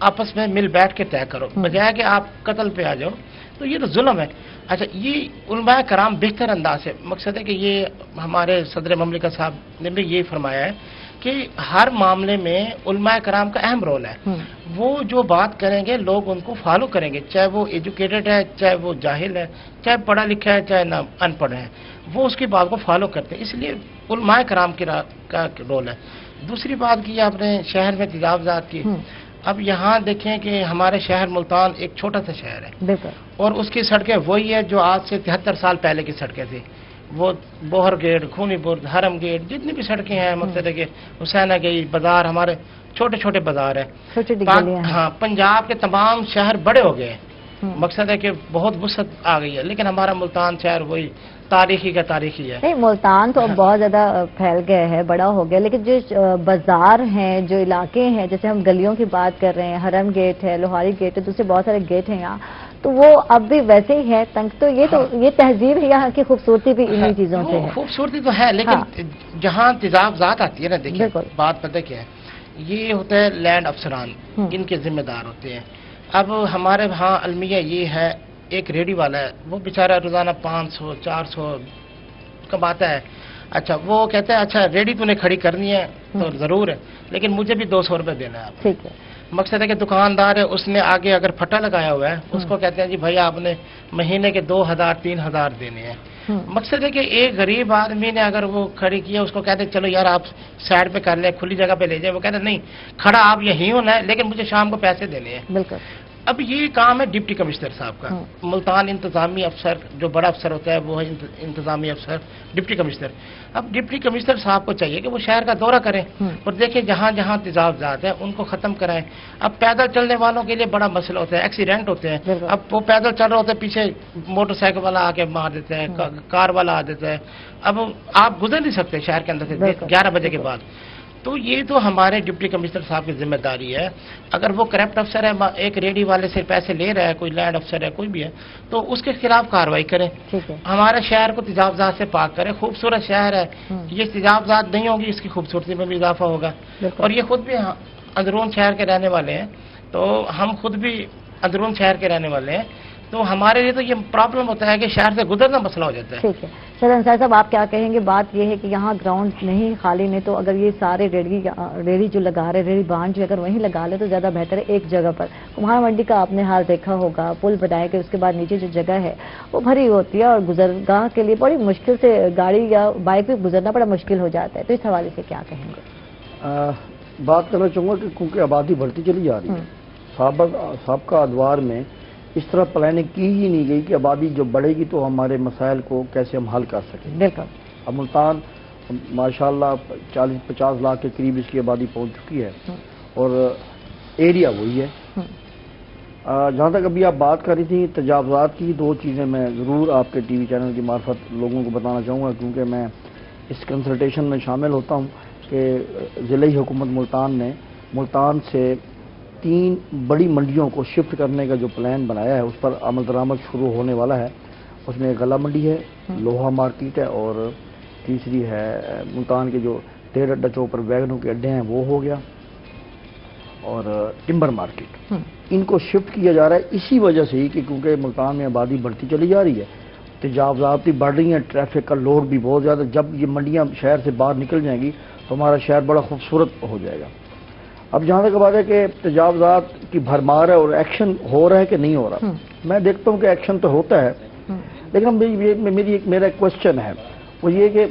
आपस में मिल बैठ के तय करो, बजाय कि आप कत्ल पे आ जाओ, तो ये तो जुल्म है। अच्छा, ये उलमा कराम बेहतर अंदाज है, मकसद है कि ये हमारे सदर ममलिकत साहब ने भी ये फरमाया है कि हर मामले में उलमा कराम का अहम रोल है। वो जो बात करेंगे लोग उनको फॉलो करेंगे, चाहे वो एजुकेटेड है, चाहे वो जाहिल है, चाहे पढ़ा लिखा है, चाहे ना अनपढ़ है, वो उसकी बात को फॉलो करते हैं। इसलिए उलमा कराम का रोल है। दूसरी बात की आपने शहर में तजावजात की। अब यहाँ देखें कि हमारे शहर मुल्तान एक छोटा सा शहर है और उसकी सड़कें वही है जो आज से 73 साल पहले की सड़कें थी। वो बोहर गेट, खूनी बुर्द, हरम गेट, जितनी भी सड़कें हैं, मकसद है कि हुसैना गई, बाजार, हमारे छोटे छोटे बाजार है। हाँ, पंजाब के तमाम शहर बड़े हो गए, मकसद है कि बहुत वसअत आ गई है, लेकिन हमारा मुल्तान शहर वही तारीखी का तारीखी है। नहीं, मुल्तान तो अब बहुत ज्यादा फैल गया है, बड़ा हो गया, लेकिन जो बाजार हैं, जो इलाके हैं, जैसे हम गलियों की बात कर रहे हैं, हरम गेट है, लोहारी गेट है, दूसरे बहुत सारे गेट हैं यहाँ, तो वो अब भी वैसे ही है तंग। तो ये तहजीब है, यहाँ की खूबसूरती भी इन्हीं चीजों से है। खूबसूरती तो है, लेकिन जहाँ तेजाबजात आती है ना, देखिए बात पता क्या है, ये होता है लैंड अफसरान, इनके जिम्मेदार होते हैं। अब हमारे वहाँ अलमिया ये है, एक रेडी वाला है, वो बेचारा रोजाना 500-400 कमाता है। अच्छा, वो कहता है अच्छा रेडी तूने खड़ी करनी है तो जरूर है, लेकिन मुझे भी 200 रुपये देना है। ठीक है। मकसद है कि दुकानदार है, उसने आगे अगर फटा लगाया हुआ है, उसको कहते हैं जी भैया आपने महीने के 2000-3000 देने हैं। मकसद है कि एक गरीब आदमी ने अगर वो खड़ी किया, उसको कहते चलो यार आप साइड पे कर ले, खुली जगह पे ले जाए, वो कहते नहीं खड़ा आप यहीं होना है, लेकिन मुझे शाम को पैसे देने हैं। बिल्कुल। अब ये काम है डिप्टी कमिश्नर साहब का। मुल्तान इंतजामी अफसर, जो बड़ा अफसर होता है वो है इंतजामी अफसर, डिप्टी कमिश्नर। अब डिप्टी कमिश्नर साहब को चाहिए कि वो शहर का दौरा करें और देखें जहाँ जहाँ तेजाबजात है उनको खत्म कराएं। अब पैदल चलने वालों के लिए बड़ा मसला होता है, एक्सीडेंट होते हैं। अब वो पैदल चल रहे होते हैं, पीछे मोटरसाइकिल वाला आके मार देते हैं, कार वाला आ देता है। अब आप गुजर नहीं सकते शहर के अंदर से 11 बजे के बाद। तो ये तो हमारे डिप्टी कमिश्नर साहब की जिम्मेदारी है। अगर वो करप्ट अफसर है, एक रेडी वाले से पैसे ले रहा है, कोई लैंड अफसर है, कोई भी है, तो उसके खिलाफ कार्रवाई करें। हमारे शहर को तेजाबजात से पाक करें। खूबसूरत शहर है, ये तेजाबजात नहीं होगी, इसकी खूबसूरती में भी इजाफा होगा। और ये खुद भी अंदरून शहर के रहने वाले हैं, तो हम खुद भी अंदरून शहर के रहने वाले हैं, तो हमारे लिए तो ये प्रॉब्लम होता है कि शहर से गुजरना मसला हो जाता है। ठीक है सर, अंसारी साहब आप क्या कहेंगे? बात ये है कि यहाँ ग्राउंड नहीं, खाली नहीं, तो अगर ये सारे रेडी जो लगा रहे, रेडी बांध जो अगर वहीं लगा ले तो ज़्यादा बेहतर है। एक जगह पर कुम्हार मंडी का आपने हाल देखा होगा, पुल बनाए के उसके बाद नीचे जो जगह है वो भरी होती है और गुजरगाह के लिए बड़ी मुश्किल से गाड़ी या बाइक भी गुजरना बड़ा मुश्किल हो जाता है। तो इस हवाले से क्या कहेंगे? बात करना चाहूँगा कि क्योंकि आबादी बढ़ती चली जा रही है, साबका अदवार में इस तरह प्लानिंग की ही नहीं गई कि आबादी जो बढ़ेगी तो हमारे मसाइल को कैसे हम हल कर सकें। बिल्कुल। अब मुल्तान माशाल्लाह 40-50 लाख के करीब इसकी आबादी पहुंच चुकी है और एरिया वही है। जहाँ तक अभी आप बात कर रही थी तजावजात की, दो चीज़ें मैं ज़रूर आपके टीवी चैनल की मार्फत लोगों को बताना चाहूँगा, क्योंकि मैं इस कंसल्टेशन में शामिल होता हूँ कि ज़िले हुकूमत मुल्तान ने मुल्तान से 3 बड़ी मंडियों को शिफ्ट करने का जो प्लान बनाया है उस पर अमल दरामद शुरू होने वाला है। उसमें गला मंडी है, लोहा मार्केट है और तीसरी है मुल्तान के जो टेर अड्डा चौक पर वैगनों के अड्डे हैं वो हो गया, और टिम्बर मार्केट। इनको शिफ्ट किया जा रहा है इसी वजह से ही कि क्योंकि मुल्तान में आबादी बढ़ती चली जा रही है تجاوزات بھی بڑھ رہی ہیں، ٹریفک کا لوڈ بھی بہت زیادہ. جب یہ منڈیاں شہر سے باہر نکل جائیں گی تو ہمارا شہر بڑا خوبصورت ہو جائے گا. اب جہاں تک بات ہے کہ تجاوزات کی بھرمار ہے اور ایکشن ہو رہا ہے کہ نہیں ہو رہا، میں دیکھتا ہوں کہ ایکشن تو ہوتا ہے، لیکن میرا ایک کوشچن ہے، وہ یہ کہ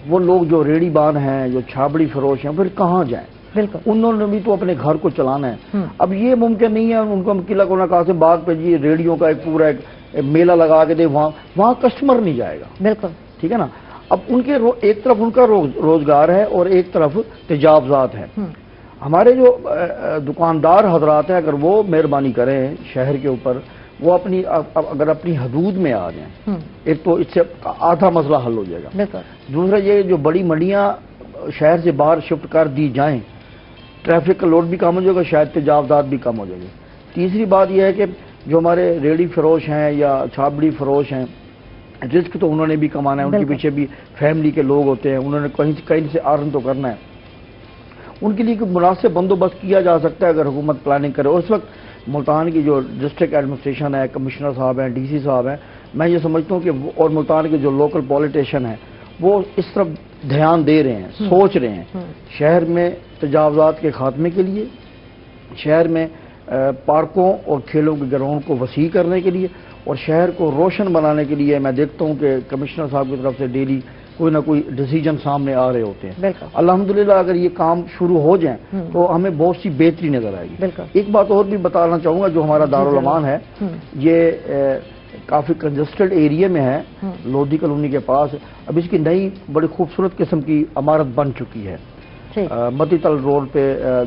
وہ لوگ جو ریڑھی بان ہیں، جو چھابڑی فروش ہیں، پھر کہاں جائیں؟ بالکل انہوں نے بھی تو اپنے گھر کو چلانا ہے. اب یہ ممکن نہیں ہے ان کو ہم قلعہ کونا قاسم باغ پہ جی ریڑھیوں کا ایک پورا ایک میلہ لگا کے دیں، وہاں کسٹمر نہیں جائے گا. بالکل ٹھیک ہے نا. اب ان کے ایک طرف ان کا روزگار ہے اور ایک طرف تجاوزات ہیں. ہمارے جو دکاندار حضرات ہیں، اگر وہ مہربانی کریں شہر کے اوپر، وہ اگر اپنی حدود میں آ جائیں، ایک تو اس سے آدھا مسئلہ حل ہو جائے گا. دوسرا یہ جو بڑی منڈیاں شہر سے باہر شفٹ کر دی جائیں، ٹریفک کا لوڈ بھی کم ہو جائے گا، شاید تجاوزات بھی کم ہو جائے گی. تیسری بات یہ ہے کہ جو ہمارے ریڑھی فروش ہیں یا چھابڑی فروش ہیں، رزق تو انہوں نے بھی کمانا ہے، ان کے پیچھے بھی فیملی کے لوگ ہوتے ہیں، انہوں نے کہیں سے ارن تو کرنا ہے. ان کے لیے کوئی مناسب بندوبست کیا جا سکتا ہے اگر حکومت پلاننگ کرے. اور اس وقت ملتان کی جو ڈسٹرکٹ ایڈمنسٹریشن ہے، کمشنر صاحب ہیں، ڈی سی صاحب ہیں، میں یہ سمجھتا ہوں کہ اور ملتان کے جو لوکل پولیٹیشین ہیں وہ اس طرف دھیان دے رہے ہیں، سوچ رہے ہیں شہر میں تجاوزات کے خاتمے کے لیے، شہر میں پارکوں اور کھیلوں کے گراؤنڈ کو وسیع کرنے کے لیے اور شہر کو روشن بنانے کے لیے. میں دیکھتا ہوں کہ کمشنر صاحب کی طرف سے ڈیلی کوئی نہ کوئی ڈیسیجن سامنے آ رہے ہوتے ہیں. الحمدللہ اگر یہ کام شروع ہو جائیں تو ہمیں بہت سی بہتری نظر آئے گی. ایک بات اور بھی بتانا چاہوں گا، جو ہمارا دارالامان ہے یہ کافی کنجسٹڈ ایریا میں ہے، لودھی کالونی کے پاس. اب اس کی نئی بڑی خوبصورت قسم کی عمارت بن چکی ہے متی تل روڈ پہ،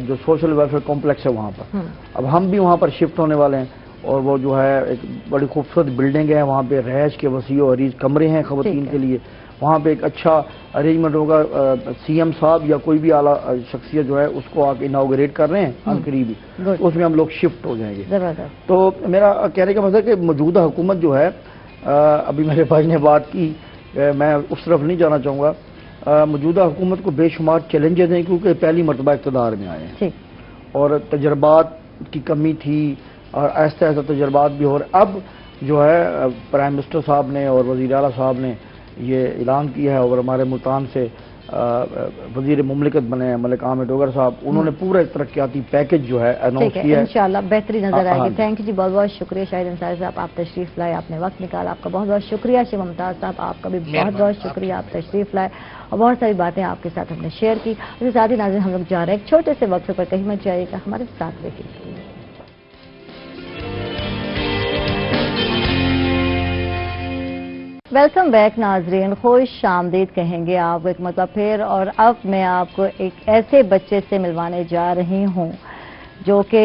جو سوشل ویلفیئر کمپلیکس ہے وہاں پر. اب ہم بھی وہاں پر شفٹ ہونے والے ہیں اور وہ جو ہے ایک بڑی خوبصورت بلڈنگ ہے، وہاں پہ رہائش کے وسیع و عریض کمرے ہیں خواتین کے لیے. وہاں پہ ایک اچھا ارینجمنٹ ہوگا. سی ایم صاحب یا کوئی بھی اعلیٰ شخصیت جو ہے اس کو آ کے اناگوریٹ کر رہے ہیں عنقریب ہی، اس میں ہم لوگ شفٹ ہو جائیں گے. تو میرا کہنے کا مطلب ہے کہ موجودہ حکومت جو ہے، ابھی میرے بھائی نے بات کی، میں اس طرف نہیں جانا چاہوں گا. موجودہ حکومت کو بے شمار چیلنجز ہیں کیونکہ پہلی مرتبہ اقتدار میں آئے ہیں اور تجربات کی کمی تھی اور ایسا تجربات بھی. اور اب جو ہے پرائم منسٹر صاحب نے اور وزیر اعلیٰ صاحب نے یہ اعلان کیا ہے اور ہمارے ملتان سے وزیر مملکت بنے ہیں ملک عامر ڈوگر صاحب، انہوں نے پورا ایک ترقیاتی پیکج جو ہے اناؤنس کیا ہے. انشاءاللہ بہتری نظر آئے گی. تھینک یو جی، بہت بہت شکریہ شاہد انصاری صاحب، آپ تشریف لائے، آپ نے وقت نکالا، آپ کا بہت بہت شکریہ. شیخ ممتاز صاحب آپ کا بھی بہت بہت شکریہ، آپ تشریف لائے اور بہت ساری باتیں آپ کے ساتھ ہم نے شیئر کی. اس کے ساتھ ہی ناظرین ہم لوگ جا رہے ہیں ایک چھوٹے سے وقفے پر، کہیں مت جائیے گا، ہمارے ساتھ رہیے. ویلکم بیک ناظرین، خوش آمدید کہیں گے آپ ایک مرتبہ پھر. اور اب میں آپ کو ایک ایسے بچے سے ملوانے جا رہی ہوں جو کہ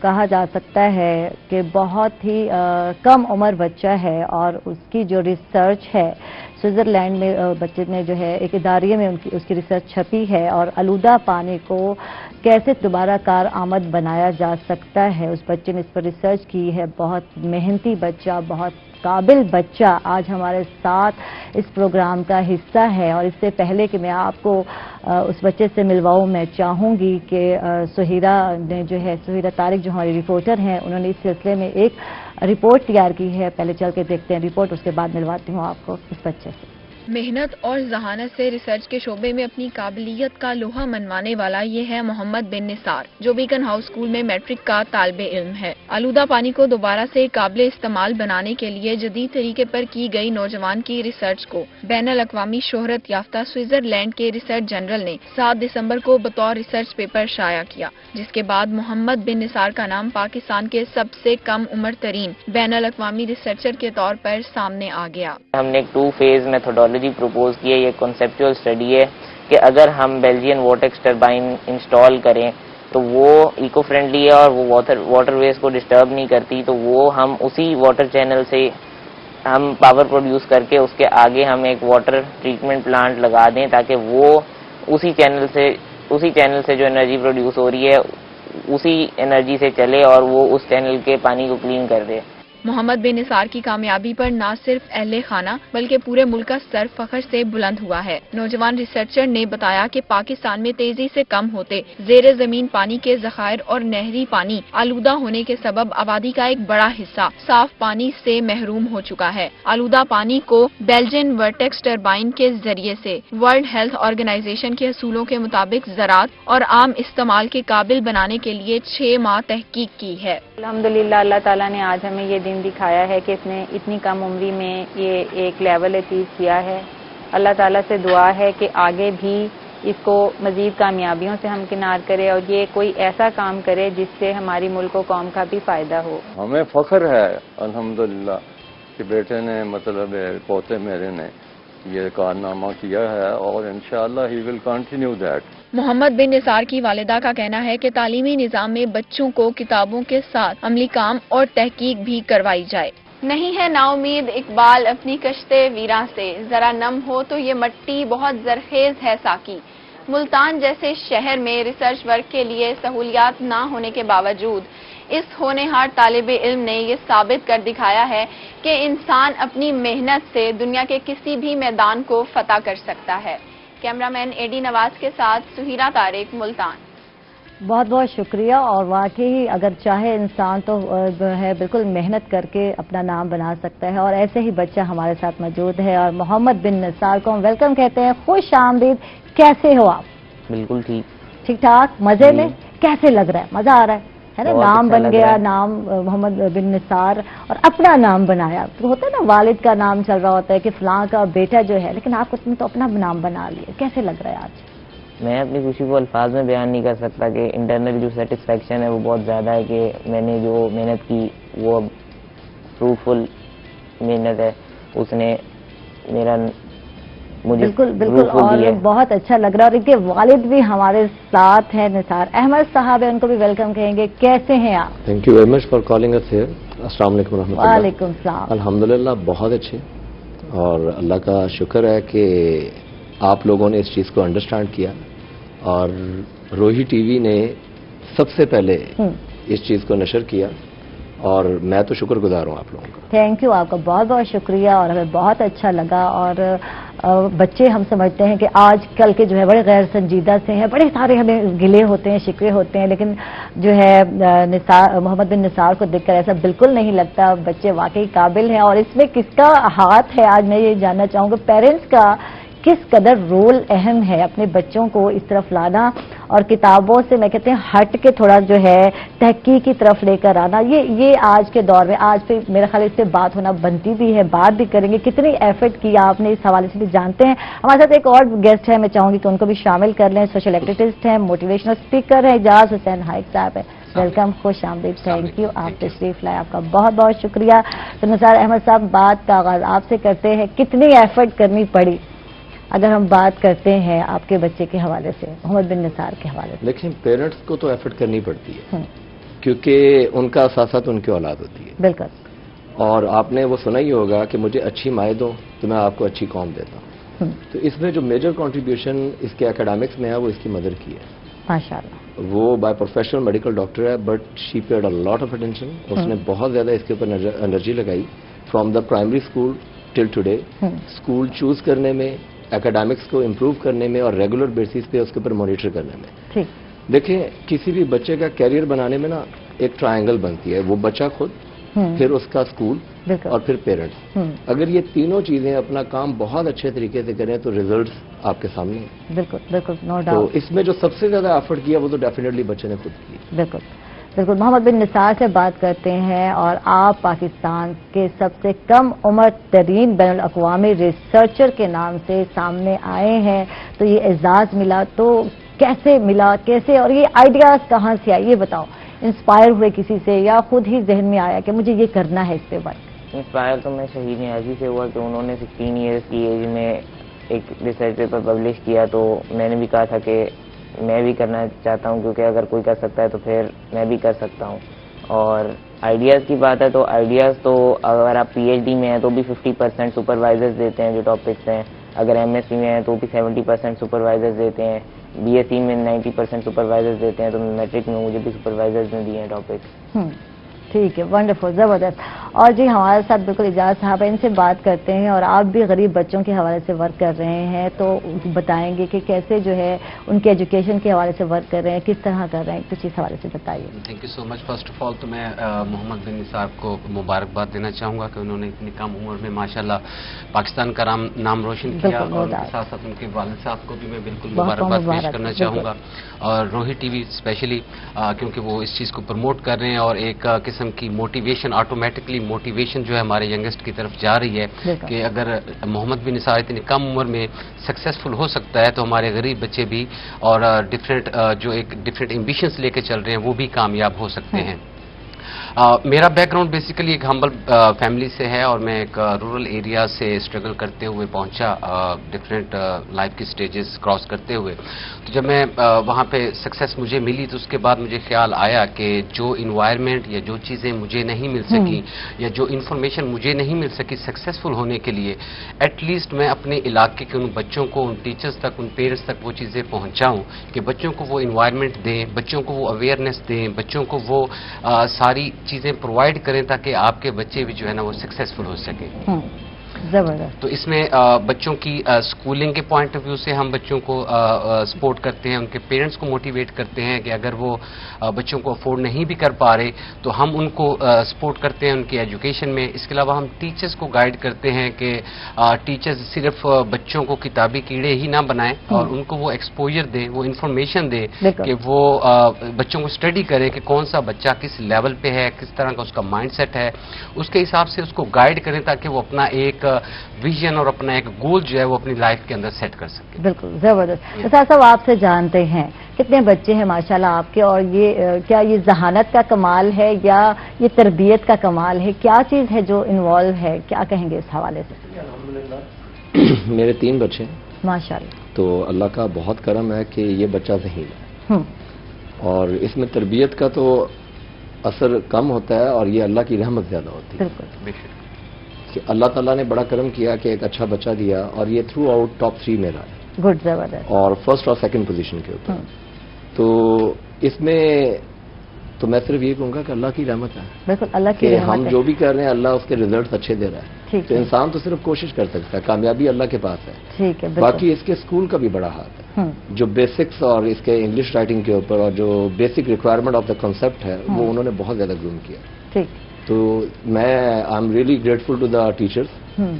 کہا جا سکتا ہے کہ بہت ہی کم عمر بچہ ہے اور اس کی جو ریسرچ ہے سوئٹزرلینڈ میں بچے نے جو ہے ایک ادارے میں اس کی ریسرچ چھپی ہے اور آلودہ پانی کو کیسے دوبارہ کارآمد بنایا جا سکتا ہے. اس بچے نے اس پر ریسرچ کی ہے. بہت محنتی بچہ، بہت قابل بچہ آج ہمارے ساتھ اس پروگرام کا حصہ ہے. اور اس سے پہلے کہ میں آپ کو اس بچے سے ملواؤں، میں چاہوں گی کہ سہیرہ نے جو ہے، سہیرہ طارق جو ہماری رپورٹر ہیں، انہوں نے اس سلسلے میں ایک رپورٹ تیار کی ہے. پہلے چل کے دیکھتے ہیں رپورٹ، اس کے بعد ملواتی ہوں آپ کو اس بچے سے. محنت اور ذہانت سے ریسرچ کے شعبے میں اپنی قابلیت کا لوہا منوانے والا یہ ہے محمد بن نثار، جو بیکن ہاؤس اسکول میں میٹرک کا طالب علم ہے. آلودہ پانی کو دوبارہ سے قابل استعمال بنانے کے لیے جدید طریقے پر کی گئی نوجوان کی ریسرچ کو بین الاقوامی شہرت یافتہ سوئٹزرلینڈ کے ریسرچ جنرل نے 7 دسمبر کو بطور ریسرچ پیپر شائع کیا، جس کے بعد محمد بن نثار کا نام پاکستان کے سب سے کم عمر ترین بین الاقوامی ریسرچر کے طور پر سامنے آ گیا. ہم نے ایک 2 فیز میتھڈولوجی پروپوز کی ہے. یہ کنسیپچول اسٹڈی ہے کہ اگر ہم بیلجین وورٹیکس ٹربائن انسٹال کریں تو وہ ایکو فرینڈلی ہے اور وہ واٹر ویز کو ڈسٹرب نہیں کرتی، تو وہ ہم اسی واٹر چینل سے ہم پاور پروڈیوس کر کے اس کے آگے ہم ایک واٹر ٹریٹمنٹ پلانٹ لگا دیں تاکہ وہ اسی چینل سے جو انرجی پروڈیوس ہو رہی ہے اسی انرجی سے چلے اور وہ اس چینل کے پانی کو کلین کر دے. मोहम्मद बिन निसार की कामयाबी पर न सिर्फ अहले खाना बल्कि पूरे मुल्क का सर फख्र से बुलंद हुआ है। नौजवान रिसर्चर ने बताया कि पाकिस्तान में तेजी से कम होते ज़ेरे जमीन पानी के ज़खायर और नहरी पानी आलूदा होने के सबब आबादी का एक बड़ा हिस्सा साफ पानी से महरूम हो चुका है। आलूदा पानी को बेल्जियन वर्टेक्स टरबाइन के जरिए से वर्ल्ड हेल्थ ऑर्गेनाइजेशन के असूलों के मुताबिक ज़राअत और आम इस्तेमाल के काबिल बनाने के लिए 6 माह तहकीक की है। अल्हम्दुलिल्लाह अल्लाह ताला ने आज हमें ये दिन दिखाया है कि इसने इतनी कम उम्री में ये एक लेवल अचीव किया है। अल्लाह ताला से दुआ है कि आगे भी इसको मजीद कामयाबियों से हमकिनार करे और ये कोई ऐसा काम करे जिससे हमारी मुल्क और कौम का भी फायदा हो। हमें फख्र है अल्हम्दुलिल्लाह कि बेटे ने मतलब पोते मेरे ने ये कारनामा किया है और इंशाअल्लाह he will continue that. Mohammad bin Nisar की वालिदा का कहना है कि तालीमी निज़ाम में बच्चों को किताबों के साथ अमली काम और तहकीक भी करवाई जाए। नहीं है नाउमीद इकबाल अपनी कश्ते वीरा से, जरा नम हो तो ये मट्टी बहुत जरखेज है साकी। मुल्तान जैसे शहर में रिसर्च वर्क के लिए सहूलियात ना होने के बावजूद इस होनहार तालिब इल्म ने ये साबित कर दिखाया है कि इंसान अपनी मेहनत से दुनिया के किसी भी मैदान को फतह कर सकता है। कैमरामैन एडी नवाज के साथ सुहीरा तारिक, मुल्तान। बहुत बहुत शुक्रिया। और वाकई अगर चाहे इंसान तो जो है बिल्कुल मेहनत करके अपना नाम बना सकता है, और ऐसे ही बच्चा हमारे साथ मौजूद है और मोहम्मद बिन निसार को हम वेलकम कहते हैं। खुश आमदीद। कैसे हो आप? बिल्कुल ठीक ठाक, मजे में? कैसे लग रहा है? मजा आ रहा है ना? नाम अच्छा बन गया, नाम मोहम्मद बिन निसार, और अपना नाम बनाया। तो होता है ना, वालिद का नाम चल रहा होता है कि फलां का बेटा जो है, लेकिन आप उसमें तो अपना नाम बना लिए। कैसे लग रहा है आज? मैं अपनी खुशी को अल्फाज में बयान नहीं कर सकता कि इंटरनल जो सेटिस्फेक्शन है वो बहुत ज़्यादा है कि मैंने जो मेहनत की वो अब फ्रूटफुल मेहनत है, उसने मेरा मुझे बिल्कुल बिल्कुल, और बहुत अच्छा लग रहा है। और इनके वालिद भी हमारे साथ हैं, निसार अहमद साहब है, उनको भी वेलकम कहेंगे। कैसे हैं आप? Thank you very much for calling us here. अस्सलाम वालेकुम रहमतुल्लाह। वालेकुम सलाम। अल्हम्दुलिल्लाह बहुत अच्छे, और अल्लाह का शुक्र है कि आप लोगों ने इस चीज़ को अंडरस्टैंड किया, और रोही टीवी ने सबसे पहले इस चीज़ को नशर किया, और मैं तो शुक्रगुजार हूँ आप लोगों का। थैंक यू, आपका बहुत बहुत शुक्रिया। और हमें बहुत अच्छा लगा। और बच्चे हम समझते हैं कि आज कल के जो है बड़े गैर संजीदा से हैं, बड़े सारे हमें गिले होते हैं, शिकवे होते हैं, लेकिन जो है निसार, मोहम्मद बिन निसार को देखकर ऐसा बिल्कुल नहीं लगता। बच्चे वाकई काबिल हैं। और इसमें किसका हाथ है, आज मैं ये जानना चाहूँगा। पेरेंट्स का किस कदर रोल अहम है अपने बच्चों को इस तरफ लाना, और किताबों से मैं कहते हैं हट के थोड़ा जो है तहकीक की तरफ लेकर आना। ये आज के दौर में, आज पे मेरा ख्याल इससे बात होना बनती भी है, बात भी करेंगे। कितनी एफर्ट किया आपने इस हवाले से भी जानते हैं। हमारे साथ एक और गेस्ट है, मैं चाहूंगी कि उनको भी शामिल कर लें। सोशल एक्टिविस्ट हैं, मोटिवेशनल स्पीकर है, एजाज हुसैन हाइक साहब है। वेलकम, खुश आमदीद। थैंक यू, आप तशरीफ लाए, आपका बहुत बहुत शुक्रिया। तो निसार अहमद साहब, बात का आगाज आपसे करते हैं। कितनी एफर्ट करनी पड़ी, अगर हम बात करते हैं आपके बच्चे के हवाले से, मोहम्मद बिन निसार के हवाले से? लेकिन पेरेंट्स को तो एफर्ट करनी पड़ती है, क्योंकि उनका असासा उनकी औलाद होती है। बिल्कुल। और आपने वो सुना ही होगा कि मुझे अच्छी माएँ दो तो मैं आपको अच्छी कौम देता हूँ। तो इसमें जो मेजर कंट्रीब्यूशन इसके एकेडमिक्स में है वो इसकी मदर की है। माशाल्लाह। वो बाय प्रोफेशनल मेडिकल डॉक्टर है, but she paid a lot of attention. उसने बहुत ज्यादा इसके ऊपर एनर्जी लगाई, from the primary school till today. School choose करने में, एकेडमिक्स को इम्प्रूव करने में, और रेगुलर बेसिस पे उसके ऊपर मॉनिटर करने में। ठीक। देखें, किसी भी बच्चे का कैरियर बनाने में ना एक ट्रायंगल बनती है, वो बच्चा खुद, फिर उसका स्कूल, और फिर पेरेंट्स। अगर ये तीनों चीजें अपना काम बहुत अच्छे तरीके से करें तो रिजल्ट्स आपके सामने हैं। बिल्कुल बिल्कुल, नो तो डाउट। इसमें जो सबसे ज्यादा एफर्ट किया वो तो डेफिनेटली बच्चे ने खुद किया। बिल्कुल बिल्कुल। मोहम्मद बिन निसार से बात करते हैं, और आप पाकिस्तान के सबसे कम उम्र तरीन बैनुल अक़वामी रिसर्चर के नाम से सामने आए हैं। तो ये एजाज मिला, तो कैसे मिला, कैसे, और ये आइडियाज कहाँ से आए, ये बताओ। इंस्पायर हुए किसी से, या खुद ही जहन में आया कि मुझे ये करना है, इस पे वर्क? इंस्पायर तो मैं शहीद नियाज़ी से हुआ कि उन्होंने 16 ईयर्स की एज में एक रिसर्च पेपर पब्लिश किया, तो मैंने भी कहा था कि मैं भी करना चाहता हूं, क्योंकि अगर कोई कर सकता है तो फिर मैं भी कर सकता हूं। और आइडियाज़ की बात है तो आइडियाज़ तो अगर आप पीएचडी में हैं तो भी 50% सुपरवाइजर्स देते हैं जो टॉपिक्स हैं, अगर एमएससी में हैं तो भी 70% सुपरवाइजर्स देते हैं, बीएससी में 90% सुपरवाइजर्स देते हैं, तो मैट्रिक में मुझे भी सुपरवाइजर्स ने दिए हैं टॉपिक्स। ठीक है, वंडरफुल, जबरदस्त। اور جی ہمارے ساتھ بالکل اجاز صاحب ان سے بات کرتے ہیں، اور آپ بھی غریب بچوں کے حوالے سے ورک کر رہے ہیں، تو بتائیں گے کہ کیسے جو ہے ان کے ایجوکیشن کے حوالے سے ورک کر رہے ہیں، کس طرح کر رہے ہیں، کچھ اس حوالے سے بتائیے. Thank you so much. First of all تو میں محمد بن نثار کو مبارکباد دینا چاہوں گا کہ انہوں نے اتنی کم عمر میں ماشاءاللہ پاکستان کا نام روشن کیا، اور ان کے ساتھ ساتھ ان کے والد صاحب کو بھی میں بالکل مبارکباد پیش کرنا چاہوں گا، اور روہی ٹی وی اسپیشلی کیونکہ وہ اس چیز کو پروموٹ کر رہے ہیں، اور ایک قسم کی موٹیویشن، آٹومیٹکلی موٹیویشن جو ہے ہمارے ینگسٹ کی طرف جا رہی ہے کہ اگر محمد بن نثار اتنی کم عمر میں سکسیسفل ہو سکتا ہے تو ہمارے غریب بچے بھی اور جو ایک ڈفرینٹ ایمبیشنز لے کے چل رہے ہیں وہ بھی کامیاب ہو سکتے ہیں. میرا بیک گراؤنڈ بیسیکلی ایک ہمبل فیملی سے ہے، اور میں ایک رورل ایریا سے اسٹرگل کرتے ہوئے پہنچا، ڈفرینٹ لائف کی سٹیجز کراس کرتے ہوئے. تو جب میں وہاں پہ سکسیس مجھے ملی تو اس کے بعد مجھے خیال آیا کہ جو انوائرمنٹ یا جو چیزیں مجھے نہیں مل سکی یا جو انفارمیشن مجھے نہیں مل سکی سکسیسفل ہونے کے لیے، ایٹ لیسٹ میں اپنے علاقے کے ان بچوں کو، ان ٹیچرز تک، ان پیرنٹس تک وہ چیزیں پہنچاؤں کہ بچوں کو وہ انوائرمنٹ دیں، بچوں کو وہ اویئرنیس دیں، بچوں کو وہ ساری چیزیں پرووائڈ کریں تاکہ آپ کے بچے بھی جو ہے نا وہ سکسیسفل ہو سکیں. زبردست. تو اس میں بچوں کی اسکولنگ کے پوائنٹ آف ویو سے ہم بچوں کو سپورٹ کرتے ہیں، ان کے پیرنٹس کو موٹیویٹ کرتے ہیں کہ اگر وہ بچوں کو افورڈ نہیں بھی کر پا رہے تو ہم ان کو سپورٹ کرتے ہیں ان کی ایجوکیشن میں. اس کے علاوہ ہم ٹیچرز کو گائیڈ کرتے ہیں کہ ٹیچرز صرف بچوں کو کتابی کیڑے ہی نہ بنائیں اور ان کو وہ ایکسپوجر دیں، وہ انفارمیشن دیں کہ وہ بچوں کو اسٹڈی کریں کہ کون سا بچہ کس لیول پہ ہے، کس طرح کا اس کا مائنڈ سیٹ ہے، اس کے حساب سے اس کو گائیڈ کریں تاکہ وہ اپنا ایک ویژن اور اپنا ایک گول جو ہے وہ اپنی لائف کے اندر سیٹ کر سکے. بالکل زبردست. استاد صاحب آپ سے جانتے ہیں کتنے بچے ہیں ماشاءاللہ آپ کے، اور یہ کیا یہ ذہانت کا کمال ہے یا یہ تربیت کا کمال ہے، کیا چیز ہے جو انوالو ہے، کیا کہیں گے اس حوالے سے؟ میرے 3 بچے ہیں ماشاءاللہ. تو اللہ کا بہت کرم ہے کہ یہ بچہ ذہین ہے، اور اس میں تربیت کا تو اثر کم ہوتا ہے اور یہ اللہ کی رحمت زیادہ ہوتی ہے. بالکل. کہ اللہ تعالیٰ نے بڑا کرم کیا کہ ایک اچھا بچہ دیا، اور یہ تھرو آؤٹ ٹاپ 3 میں رہا ہے. گڈ. زبردست. اور فرسٹ اور سیکنڈ پوزیشن کے اوپر. تو اس میں تو میں صرف یہ کہوں گا کہ اللہ کی رحمت ہے. بالکل اللہ کی کہ رحمت ہم ہے. جو بھی کر رہے ہیں اللہ اس کے ریزلٹس اچھے دے رہا ہے. ٹھیک تو ہے. انسان تو صرف کوشش کر سکتا ہے، کامیابی اللہ کے پاس ہے. ٹھیک ہے. باقی اس کے اسکول کا بھی بڑا ہاتھ ہے. جو بیسکس اور اس کے انگلش رائٹنگ کے اوپر اور جو basic requirement of the concept ہے وہ انہوں نے بہت زیادہ گروم کیا. ٹھیک. تو میں I am really grateful to the teachers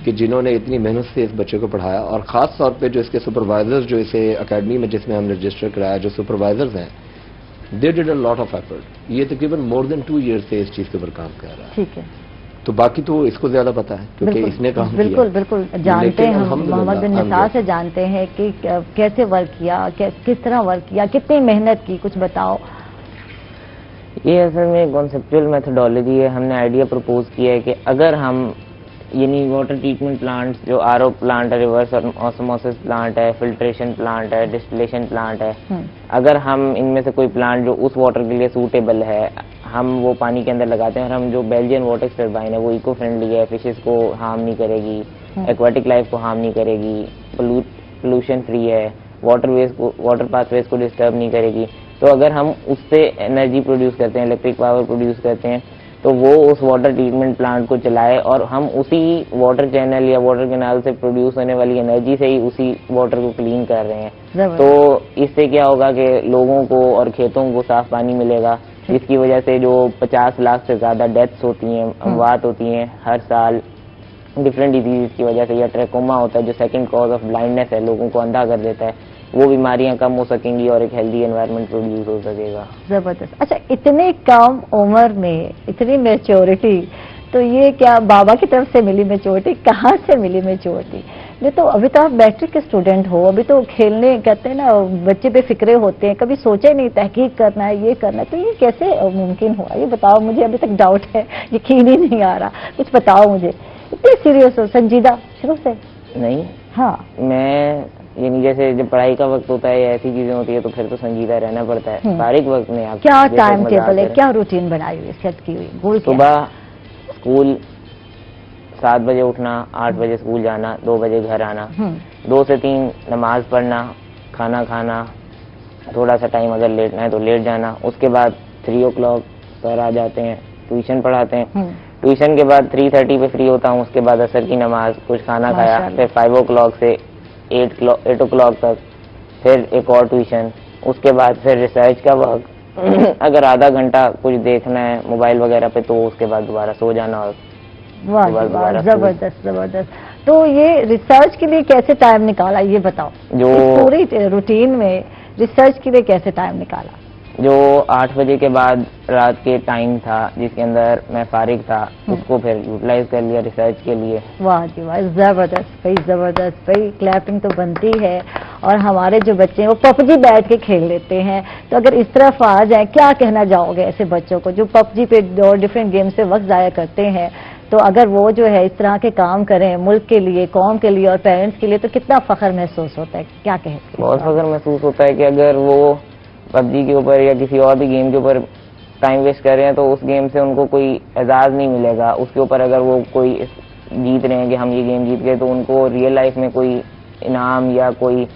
کہ جنہوں نے اتنی محنت سے اس بچے کو پڑھایا، اور خاص طور پہ جو اس کے سپروائزرز جو اسے اکیڈمی میں جس میں ہم نے رجسٹر کرایا جو سپروائزرز ہیں، they did a lot of effort. یہ تقریباً مور دین 2 ایئر سے اس چیز کے اوپر کام کر رہا ہے. ٹھیک ہے. تو باقی تو اس کو زیادہ پتا ہے کیونکہ اس نے کام کیا. بالکل بالکل جانتے ہیں ہم محمد بن نثار سے جانتے ہیں کہ کیسے ورک کیا، کس طرح ورک کیا، کتنی محنت کی، کچھ بتاؤ. یہ اصل میں کانسیپچل میتھڈالوجی ہے. ہم نے آئیڈیا پروپوز کیا ہے کہ اگر ہم یعنی واٹر ٹریٹمنٹ پلانٹس جو RO پلانٹ ہے، ریورس آسموسس پلانٹ ہے، فلٹریشن پلانٹ ہے، ڈسٹلیشن پلانٹ ہے، اگر ہم ان میں سے کوئی پلانٹ جو اس واٹر کے لیے سوٹیبل ہے ہم وہ پانی کے اندر لگاتے ہیں، اور ہم جو بیلجین وارٹیکس ٹربائن ہے وہ ایکو فرینڈلی ہے، فشز کو ہارم نہیں کرے گی، ایکواٹک لائف کو ہارم نہیں کرے گی، پولوشن فری ہے، واٹر پاس ویز کو ڈسٹرب نہیں کرے گی. تو اگر ہم اس سے انرجی پروڈیوس کرتے ہیں، الیکٹرک پاور پروڈیوس کرتے ہیں، تو وہ اس واٹر ٹریٹمنٹ پلانٹ کو چلائے اور ہم اسی واٹر چینل یا واٹر کینال سے پروڈیوس ہونے والی انرجی سے ہی اسی واٹر کو کلین کر رہے ہیں. تو اس سے کیا ہوگا کہ لوگوں کو اور کھیتوں کو صاف پانی ملے گا، جس کی وجہ سے جو 50 لاکھ سے زیادہ ڈیتھس ہوتی ہیں، اموات ہوتی ہیں ہر سال ڈفرینٹ ڈیزیز کی وجہ سے، یا ٹریکوما ہوتا ہے جو سیکنڈ کاز آف بلائنڈنیس ہے، لوگوں کو اندھا کر دیتا ہے، وہ بیماریاں کم ہو سکیں گی اور ایک ہیلدی انوائرمنٹ پروڈیوس ہو سکے گا. زبردست. اچھا اتنے کم عمر میں اتنی میچورٹی، تو یہ کیا بابا کی طرف سے ملی میچورٹی، کہاں سے ملی میچورٹی؟ یہ تو ابھی تو آپ میٹرک کے اسٹوڈنٹ ہو، ابھی تو کھیلنے کہتے ہیں نا بچے بے فکرے ہوتے ہیں، کبھی سوچے نہیں تحقیق کرنا ہے، یہ کرنا ہے، تو یہ کیسے ممکن ہوا؟ یہ بتاؤ مجھے، ابھی تک ڈاؤٹ ہے، یقین ہی نہیں آ رہا، کچھ بتاؤ مجھے. اتنے سیریس ہو، سنجیدہ شروع سے؟ نہیں. ہاں. میں یعنی جیسے جب پڑھائی کا وقت ہوتا ہے یا ایسی چیزیں ہوتی ہے تو پھر تو سنجیدہ رہنا پڑتا ہے. فارغ وقت میں آپ کیا ٹائم ٹیبل ہے، کیا روٹین بنائی ہوئی، سیٹ کی ہوئی گول؟ صبح اسکول 7 بجے اٹھنا، 8 بجے اسکول جانا، 2 بجے گھر آنا، 2 سے 3 نماز پڑھنا، کھانا کھانا، تھوڑا سا ٹائم اگر لیٹنا ہے تو لیٹ جانا. اس کے بعد 3 o'clock سر آ جاتے ہیں، ٹیوشن پڑھاتے ہیں. ट्यूशन के बाद 3:30 पे फ्री होता हूँ, उसके बाद असर की नमाज, कुछ खाना खाया, फिर 5 o'clock से 8 o'clock तक फिर एक और ट्यूशन, उसके बाद फिर रिसर्च का वक्त अगर आधा घंटा कुछ देखना है मोबाइल वगैरह पे तो उसके बाद दोबारा सो जाना। और वाह, जबरदस्त जबरदस्त। तो ये रिसर्च के लिए कैसे टाइम निकाला, ये बताओ, जो पूरी रूटीन में रिसर्च के लिए कैसे टाइम निकाला? जो 8 बजे के बाद रात के टाइम था जिसके अंदर मैं फारिग था, उसको फिर यूटिलाइज कर लिया रिसर्च के लिए। वाह जी वाह, जबरदस्त भाई, जबरदस्त भाई, क्लैपिंग तो बनती है। और हमारे जो बच्चे हैं वो पबजी बैठ के खेल लेते हैं, तो अगर इस तरफ आ जाए, क्या कहना चाहोगे ऐसे बच्चों को जो पबजी पे और डिफरेंट गेम से वक्त ज़ाया करते हैं? तो अगर वो जो है इस तरह के काम करें मुल्क के लिए, कौम के लिए और पेरेंट्स के लिए, तो कितना फख्र महसूस होता है, क्या कहते हैं? बहुत फख्र महसूस होता है कि अगर वो पबजी के ऊपर या किसी और भी गेम के ऊपर टाइम वेस्ट कर रहे हैं तो उस गेम से उनको कोई एजाज नहीं मिलेगा। उसके ऊपर अगर वो कोई जीत रहे हैं कि हम ये गेम जीत गए, तो उनको रियल लाइफ में कोई इनाम या कोई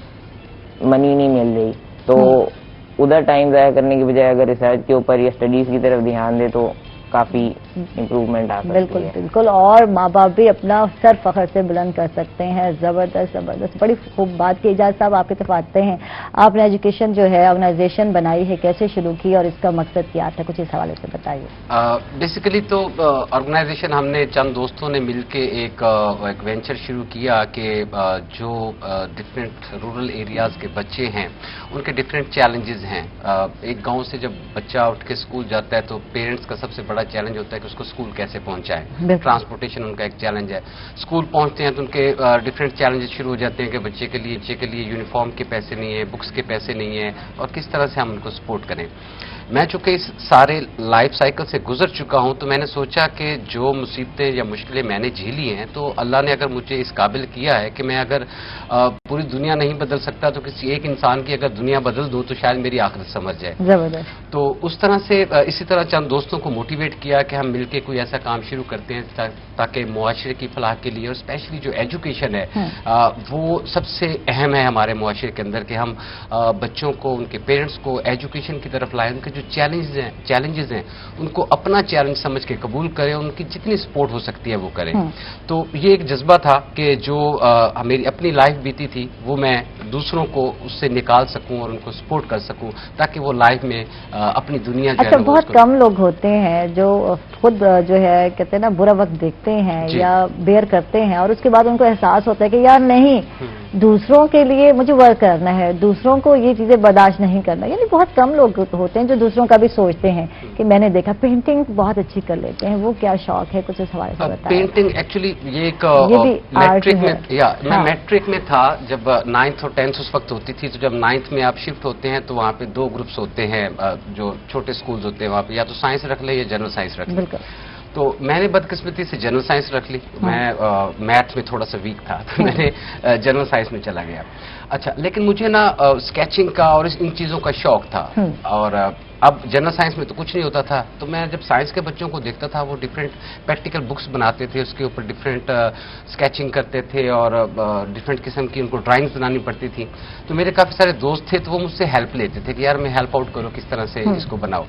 मनी नहीं मिल रही। तो उधर टाइम ज़ाया करने की बजाय अगर रिसर्च के ऊपर या स्टडीज़ की तरफ ध्यान दे तो काफ़ी इम्प्रूवमेंट आ सकती है। बिल्कुल बिल्कुल, और माँ बाप भी अपना सर फख्र से बुलंद कर सकते हैं। ज़बरदस्त जबरदस्त, बड़ी खूब बात की। इजाज़ साहब, आपकी तरफ आते हैं। आपने एजुकेशन जो है ऑर्गेनाइजेशन बनाई है, कैसे शुरू की और इसका मकसद क्या था, कुछ इस हवाले से बताइए। बेसिकली तो ऑर्गेनाइजेशन हमने चंद दोस्तों ने मिलके एक वेंचर शुरू किया कि जो डिफरेंट रूरल एरियाज के बच्चे हैं उनके डिफरेंट चैलेंजेस हैं। एक गाँव से जब बच्चा उठ के स्कूल जाता है तो पेरेंट्स का सबसे बड़ा चैलेंज होता है कि उसको स्कूल कैसे पहुंचाएं। ट्रांसपोर्टेशन उनका एक चैलेंज है। स्कूल पहुंचते हैं तो उनके डिफरेंट चैलेंजेस शुरू हो जाते हैं कि बच्चे के लिए यूनिफॉर्म के पैसे नहीं है, बुक्स के पैसे नहीं है, और किस तरह से हम उनको सपोर्ट करें। मैं चूंकि इस सारे लाइफ साइकिल से गुजर चुका हूं तो मैंने सोचा कि जो मुसीबतें या मुश्किलें मैंने झेली हैं, तो अल्लाह ने अगर मुझे इस काबिल किया है कि मैं अगर पूरी दुनिया नहीं बदल सकता तो किसी एक इंसान की अगर दुनिया बदल दूं तो शायद मेरी आखिरत समझ जाए। जबरदस्त। तो उस तरह से इसी तरह चंद दोस्तों को मोटिवेट किया कि हम मिलकर कोई ऐसा काम शुरू करते हैं ताकि मुआशरे की फलाह के लिए, और स्पेशली जो एजुकेशन है वो सबसे अहम है हमारे मुआशरे के अंदर, कि हम बच्चों को, उनके पेरेंट्स को एजुकेशन की तरफ लाएं। उनके जो चैलेंजेस हैं उनको अपना चैलेंज समझ के कबूल करें, उनकी जितनी सपोर्ट हो सकती है वो करें। तो ये एक जज्बा था कि जो मेरी अपनी लाइफ बीती थी वो मैं दूसरों को उससे निकाल सकूं और उनको सपोर्ट कर सकूं, ताकि वो लाइफ में अपनी दुनिया जो है। अच्छा, बहुत कम लोग होते हैं जो खुद जो है कहते हैं ना बुरा वक्त देखते हैं या बेयर करते हैं और उसके बाद उनको एहसास होता है कि यार नहीं, दूसरों के लिए मुझे वर्क करना है, दूसरों को ये चीजें बर्दाश्त नहीं करना। यानी बहुत कम लोग होते हैं जो दूसरों का भी सोचते हैं कि मैंने देखा पेंटिंग बहुत अच्छी कर लेते हैं, वो क्या शौक है, कुछ इस हवाले से बताएं। पेंटिंग एक्चुअली ये एक मैट्रिक में मैं मैट्रिक में था जब 9th और 10th उस वक्त होती थी। तो जब 9th में आप शिफ्ट होते हैं तो वहाँ पे 2 ग्रुप्स होते हैं, जो छोटे स्कूल्स होते हैं वहाँ पे, या तो साइंस रख ले या जनरल साइंस रख ले। तो मैंने बदकिस्मती से जनरल साइंस रख ली। मैं मैथ में थोड़ा सा वीक था तो मैंने जनरल साइंस में चला गया। अच्छा, लेकिन मुझे ना स्केचिंग का और इन चीज़ों का शौक था। और अब जनरल साइंस में तो कुछ नहीं होता था, तो मैं जब साइंस के बच्चों को देखता था वो डिफरेंट प्रैक्टिकल बुक्स बनाते थे, उसके ऊपर डिफरेंट स्केचिंग करते थे और डिफरेंट किस्म की उनको ड्राइंग्स बनानी पड़ती थी। तो मेरे काफ़ी सारे दोस्त थे तो वो मुझसे हेल्प लेते थे कि यार मैं हेल्प आउट करो, किस तरह से इसको बनाओ।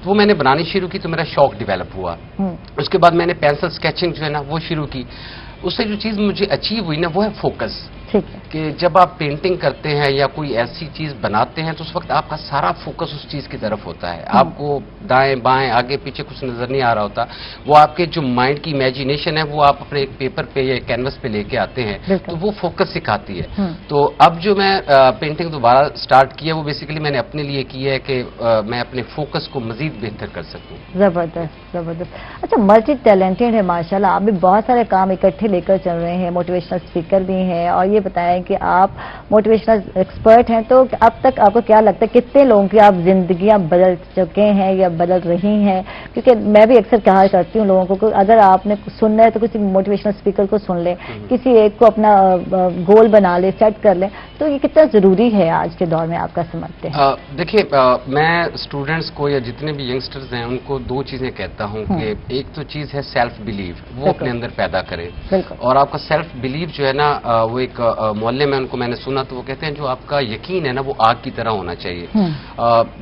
तो वो मैंने बनानी शुरू की तो मेरा शौक डेवलप हुआ। उसके बाद मैंने पेंसिल स्केचिंग जो है ना वो शुरू की। उससे जो चीज़ मुझे अचीव हुई ना वो है फोकस। कि जब आप पेंटिंग करते हैं या कोई ऐसी चीज बनाते हैं तो उस वक्त आपका सारा फोकस उस चीज की तरफ होता है। आपको दाएं बाएं आगे पीछे कुछ नजर नहीं आ रहा होता। वो आपके जो माइंड की इमेजिनेशन है वो आप अपने एक पेपर पे या कैनवस पे लेके आते हैं, तो वो फोकस सिखाती है। तो अब जो मैं पेंटिंग दोबारा स्टार्ट किया वो बेसिकली मैंने अपने लिए की है कि मैं अपने फोकस को मजीद बेहतर कर सकूं। जबरदस्त जबरदस्त। अच्छा, मल्टी टैलेंटेड है माशाल्लाह, आप भी बहुत सारे काम इकट्ठे लेकर चल रहे हैं, मोटिवेशनल स्पीकर भी हैं, और ये बताएं कि आप मोटिवेशनल एक्सपर्ट हैं। तो अब तक आपको क्या लगता है कितने लोगों की आप जिंदगियां बदल चुके हैं या बदल रही हैं? क्योंकि मैं भी अक्सर कहा करती हूँ लोगों को, अगर आपने सुनना है तो किसी मोटिवेशनल स्पीकर को सुन लें, किसी एक को अपना गोल बना ले, सेट कर लें। तो ये कितना जरूरी है आज के दौर में, आपका समझते हैं? देखिए, मैं स्टूडेंट्स को या जितने भी यंगस्टर्स हैं उनको 2 चीजें कहता हूँ कि एक तो चीज है सेल्फ बिलीव, वो अपने अंदर पैदा करें, और आपका सेल्फ बिलीव जो है ना वो एक मोहल्ले में उनको मैंने सुना तो वो कहते हैं जो आपका यकीन है ना वो आग की तरह होना चाहिए।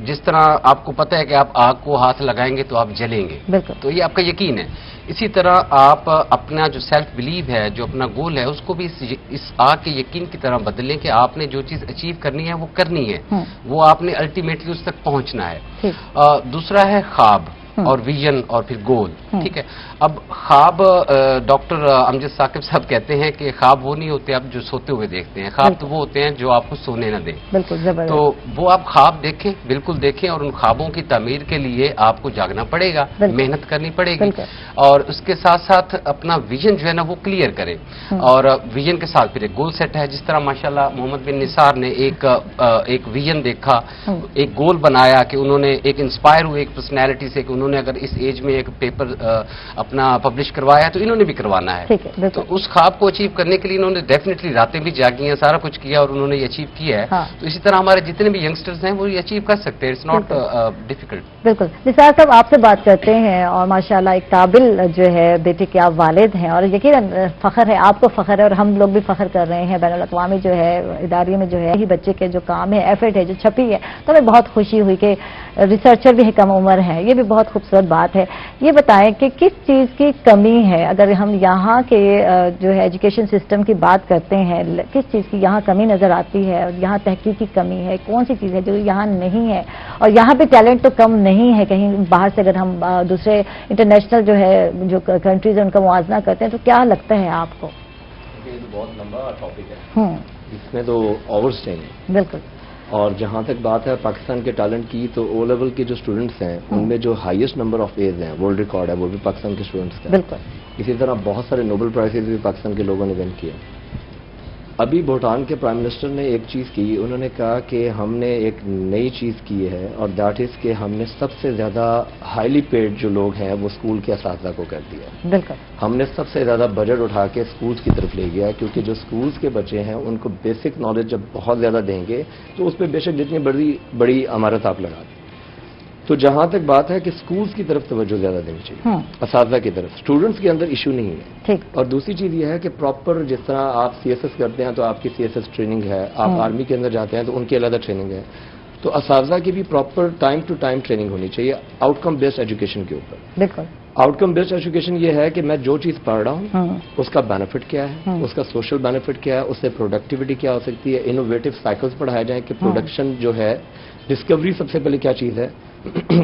जिस तरह आपको पता है कि आप आग को हाथ लगाएंगे तो आप जलेंगे, तो ये आपका यकीन है। इसी तरह आप अपना जो सेल्फ बिलीव है, जो अपना गोल है, उसको भी इस आग के यकीन की तरह बदलें कि आपने जो चीज अचीव करनी है वो करनी है, वो आपने अल्टीमेटली उस तक पहुंचना है। दूसरा है ख्वाब और विजन और फिर गोल, ठीक है। अब ख्वाब डॉक्टर अमजद साकिब साहब कहते हैं कि ख्वाब वो नहीं होते आप जो सोते हुए देखते हैं, ख्वाब तो वो होते हैं जो आपको सोने न दें। बिल्कुल, तो वो आप ख्वाब देखें, बिल्कुल देखें, और उन ख्वाबों की तामीर के लिए आपको जागना पड़ेगा, मेहनत करनी पड़ेगी, और उसके साथ साथ अपना विजन जो है ना वो क्लियर करें, और विजन के साथ फिर एक गोल सेट है। जिस तरह माशाल्लाह मोहम्मद बिन निसार ने एक विजन देखा, एक गोल बनाया कि उन्होंने एक इंस्पायर हुए एक पर्सनैलिटी से कि उन्होंने अगर इस एज में एक पेपर अपना पब्लिश करवाया है तो इन्होंने भी करवाना है। तो उस ख्वाब को अचीव करने के लिए इन्होंने डेफिनेटली रातें भी जागी हैं, सारा कुछ किया और उन्होंने ये अचीव किया है। तो इसी तरह हमारे जितने भी यंगस्टर्स हैं वो ये अचीव कर सकते हैं, इट्स नॉट डिफिकल्ट। बिल्कुल। निसार साहब आपसे बात करते हैं, और माशाल्लाह एक काबिल जो है बेटे के आप वालिद हैं, और यकीनन फख्र है, आपको फख्र है और हम लोग भी फख्र कर रहे हैं। बैनुल अक़वामी जो है इदारे में जो है ही बच्चे के जो काम है, एफर्ट है, जो छपी है, तो हमें बहुत खुशी हुई कि रिसर्चर भी कम उम्र है, ये भी बहुत खूबसूरत बात है। ये बताएं कि किस चीज़ की कमी है, अगर हम यहाँ के जो है एजुकेशन सिस्टम की बात करते हैं, किस चीज़ की यहाँ कमी नज़र आती है, और यहाँ तहकीक की कमी है, कौन सी चीज़ है जो यहाँ नहीं है, और यहाँ पे टैलेंट तो कम नहीं है, कहीं बाहर से अगर हम दूसरे इंटरनेशनल जो है जो कंट्रीज है उनका मुआवजा करते हैं, तो क्या लगता है आपको? ये तो बहुत लंबा टॉपिक है, इसमें तो आवर्स चाहिए। बिल्कुल। और जहाँ तक बात है पाकिस्तान के टैलेंट की, तो ओ लेवल के जो स्टूडेंट्स हैं उनमें जो हाईएस्ट नंबर ऑफ एज हैं, वर्ल्ड रिकॉर्ड है, वो भी पाकिस्तान के स्टूडेंट्स का। बिल्कुल। इसी तरह बहुत सारे नोबेल प्राइजेज भी पाकिस्तान के लोगों ने विन किए। अभी भूटान के प्राइम मिनिस्टर ने एक चीज़ की, उन्होंने कहा कि हमने एक नई चीज़ की है, और दैट इज़ कि हमने सबसे ज़्यादा हाईली पेड जो लोग हैं वो स्कूल के असातिज़ा को कर दिया। बिल्कुल। हमने सबसे ज़्यादा बजट उठा के स्कूल्स की तरफ ले गया, क्योंकि जो स्कूल्स के बच्चे हैं उनको बेसिक नॉलेज जब बहुत ज़्यादा देंगे तो उस पर बेशक जितनी बड़ी इमारत आप लगा दें। तो जहां तक बात है कि स्कूल्स की तरफ तवज्जो ज्यादा देनी चाहिए, असातिज़ा की तरफ। स्टूडेंट्स के अंदर इशू नहीं है, ठीक। और दूसरी चीज ये है कि प्रॉपर जिस तरह आप सीएसएस करते हैं तो आपकी सीएसएस ट्रेनिंग है, आप आर्मी के अंदर जाते हैं तो उनकी अलग ट्रेनिंग है, तो असातिज़ा की भी proper time to time training होनी चाहिए आउटकम बेस्ड एजुकेशन के ऊपर। बिल्कुल। आउटकम बेस्ड एजुकेशन ये है कि मैं जो चीज पढ़ रहा हूँ उसका बेनिफिट क्या है, उसका सोशल बेनिफिट क्या है, उससे प्रोडक्टिविटी क्या हो सकती है, इनोवेटिव साइकिल्स पढ़ाए जाएं कि प्रोडक्शन जो है, डिस्कवरी सबसे पहले क्या चीज है,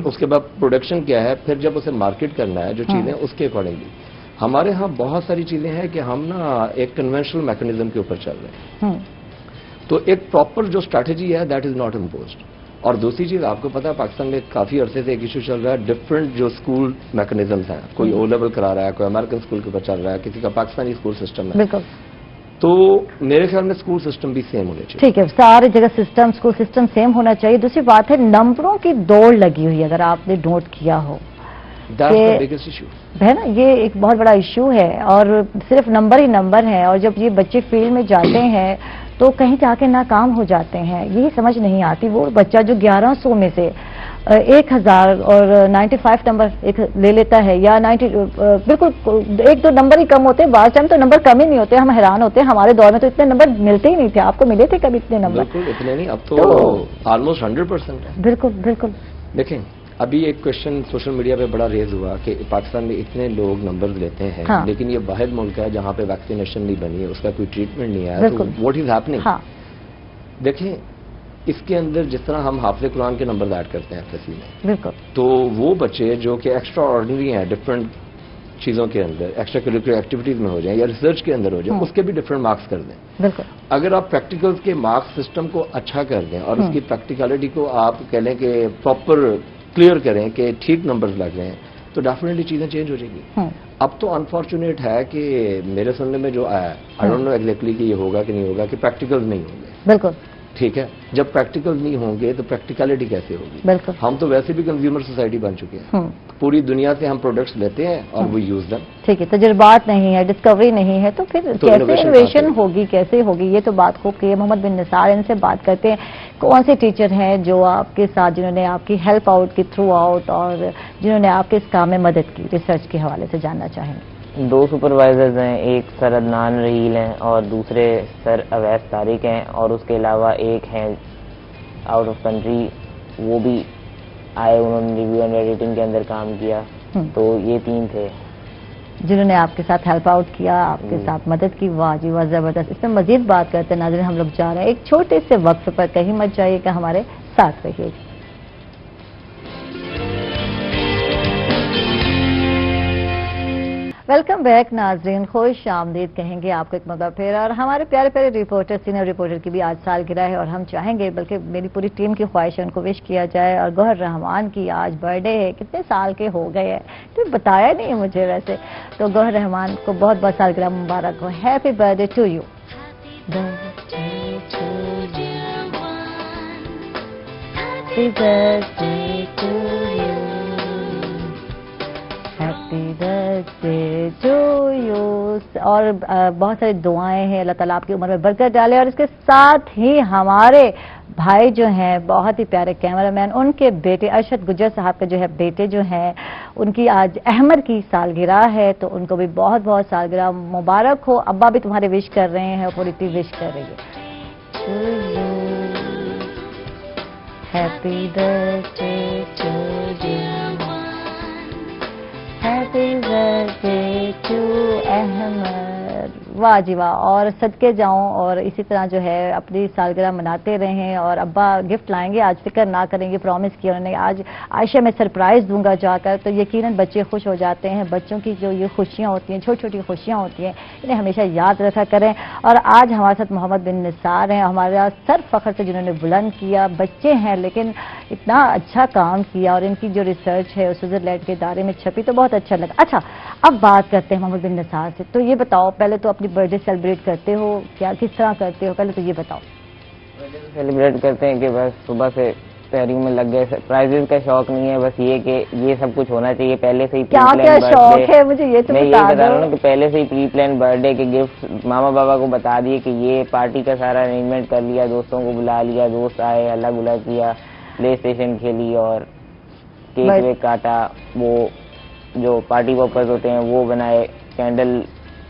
उसके बाद प्रोडक्शन क्या है, फिर जब उसे मार्केट करना है जो चीजें, उसके अकॉर्डिंगली। हमारे यहाँ बहुत सारी चीजें हैं कि हम ना एक कन्वेंशनल मैकेनिज्म के ऊपर चल रहे हैं, तो एक प्रॉपर जो स्ट्रैटेजी है दैट इज नॉट इम्पोज्ड। और दूसरी चीज आपको पता है पाकिस्तान में काफी अरसे से एक इशू चल रहा है, डिफरेंट जो स्कूल मैकेनिज्म्स हैं, कोई ओ लेवल करा रहा है, कोई अमेरिकन स्कूल के ऊपर चल रहा है, किसी का पाकिस्तानी स्कूल सिस्टम है। बिल्कुल। तो मेरे ख्याल में स्कूल सिस्टम भी सेम होने चाहिए। ठीक है, सारी जगह सिस्टम, स्कूल सिस्टम सेम होना चाहिए। दूसरी बात है नंबरों की दौड़ लगी हुई है, अगर आपने नोट किया हो, बिगेस्ट इशू है ना, ये एक बहुत बड़ा इशू है, और सिर्फ नंबर ही नंबर है, और जब ये बच्चे फील्ड में जाते हैं तो कहीं जाके नाकाम हो जाते हैं, यही समझ नहीं आती। वो बच्चा जो 1100 में से 1000 और 95 नंबर एक ले लेता है, या 90 बिल्कुल एक दो नंबर ही कम होते हैं, बाद टाइम तो नंबर कम ही नहीं होते, हम हैरान होते हैं, हमारे दौर में तो इतने नंबर मिलते ही नहीं थे। आपको मिले थे कभी इतने नंबर? बिल्कुल इतने नहीं, अब तो ऑलमोस्ट 100% है। बिल्कुल बिल्कुल। देखें अभी एक क्वेश्चन सोशल मीडिया पे बड़ा रेज हुआ कि पाकिस्तान में इतने लोग नंबर्स लेते हैं, हाँ। लेकिन ये वाहिद मुल्क है जहाँ पे वैक्सीनेशन नहीं बनी है, उसका कोई ट्रीटमेंट नहीं आया, तो व्हाट इज हैपनिंग? हाँ। देखें इसके अंदर जिस तरह हम हाफिज़ कुरान के नंबर ऐड करते हैं एफएससी में, बिल्कुल, तो वो बच्चे जो कि एक्स्ट्रा ऑर्डिनरी हैं, डिफरेंट चीजों के अंदर एक्स्ट्रा करिकुलर एक्टिविटीज में हो जाए या रिसर्च के अंदर हो जाए, उसके भी डिफरेंट मार्क्स कर दें। बिल्कुल। अगर आप प्रैक्टिकल्स के मार्क्स सिस्टम को अच्छा कर दें और उसकी प्रैक्टिकलिटी को आप कह लें कि प्रॉपर क्लियर करें कि ठीक नंबर्स लग रहे हैं, तो डेफिनेटली चीजें चेंज हो जाएगी। अब तो अनफॉर्चुनेट है कि मेरे सुनने में जो आया, आई डोंट नो एग्जैक्टली कि ये होगा कि नहीं होगा, कि प्रैक्टिकल्स नहीं होंगे। बिल्कुल ठीक है, जब प्रैक्टिकल्स नहीं होंगे तो प्रैक्टिकलिटी कैसे होगी? बिल्कुल। हम तो वैसे भी कंज्यूमर सोसाइटी बन चुके हैं, पूरी दुनिया से हम प्रोडक्ट्स लेते हैं और वो यूज देम। ठीक है, तजुर्बात नहीं है, डिस्कवरी नहीं है, तो फिर तो कैसे इनोवेशन होगी, कैसे होगी? ये तो बात खूब की है। मोहम्मद बिन निसार, इनसे बात करते हैं, कौन से टीचर हैं जो आपके साथ, जिन्होंने आपकी हेल्प आउट की थ्रू आउट, और जिन्होंने आपके इस काम में मदद की, रिसर्च के हवाले से जानना चाहेंगे। 2 सुपरवाइजर्स हैं, एक सर अदनान रहील हैं और दूसरे सर अवैस तारिक हैं, और उसके अलावा एक हैं आउट ऑफ कंट्री, वो भी आए, उन्होंने रिव्यू एंड एडिटिंग के अंदर काम किया। तो ये 3 थे जिन्होंने आपके साथ हेल्प आउट किया, आपके साथ मदद की। वाह जी वाह, जबरदस्त। इसमें मजीद बात करते हैं नाज़रीन, हम लोग जा रहे हैं एक छोटे से वक्त पर, कहीं मत जाइएगा, हमारे साथ रहिएगा। वेलकम बैक नाजरीन, खुश आमदीद कहेंगे आपको एक मौका फिर। और हमारे प्यारे प्यारे रिपोर्टर, सीनियर रिपोर्टर की भी आज सालगिरह है, और हम चाहेंगे, बल्कि मेरी पूरी टीम की ख्वाहिश है, उनको विश किया जाए। और गौहर रहमान की आज बर्थडे है, कितने साल के हो गए हैं तो बताया नहीं है मुझे वैसे। तो गौहर रहमान को बहुत बहुत सालगिरह मुबारक हो। Happy birthday to you. Happy birthday to you, happy birthday to you. और बहुत सारी दुआएं हैं, अल्लाह ताला आपकी उम्र में बरकत डाले। और इसके साथ ही हमारे भाई जो हैं, बहुत ही प्यारे कैमरामैन, उनके बेटे अरशद गुज्जर साहब के जो है बेटे जो हैं, उनकी आज अहमद की सालगिरह है, तो उनको भी बहुत बहुत सालगिरह मुबारक हो। अब्बा भी तुम्हारे विश कर रहे हैं, पूरी टीम विश कर रही है। Happy birthday to you, happy birthday to Ahmad. वाह जी वाह। और सदके जाऊं और इसी तरह जो है अपनी सालगिरह मनाते रहें। और अब्बा गिफ्ट लाएंगे, आज फिक्र ना करेंगे, प्रॉमिस किया उन्होंने। आज आयशा मैं सरप्राइज दूंगा जाकर, तो यकीनन बच्चे खुश हो जाते हैं। बच्चों की जो ये खुशियां होती हैं, छोटी छोटी खुशियां होती हैं, इन्हें हमेशा याद रखा करें। और आज हमारे साथ मोहम्मद बिन निसार हैं, हमारा सर फख्र से जिन्होंने बुलंद किया। बच्चे हैं लेकिन इतना अच्छा काम किया, और इनकी जो रिसर्च है स्विट्जरलैंड के इदारे में छपी, तो बहुत अच्छा लगा। अच्छा, अब बात करते हैं मोहम्मद बिन निसार से। तो ये बताओ, पहले तो अपनी बर्थडे सेलिब्रेट करते हो क्या, किस तरह करते हो, पहले तो ये बताओ। सेलिब्रेट करते हैं कि बस सुबह से तैयारियों में लग गए। सरप्राइजेस का शौक नहीं है, बस ये कि ये सब कुछ होना चाहिए पहले से ही। क्या क्या शौक है मुझे ये तो मैं बता ये बता रहा हूँ कि पहले से ही प्री प्लान बर्थडे के गिफ्ट मामा बाबा को बता दिए कि ये पार्टी का सारा अरेंजमेंट कर लिया, दोस्तों को बुला लिया, दोस्त आए, अल्लाह गुला किया, प्ले स्टेशन खेली और केक वेक काटा, वो जो पार्टी पॉपर्स होते हैं वो बनाए, कैंडल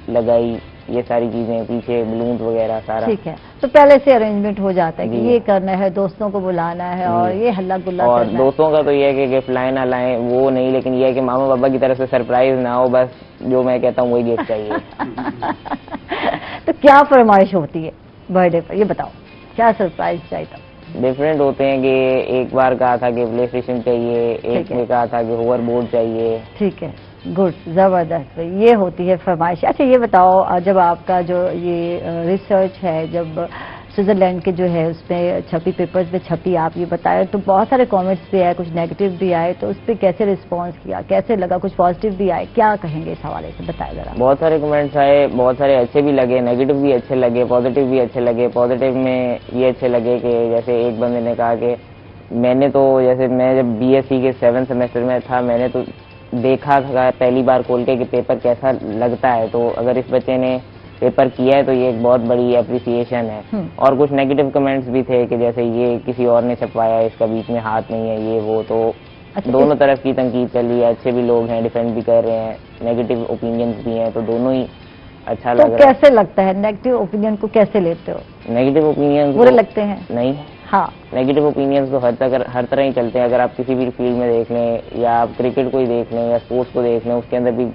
लगाई, ये सारी चीजें, पीछे बलून वगैरह सारा। ठीक है, तो पहले से अरेंजमेंट हो जाता है कि ये करना है, दोस्तों को बुलाना है और ये हल्ला गुल्ला और करना दोस्तों का तो ये है कि गिफ्ट लाए ना लाएं वो नहीं, लेकिन ये है कि मामा पापा की तरफ से सरप्राइज ना हो, बस जो मैं कहता हूँ वही गिफ्ट चाहिए। तो क्या फरमाइश होती है बर्थडे पर, ये बताओ, क्या सरप्राइज चाहिए था? डिफरेंट होते हैं कि एक बार कहा था कि प्ले स्टेशन चाहिए, एक ने कहा था कि होवर बोर्ड चाहिए। ठीक है, गुड, जबरदस्त, ये होती है फरमाइश। अच्छा ये बताओ, जब आपका जो ये रिसर्च है, जब स्विट्जरलैंड के जो है उसमें छपी, पेपर्स में छपी, आप ये बताए, तो बहुत सारे कमेंट्स भी आए, कुछ नेगेटिव भी आए, तो उस पर कैसे रिस्पॉन्स किया, कैसे लगा? कुछ पॉजिटिव भी आए, क्या कहेंगे इस हवाले से, बताए जरा। बहुत सारे कमेंट्स आए, बहुत सारे अच्छे भी लगे, नेगेटिव भी अच्छे लगे, पॉजिटिव भी अच्छे लगे। पॉजिटिव में ये अच्छे लगे कि जैसे एक बंदे ने कहा कि मैंने तो, जैसे मैं जब BSc के 7th सेमेस्टर में था, मैंने तो देखा था पहली बार खोल के कि पेपर कैसा लगता है, तो अगर इस बच्चे ने पेपर किया है तो ये एक बहुत बड़ी एप्रिसिएशन है। और कुछ नेगेटिव कमेंट्स भी थे कि जैसे ये किसी और ने छपवाया, इसका बीच में हाथ नहीं है, ये वो, तो दोनों तरफ की तनकीद कर ली है। अच्छे भी लोग हैं, डिफेंड भी कर रहे हैं, नेगेटिव ओपिनियंस भी हैं, तो दोनों ही अच्छा लग रहा है। कैसे लगता है, नेगेटिव ओपिनियन को कैसे लेते हो? नेगेटिव ओपिनियंस बुरे लगते हैं? नहीं, हाँ, नेगेटिव ओपिनियंस तो हर तरह ही चलते हैं। अगर आप किसी भी फील्ड में देख लें, या आप क्रिकेट को ही देख लें, या स्पोर्ट्स को देख लें, उसके अंदर भी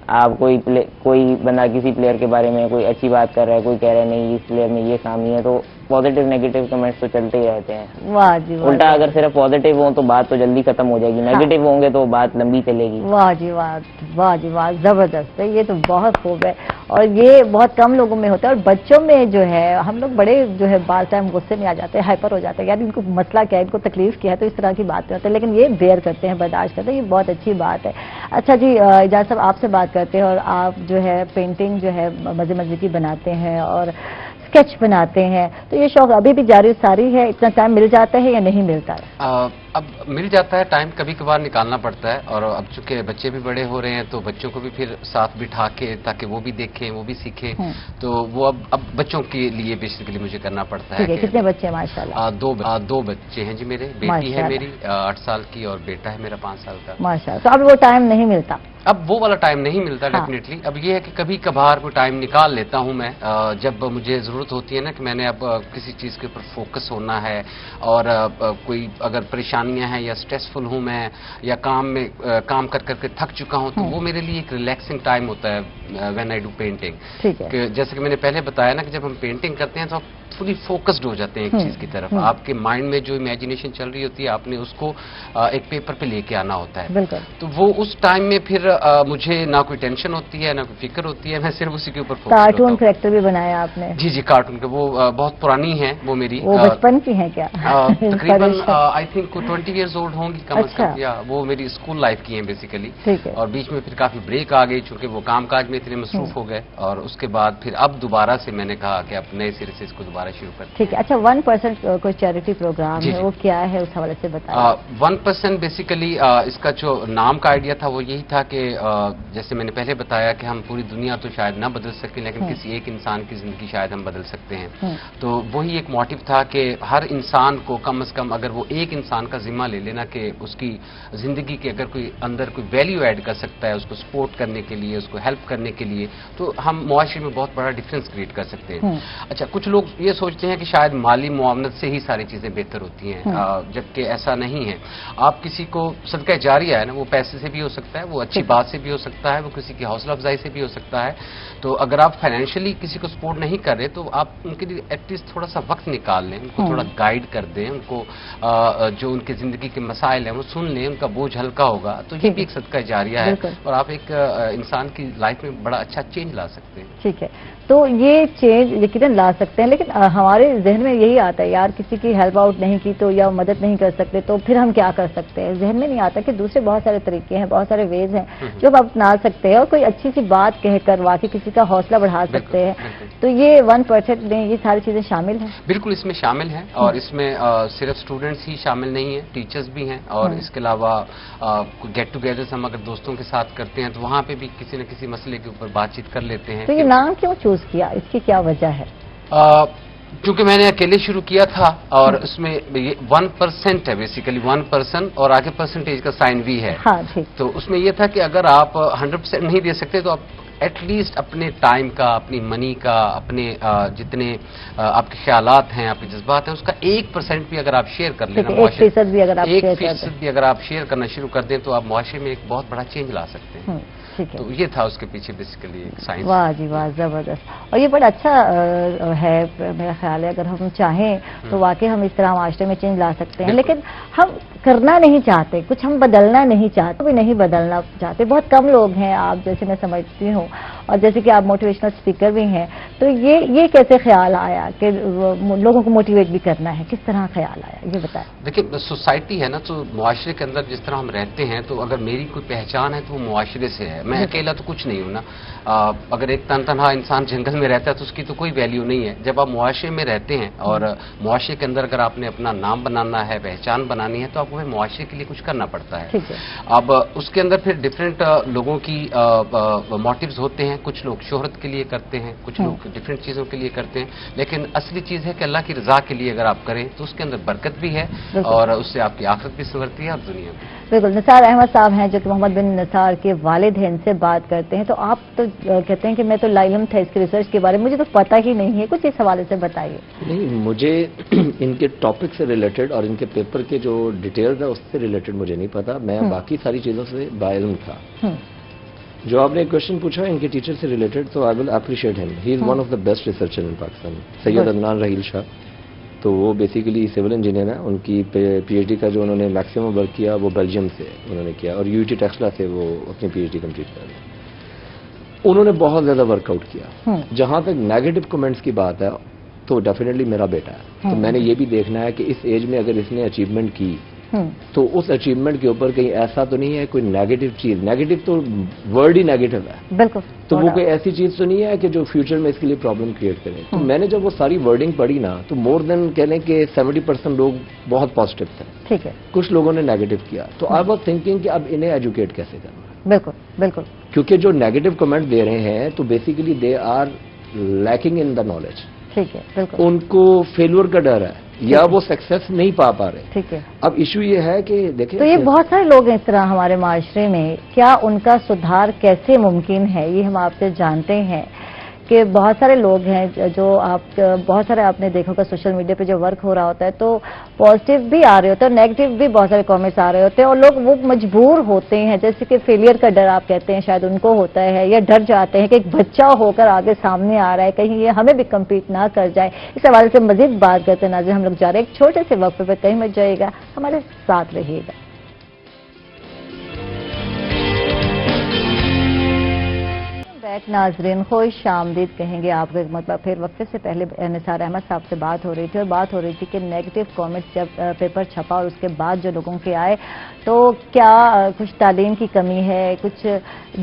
आप कोई बंदा किसी प्लेयर के बारे में कोई अच्छी बात कर रहा है, कोई कह रहा है नहीं इस प्लेयर में ये खामी है, तो पॉजिटिव नेगेटिव कमेंट्स तो चलते ही रहते हैं। वाह जी वाह। उल्टा अगर सिर्फ पॉजिटिव हो तो बात तो जल्दी खत्म हो जाएगी, नेगेटिव होंगे तो बात लंबी चलेगी। वाह जी वाह, वाह जी वाह, जबरदस्त है, ये तो बहुत खूब है। और ये बहुत कम लोगों में होता है, और बच्चों में जो है, हम लोग बड़े जो है बाल टाइम गुस्से में आ जाते हैं, हाइपर हो जाते हैं, यार इनको मसला क्या है, इनको तकलीफ क्या है, तो इस तरह की बातें होती है, लेकिन ये बेयर करते हैं, बर्दाश्त करते हैं, ये बहुत अच्छी बात है। अच्छा जी, इजाज़ साहब आपसे बात करते हैं, और आप जो है पेंटिंग जो है मज़े मज़े की बनाते हैं और स्केच बनाते हैं, तो ये शौक अभी भी जारी सारी है? इतना टाइम मिल जाता है या नहीं मिलता है? अब मिल जाता है टाइम, कभी कभार निकालना पड़ता है। और अब चूंकि बच्चे भी बड़े हो रहे हैं तो बच्चों को भी फिर साथ बिठा के, ताकि वो भी देखें, वो भी सीखें, तो वो अब बच्चों के लिए बेसिकली मुझे करना पड़ता है। कितने बच्चे माशाल्लाह? दो बच्चे हैं जी मेरे, बेटी है मेरी 8 साल की और बेटा है मेरा 5 साल का। माशाल्लाह। तो अब वो टाइम नहीं मिलता? अब वो वाला टाइम नहीं मिलता डेफिनेटली। अब ये है कि कभी कभार कोई टाइम निकाल लेता हूं मैं, जब मुझे जरूरत होती है ना कि मैंने अब किसी चीज के ऊपर फोकस होना है, और कोई अगर परेशानियां हैं या स्ट्रेसफुल हूं मैं, या काम कर करके थक चुका हूं, तो वो मेरे लिए एक रिलैक्सिंग टाइम होता है व्हेन आई डू पेंटिंग। ठीक है। जैसे कि मैंने पहले बताया ना कि जब हम पेंटिंग करते हैं तो आप फुली फोकस्ड हो जाते हैं एक चीज की तरफ। आपके माइंड में जो इमेजिनेशन चल रही होती है, आपने उसको एक पेपर पे लेके आना होता है। बिल्कुल। तो वो उस टाइम में फिर मुझे ना कोई टेंशन होती है, ना कोई फिक्र होती है, मैं सिर्फ उसी के ऊपर फोकस होता हूं। कार्टून कैरेक्टर भी बनाया आपने? जी जी, कार्टून के, वो बहुत पुरानी है वो मेरी। वो बचपन की है क्या? तकरीबन आई थिंक 20 इयर्स ओल्ड होंगी कम से कम, या वो मेरी स्कूल लाइफ की है बेसिकली। ठीक है। और बीच में फिर काफी ब्रेक आ गई, चूंकि वो कामकाज में इतने मसरूफ हो गए, और उसके बाद फिर अब दोबारा से मैंने कहा कि अब नए सिरे से इसको दोबारा शुरू करते हैं। ठीक है। अच्छा, 1% कोई चैरिटी प्रोग्राम है, वो क्या है, उस हवाले से बताइए। 1% बेसिकली इसका जो नाम का आइडिया था वो यही था कि जैसे मैंने पहले बताया कि हम पूरी दुनिया तो शायद ना बदल सके, लेकिन किसी एक इंसान की जिंदगी शायद हम बदल सकते हैं। तो वही एक मोटिव था कि हर इंसान को कम से कम अगर वो एक इंसान का जिम्मा ले लेना कि उसकी जिंदगी के अगर कोई अंदर कोई वैल्यू ऐड कर सकता है, उसको सपोर्ट करने के लिए, उसको हेल्प करने के लिए, तो हम मुआशरे में बहुत बड़ा डिफरेंस क्रिएट कर सकते हैं। अच्छा, कुछ लोग ये सोचते हैं कि शायद माली मुआवनत से ही सारी चीजें बेहतर होती हैं, जबकि ऐसा नहीं है। आप किसी को सदका जारिया है ना, वो पैसे से भी हो सकता है, वो अच्छी बात से भी हो सकता है, वो किसी की हौसला अफजाई से भी हो सकता है। तो अगर आप फाइनेंशियली किसी को सपोर्ट नहीं कर रहे तो आप उनके लिए एटलीस्ट थोड़ा सा वक्त निकाल लें, उनको थोड़ा गाइड कर दें, उनको जो उनकी जिंदगी के मसाइल हैं वो सुन लें, उनका बोझ हल्का होगा, तो ये भी एक सदका जारिया है, और आप एक इंसान की लाइफ में बड़ा अच्छा चेंज ला सकते हैं। ठीक है। तो ये चेंज यकीनन ला सकते हैं, लेकिन हमारे जहन में यही आता है यार, किसी की हेल्प आउट नहीं की तो, या मदद नहीं कर सकते तो फिर हम क्या कर सकते हैं। जहन में नहीं आता कि दूसरे बहुत सारे तरीके हैं, बहुत सारे वेज हैं जो आप अपना सकते हैं, और कोई अच्छी सी बात कहकर वाकई किसी का हौसला बढ़ा सकते हैं। तो ये 1% में ये सारी चीजें शामिल हैं? बिल्कुल इसमें शामिल हैं, और इसमें सिर्फ स्टूडेंट्स ही शामिल नहीं है, टीचर्स भी हैं, और इसके अलावा गेट टुगेदर्स हम अगर दोस्तों के साथ करते हैं तो वहाँ पे भी किसी न किसी मसले के ऊपर बातचीत कर लेते हैं। तो ये नाम क्यों चूज किया, इसकी क्या वजह है? क्योंकि मैंने अकेले शुरू किया था, और इसमें ये 1% है बेसिकली, 1% और आगे परसेंटेज का साइन भी है। हाँ, ठीक। तो उसमें यह था कि अगर आप 100% नहीं दे सकते तो आप एटलीस्ट अपने टाइम का, अपनी मनी का, अपने जितने आपके ख्यालात हैं, आपके जज्बात हैं, उसका 1% भी अगर आप शेयर कर लेना, 1% भी अगर आप 1% भी अगर आप शेयर करना शुरू कर दें तो आप मुआशरे में एक बहुत बड़ा चेंज ला सकते हैं। तो ये था उसके पीछे बेसिकली एक साइंस। वाह जी वाह, जबरदस्त। और ये बड़ा अच्छा है, मेरा ख्याल है अगर हम चाहें तो वाकई हम इस तरह माशरे में चेंज ला सकते हैं, लेकिन हम करना नहीं चाहते, कुछ हम बदलना नहीं चाहते, भी नहीं बदलना चाहते। बहुत कम लोग हैं, आप जैसे मैं समझती हूँ, और जैसे कि आप मोटिवेशनल स्पीकर भी हैं, तो ये कैसे ख्याल आया कि लोगों को मोटिवेट भी करना है, किस तरह ख्याल आया, ये बताएं। देखिए, सोसाइटी है ना, तो मुआशरे के अंदर जिस तरह हम रहते हैं, तो अगर मेरी कोई पहचान है तो वो मुआशरे से है। मैं अकेला तो कुछ नहीं हूं ना। अगर एक तनहा इंसान जंगल में रहता है तो उसकी तो कोई वैल्यू नहीं है। जब आप मुआशरे में रहते हैं और मुआशरे के अंदर अगर आपने अपना नाम बनाना है, पहचान बनानी है, तो आपको मुआशरे के लिए कुछ करना पड़ता है। अब उसके अंदर फिर डिफरेंट लोगों की मोटिव्स होते हैं। कुछ लोग शोहरत के लिए करते हैं, कुछ लोग डिफरेंट चीजों के लिए करते हैं, लेकिन असली चीज है कि अल्लाह की रजा के लिए अगर आप करें तो उसके अंदर बरकत भी है, और उससे आपकी आखिरत भी संवरती है और दुनिया भी। बिल्कुल। निसार अहमद साहब हैं जो कि मोहम्मद बिन निसार के वालिद हैं, इनसे बात करते हैं। तो आप तो कहते हैं कि मैं तो लाइलम था इसके रिसर्च के बारे में, मुझे तो पता ही नहीं है, कुछ इस हवाले से बताइए। नहीं, मुझे इनके टॉपिक से रिलेटेड और इनके पेपर के जो डिटेल्स है उससे रिलेटेड मुझे नहीं पता। मैं बाकी सारी चीज़ों से बाइल्म था। जो आपने एक क्वेश्चन पूछा इनके टीचर से रिलेटेड, तो I will appreciate him. He is one of the best researcher इन पाकिस्तान, सैयद अदनान रहील शाह। तो वो बेसिकली सिविल इंजीनियर है। उनकी पीएचडी का जो उन्होंने मैक्सिमम वर्क किया वो बेल्जियम से उन्होंने किया, और यूटी टेक्सला से वो अपनी पीएचडी कंप्लीट कर रहे। उन्होंने बहुत ज़्यादा वर्कआउट किया। जहाँ तक नेगेटिव कमेंट्स की बात है तो डेफिनेटली मेरा बेटा है, तो मैंने ये भी देखना है कि इस एज में अगर इसने अचीवमेंट की तो उस अचीवमेंट के ऊपर कहीं ऐसा तो नहीं है कोई नेगेटिव चीज, नेगेटिव तो वर्ड ही नेगेटिव है, बिल्कुल, तो वो कोई ऐसी चीज तो नहीं है कि जो फ्यूचर में इसके लिए प्रॉब्लम क्रिएट करे। तो मैंने जब वो सारी वर्डिंग पढ़ी ना, तो मोर देन कह लें कि 70% लोग बहुत पॉजिटिव थे, ठीक है, कुछ लोगों ने नेगेटिव किया। तो आई वाज थिंकिंग कि अब इन्हें एजुकेट कैसे करना। बिल्कुल बिल्कुल, क्योंकि जो नेगेटिव कमेंट दे रहे हैं तो basically they are lacking in the knowledge, ठीक है, बिल्कुल, उनको फेलियर का डर है या वो सक्सेस नहीं पा रहे, ठीक है। अब इशू ये है कि देखिए, तो ये बहुत सारे लोग हैं इस तरह हमारे माशरे में, क्या उनका सुधार कैसे मुमकिन है, ये हम आपसे जानते हैं कि बहुत सारे लोग हैं जो बहुत सारे आपने देखा होगा सोशल मीडिया पे जो वर्क हो रहा होता है, तो पॉजिटिव भी आ रहे होते हैं और नेगेटिव भी बहुत सारे कमेंट्स आ रहे होते हैं, और लोग वो मजबूर होते हैं, जैसे कि फेलियर का डर आप कहते हैं शायद उनको होता है, या डर जाते हैं कि एक बच्चा होकर आगे सामने आ रहा है, कहीं ये हमें भी कम्पीट ना कर जाए। इस हवाले से मजीद बात करते हैं नाज़रीन, हम लोग जा रहे हैं एक छोटे से वक्फे पे, कहीं मत जाइएगा, हमारे साथ रहिएगा। नाजरीन खुश आमदीद कहेंगे आपको एक मतलब। फिर वक्फे से पहले निसार अहमद साहब से बात हो रही थी, और बात हो रही थी कि नेगेटिव कमेंट्स जब पेपर छपा और उसके बाद जो लोगों के आए, तो क्या कुछ तालीम की कमी है, कुछ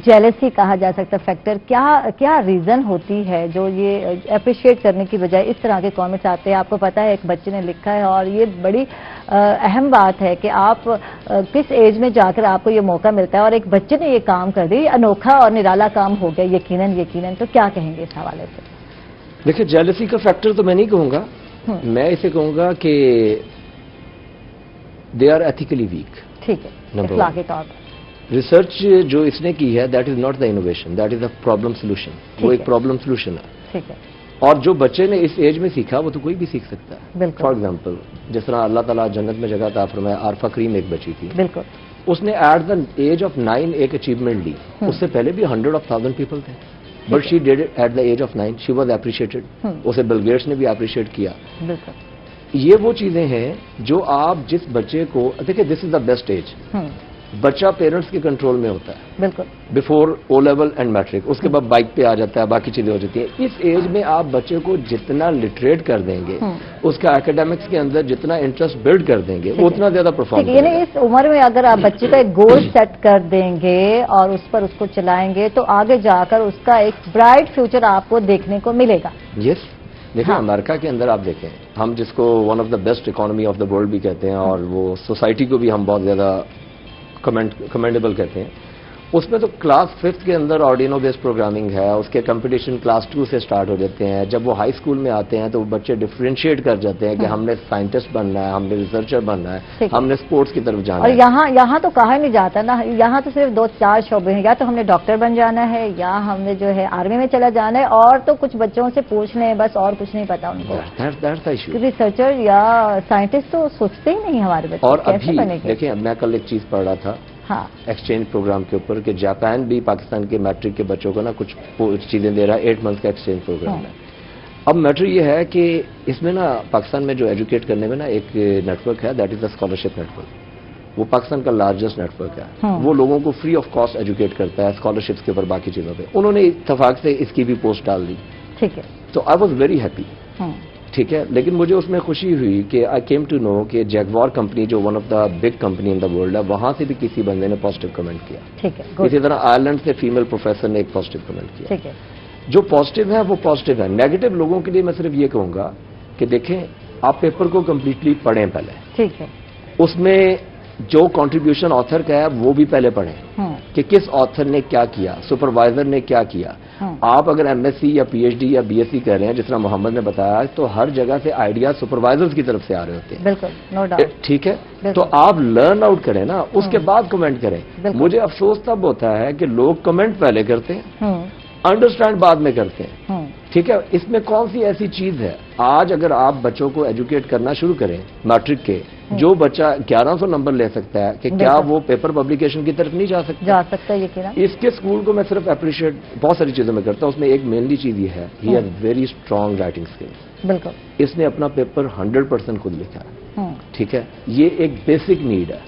जेलसी कहा जा सकता फैक्टर, क्या रीज़न होती है जो ये अप्रिशिएट करने की बजाय इस तरह के कमेंट्स आते हैं। आपको पता है एक बच्चे ने लिखा है, और ये बड़ी अहम बात है कि आप किस एज में जाकर आपको ये मौका मिलता है, और एक बच्चे ने ये काम कर दी, अनोखा और निराला काम हो गया यकीनन। तो क्या कहेंगे इस हवाले से? देखिए, जेलसी का फैक्टर तो मैं नहीं कहूंगा, मैं इसे कहूंगा कि दे आर एथिकली वीक, ठीक है, इखलाकी तौर पर। रिसर्च जो इसने की है that is not the innovation, that is a problem solution, वो एक प्रॉब्लम सोल्यूशन है, ठीक है। और जो बच्चे ने इस एज में सीखा वो तो कोई भी सीख सकता है। फॉर एग्जाम्पल, जिस तरह अल्लाह ताला जन्नत में जगह अता फरमाया, आरफा करीम एक बच्ची थी, बिल्कुल, उसने एट द एज ऑफ 9 एक अचीवमेंट ली, उससे पहले भी 100,000 पीपल थे, but she did it at the age of 9, she was appreciated, उसे बिल गेट्स ने भी एप्रिशिएट किया। बिल्कुल, ये वो चीजें हैं जो आप जिस बच्चे को, देखिए this is the best age, बच्चा पेरेंट्स के कंट्रोल में होता है, बिल्कुल, before O level and matric, उसके बाद बाइक पे आ जाता है, बाकी चीजें हो जाती हैं। इस एज में आप बच्चे को जितना लिटरेट कर देंगे, उसका एकेडमिक्स के अंदर जितना इंटरेस्ट बिल्ड कर देंगे, वो उतना ज्यादा परफॉर्म करेगा। यानी इस उम्र में अगर आप बच्चे का एक गोल सेट कर देंगे और उस पर उसको चलाएंगे, तो आगे जाकर उसका एक ब्राइट फ्यूचर आपको देखने को मिलेगा। यस, देखिए अमेरिका के अंदर आप देखें, हम जिसको one of the best economy of the world भी कहते हैं, और वो सोसाइटी को भी हम बहुत ज्यादा कमेंडेबल कहते हैं, उसमें तो क्लास 5th के अंदर ऑर्डिनो बेस्ड प्रोग्रामिंग है, उसके कंपटीशन क्लास 2 से स्टार्ट हो जाते हैं। जब वो हाई स्कूल में आते हैं तो वो बच्चे डिफरेंशिएट कर जाते हैं कि हमने साइंटिस्ट बनना है, हमने रिसर्चर बनना है, हमने स्पोर्ट्स की तरफ जाना है। और यहाँ तो कहा नहीं जाता ना, यहाँ तो सिर्फ 2-4 शोबे हैं, या तो हमने डॉक्टर बन जाना है, या हमने जो है आर्मी में चला जाना है, और तो कुछ बच्चों से पूछ लें बस, और कुछ नहीं पता उनको। रिसर्चर या साइंटिस्ट तो सोचते ही नहीं हमारे बच्चे। और अभी देखिए, मैं कल एक चीज पढ़ रहा था, हाँ, एक्सचेंज प्रोग्राम के ऊपर, कि जापान भी पाकिस्तान के मैट्रिक के बच्चों को ना कुछ चीजें दे रहा है, 8 मंथ का एक्सचेंज प्रोग्राम है। अब मैटर ये है कि इसमें ना पाकिस्तान में जो एजुकेट करने में ना एक नेटवर्क है, that is the scholarship network. वो पाकिस्तान का लार्जेस्ट नेटवर्क है, वो लोगों को फ्री ऑफ कॉस्ट एजुकेट करता है स्कॉलरशिप्स के ऊपर, बाकी चीजों पे। उन्होंने इत्तेफाक से इसकी भी पोस्ट डाल दी, ठीक है, तो आई वॉज वेरी हैप्पी, ठीक है। लेकिन मुझे उसमें खुशी हुई कि आई केम टू नो कि जैगवार कंपनी, जो one of the big company in the world है, वहां से भी किसी बंदे ने पॉजिटिव कमेंट किया, ठीक है। इसी तरह आयरलैंड से फीमेल प्रोफेसर ने एक पॉजिटिव कमेंट किया, ठीक है। जो पॉजिटिव है वो पॉजिटिव है। नेगेटिव लोगों के लिए मैं सिर्फ ये कहूंगा कि देखें, आप पेपर को कंप्लीटली पढ़ें पहले, ठीक है, उसमें जो कंट्रीब्यूशन ऑथर का है वो भी पहले पढ़ें कि किस ऑथर ने क्या किया, सुपरवाइजर ने क्या किया। आप अगर एमएससी या पीएचडी या बीएससी कर रहे हैं, जिस तरह मोहम्मद ने बताया, तो हर जगह से आइडिया सुपरवाइजर्स की तरफ से आ रहे होते हैं, बिल्कुल, नो डाउट, ठीक है। तो आप लर्न आउट करें ना, उसके बाद कमेंट करें। मुझे अफसोस तब होता है कि लोग कमेंट पहले करते हैं, अंडरस्टैंड बाद में करते हैं, ठीक है। इसमें कौन सी ऐसी चीज है, आज अगर आप बच्चों को एजुकेट करना शुरू करें मैट्रिक के, जो बच्चा 1100 नंबर ले सकता है, कि क्या वो पेपर पब्लिकेशन की तरफ नहीं जा सकता? यकीनन। इसके स्कूल को मैं सिर्फ अप्रिशिएट बहुत सारी चीजों में करता हूं, उसमें एक मेनली चीज ये है, he has very strong writing skills, बिल्कुल। इसने अपना पेपर 100% खुद लिखा है, ठीक है। ये एक बेसिक नीड है,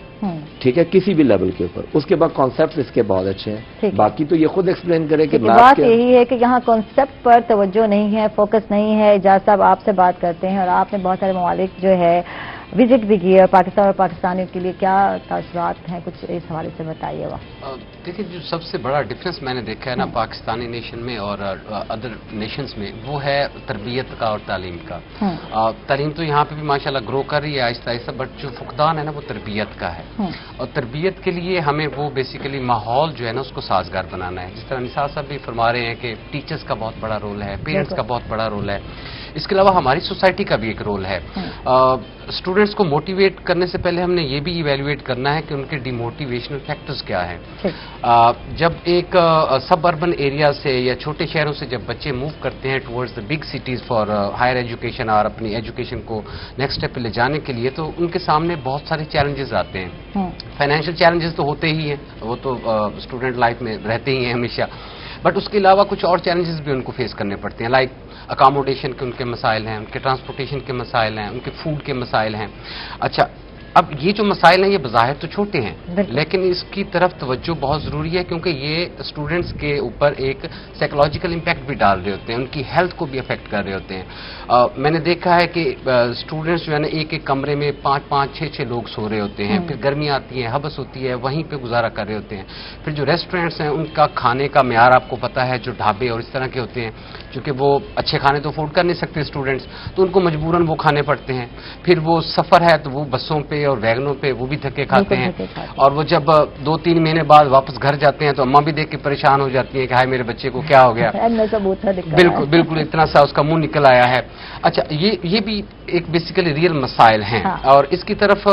ठीक है, किसी भी लेवल के ऊपर। उसके बाद कॉन्सेप्ट इसके बहुत अच्छे हैं, बाकी तो ये खुद एक्सप्लेन करे कि बात यही है कि यहाँ कॉन्सेप्ट पर तवज्जो नहीं है, फोकस नहीं है। एजाज साहब आपसे बात करते हैं, और आपने बहुत सारे ममालिक जो है विजिट भी की है पाकिस्तान और पाकिस्तानियों के लिए क्या तासुरात हैं, कुछ इस हवाले से बताइए। देखिए, जो सबसे बड़ा डिफरेंस मैंने देखा है ना पाकिस्तानी नेशन में और अदर नेशंस में, वो है तरबियत का और तालीम का। तालीम तो यहाँ पे भी माशाल्लाह ग्रो कर रही है आहिस्ता आहिस्ता, बट जो फुकदान है ना वो तरबियत का है। और तरबियत के लिए हमें वो बेसिकली माहौल जो है ना उसको साजगार बनाना है। जिस तरह निसार साहब भी फरमा रहे हैं कि टीचर्स का बहुत बड़ा रोल है, पेरेंट्स का बहुत बड़ा रोल है, इसके अलावा हमारी सोसाइटी का भी एक रोल है। स्टूडेंट्स को मोटिवेट करने से पहले हमने ये भी इवेल्युएट करना है कि उनके डिमोटिवेशनल फैक्टर्स क्या हैं। जब एक सब अर्बन एरिया से या छोटे शहरों से जब बच्चे मूव करते हैं towards the big cities for higher education और अपनी एजुकेशन को नेक्स्ट स्टेप पे ले जाने के लिए, तो उनके सामने बहुत सारे चैलेंजेस आते हैं। फाइनेंशियल चैलेंजेस तो होते ही हैं, वो तो स्टूडेंट लाइफ में रहते ही हैं हमेशा, बट उसके अलावा कुछ और चैलेंजेस भी उनको फेस करने पड़ते हैं। लाइक अकोमोडेशन के उनके मसाइल हैं, उनके ट्रांसपोर्टेशन के मसाइल हैं, उनके फूड के मसाइल हैं। अच्छा, अब ये जो मसाइल हैं ये बज़ाहिर तो छोटे हैं, लेकिन इसकी तरफ तवज्जो बहुत ज़रूरी है, क्योंकि ये स्टूडेंट्स के ऊपर एक साइकोलॉजिकल इम्पैक्ट भी डाल रहे होते हैं, उनकी हेल्थ को भी अफेक्ट कर रहे होते हैं। मैंने देखा है कि स्टूडेंट्स जो है ना एक एक कमरे में 5-5, 6-6 लोग सो रहे होते हैं, फिर गर्मी आती है, हबस होती है, वहीं पे गुजारा कर रहे होते हैं। फिर जो रेस्टोरेंट्स हैं उनका खाने का म्यार आपको पता है, जो ढाबे और इस तरह के होते हैं, क्योंकि वो अच्छे खाने तो अफोर्ड कर नहीं सकते स्टूडेंट्स, तो उनको मजबूरन वो खाने पड़ते हैं। फिर वो सफ़र है तो वो बसों पे और वैगनों पे वो भी धक्के खाते हैं, और वो जब 2-3 महीने बाद वापस घर जाते हैं तो अम्मा भी देख के परेशान हो जाती हैं कि हाय मेरे बच्चे को क्या हो गया। बिल्कुल बिल्कुल, इतना सा उसका मुंह निकल आया है। अच्छा, ये भी एक बेसिकली रियल मसाइल हैं। और इसकी तरफ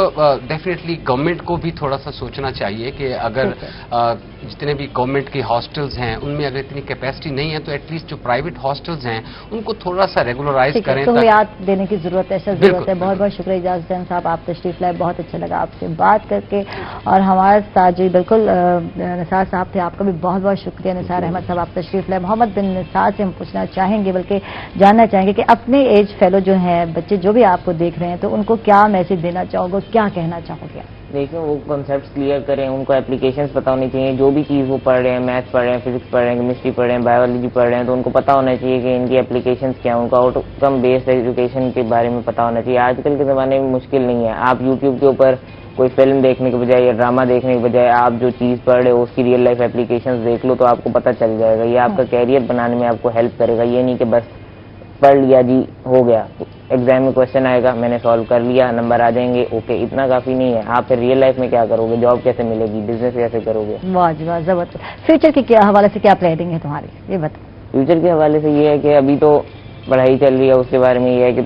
डेफिनेटली गवर्नमेंट को भी थोड़ा सा सोचना चाहिए कि अगर जितने भी गवर्नमेंट के हॉस्टल्स हैं उनमें अगर इतनी कैपेसिटी नहीं है तो एटलीस्ट जो प्राइवेट हॉस्टल्स हैं उनको थोड़ा सा रेगुलराइज करें। तो याद देने की जरूरत है, जरूरत है। बहुत बहुत शुक्रिया इजाज़त साहब, आप तशरीफ लाए, बहुत अच्छा लगा आपसे बात करके। और हमारे साथ जी बिल्कुल निसार साहब थे, आपका भी बहुत बहुत शुक्रिया। निसार अहमद साहब, आप तशरीफ लाए। मोहम्मद बिन निसार से हम पूछना चाहेंगे, बल्कि जानना चाहेंगे कि अपने एज फेलो जो हैं बच्चे जो भी आपको देख रहे हैं, तो उनको क्या मैसेज देना चाहोगे, क्या कहना चाहोगे? देखिए, वो कॉन्सेप्ट्स क्लियर करें, उनको एप्लीकेशंस पता होनी चाहिए। जो भी चीज़ वो पढ़ रहे हैं, मैथ्स पढ़ रहे हैं, फिजिक्स पढ़ रहे हैं, केमिस्ट्री पढ़ रहे हैं, बायोलॉजी पढ़ रहे हैं, तो उनको पता होना चाहिए कि इनकी एप्लीकेशंस क्या है, उनको आउटकम बेस्ड एजुकेशन के बारे में पता होना चाहिए। आजकल के ज़माने में मुश्किल नहीं है, आप यूट्यूब के ऊपर कोई फिल्म देखने के बजाय या ड्रामा देखने के बजाय आप जो चीज़ पढ़ रहे हो उसकी रियल लाइफ एप्लीकेशंस देख लो, तो आपको पता चल जाएगा। ये आपका कैरियर बनाने में आपको हेल्प करेगा। ये नहीं कि बस पढ़ लिया जी हो गया, एग्जाम में क्वेश्चन आएगा मैंने सॉल्व कर लिया, नंबर आ जाएंगे, ओके, इतना काफ़ी नहीं है। आप फिर रियल लाइफ में क्या करोगे, जॉब कैसे मिलेगी, बिजनेस कैसे करोगे? वाह जी वाह, जबरदस्त। फ्यूचर के क्या हवाले से क्या प्लानिंग है तुम्हारी, ये बताओ। फ्यूचर के हवाले से ये है कि अभी तो पढ़ाई चल रही है, उसके बारे में ये है कि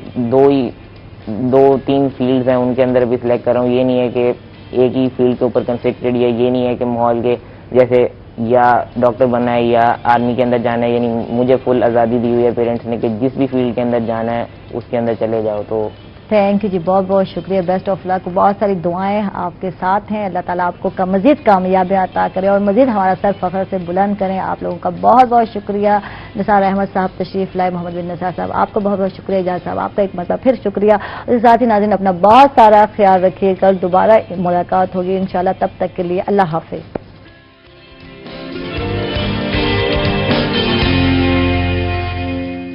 2-3 फील्ड्स हैं, उनके अंदर भी सिलेक्ट कर रहा हूँ। ये नहीं है कि एक ही फील्ड के ऊपर कंस्ट्रक्टेड है, ये नहीं है कि माहौल के जैसे या डॉक्टर बनना है या आर्मी के अंदर जाना है, यानी मुझे फुल आज़ादी दी हुई है पेरेंट्स ने कि जिस भी फील्ड के अंदर जाना है उसके अंदर चले जाओ। तो थैंक यू जी, बहुत बहुत शुक्रिया, बेस्ट ऑफ लक। बहुत सारी दुआएं आपके साथ हैं, अल्लाह ताला आपको मज़ीद कामयाबियाँ अता करे और मज़ीद हमारा सर फ़ख्र से बुलंद करें। आप लोगों का बहुत बहुत शुक्रिया। निसार अहमद साहब तशरीफ लाए, मोहम्मद बिन निसार साहब आपको बहुत बहुत शुक्रिया, इजाज़त साहब आपका एक मरतबा फिर शुक्रिया। और साथ ही नाज़रीन अपना बहुत सारा ख्याल रखिए, कल दोबारा मुलाकात होगी इंशाल्लाह, तब तक के लिए अल्लाह हाफ़िज़।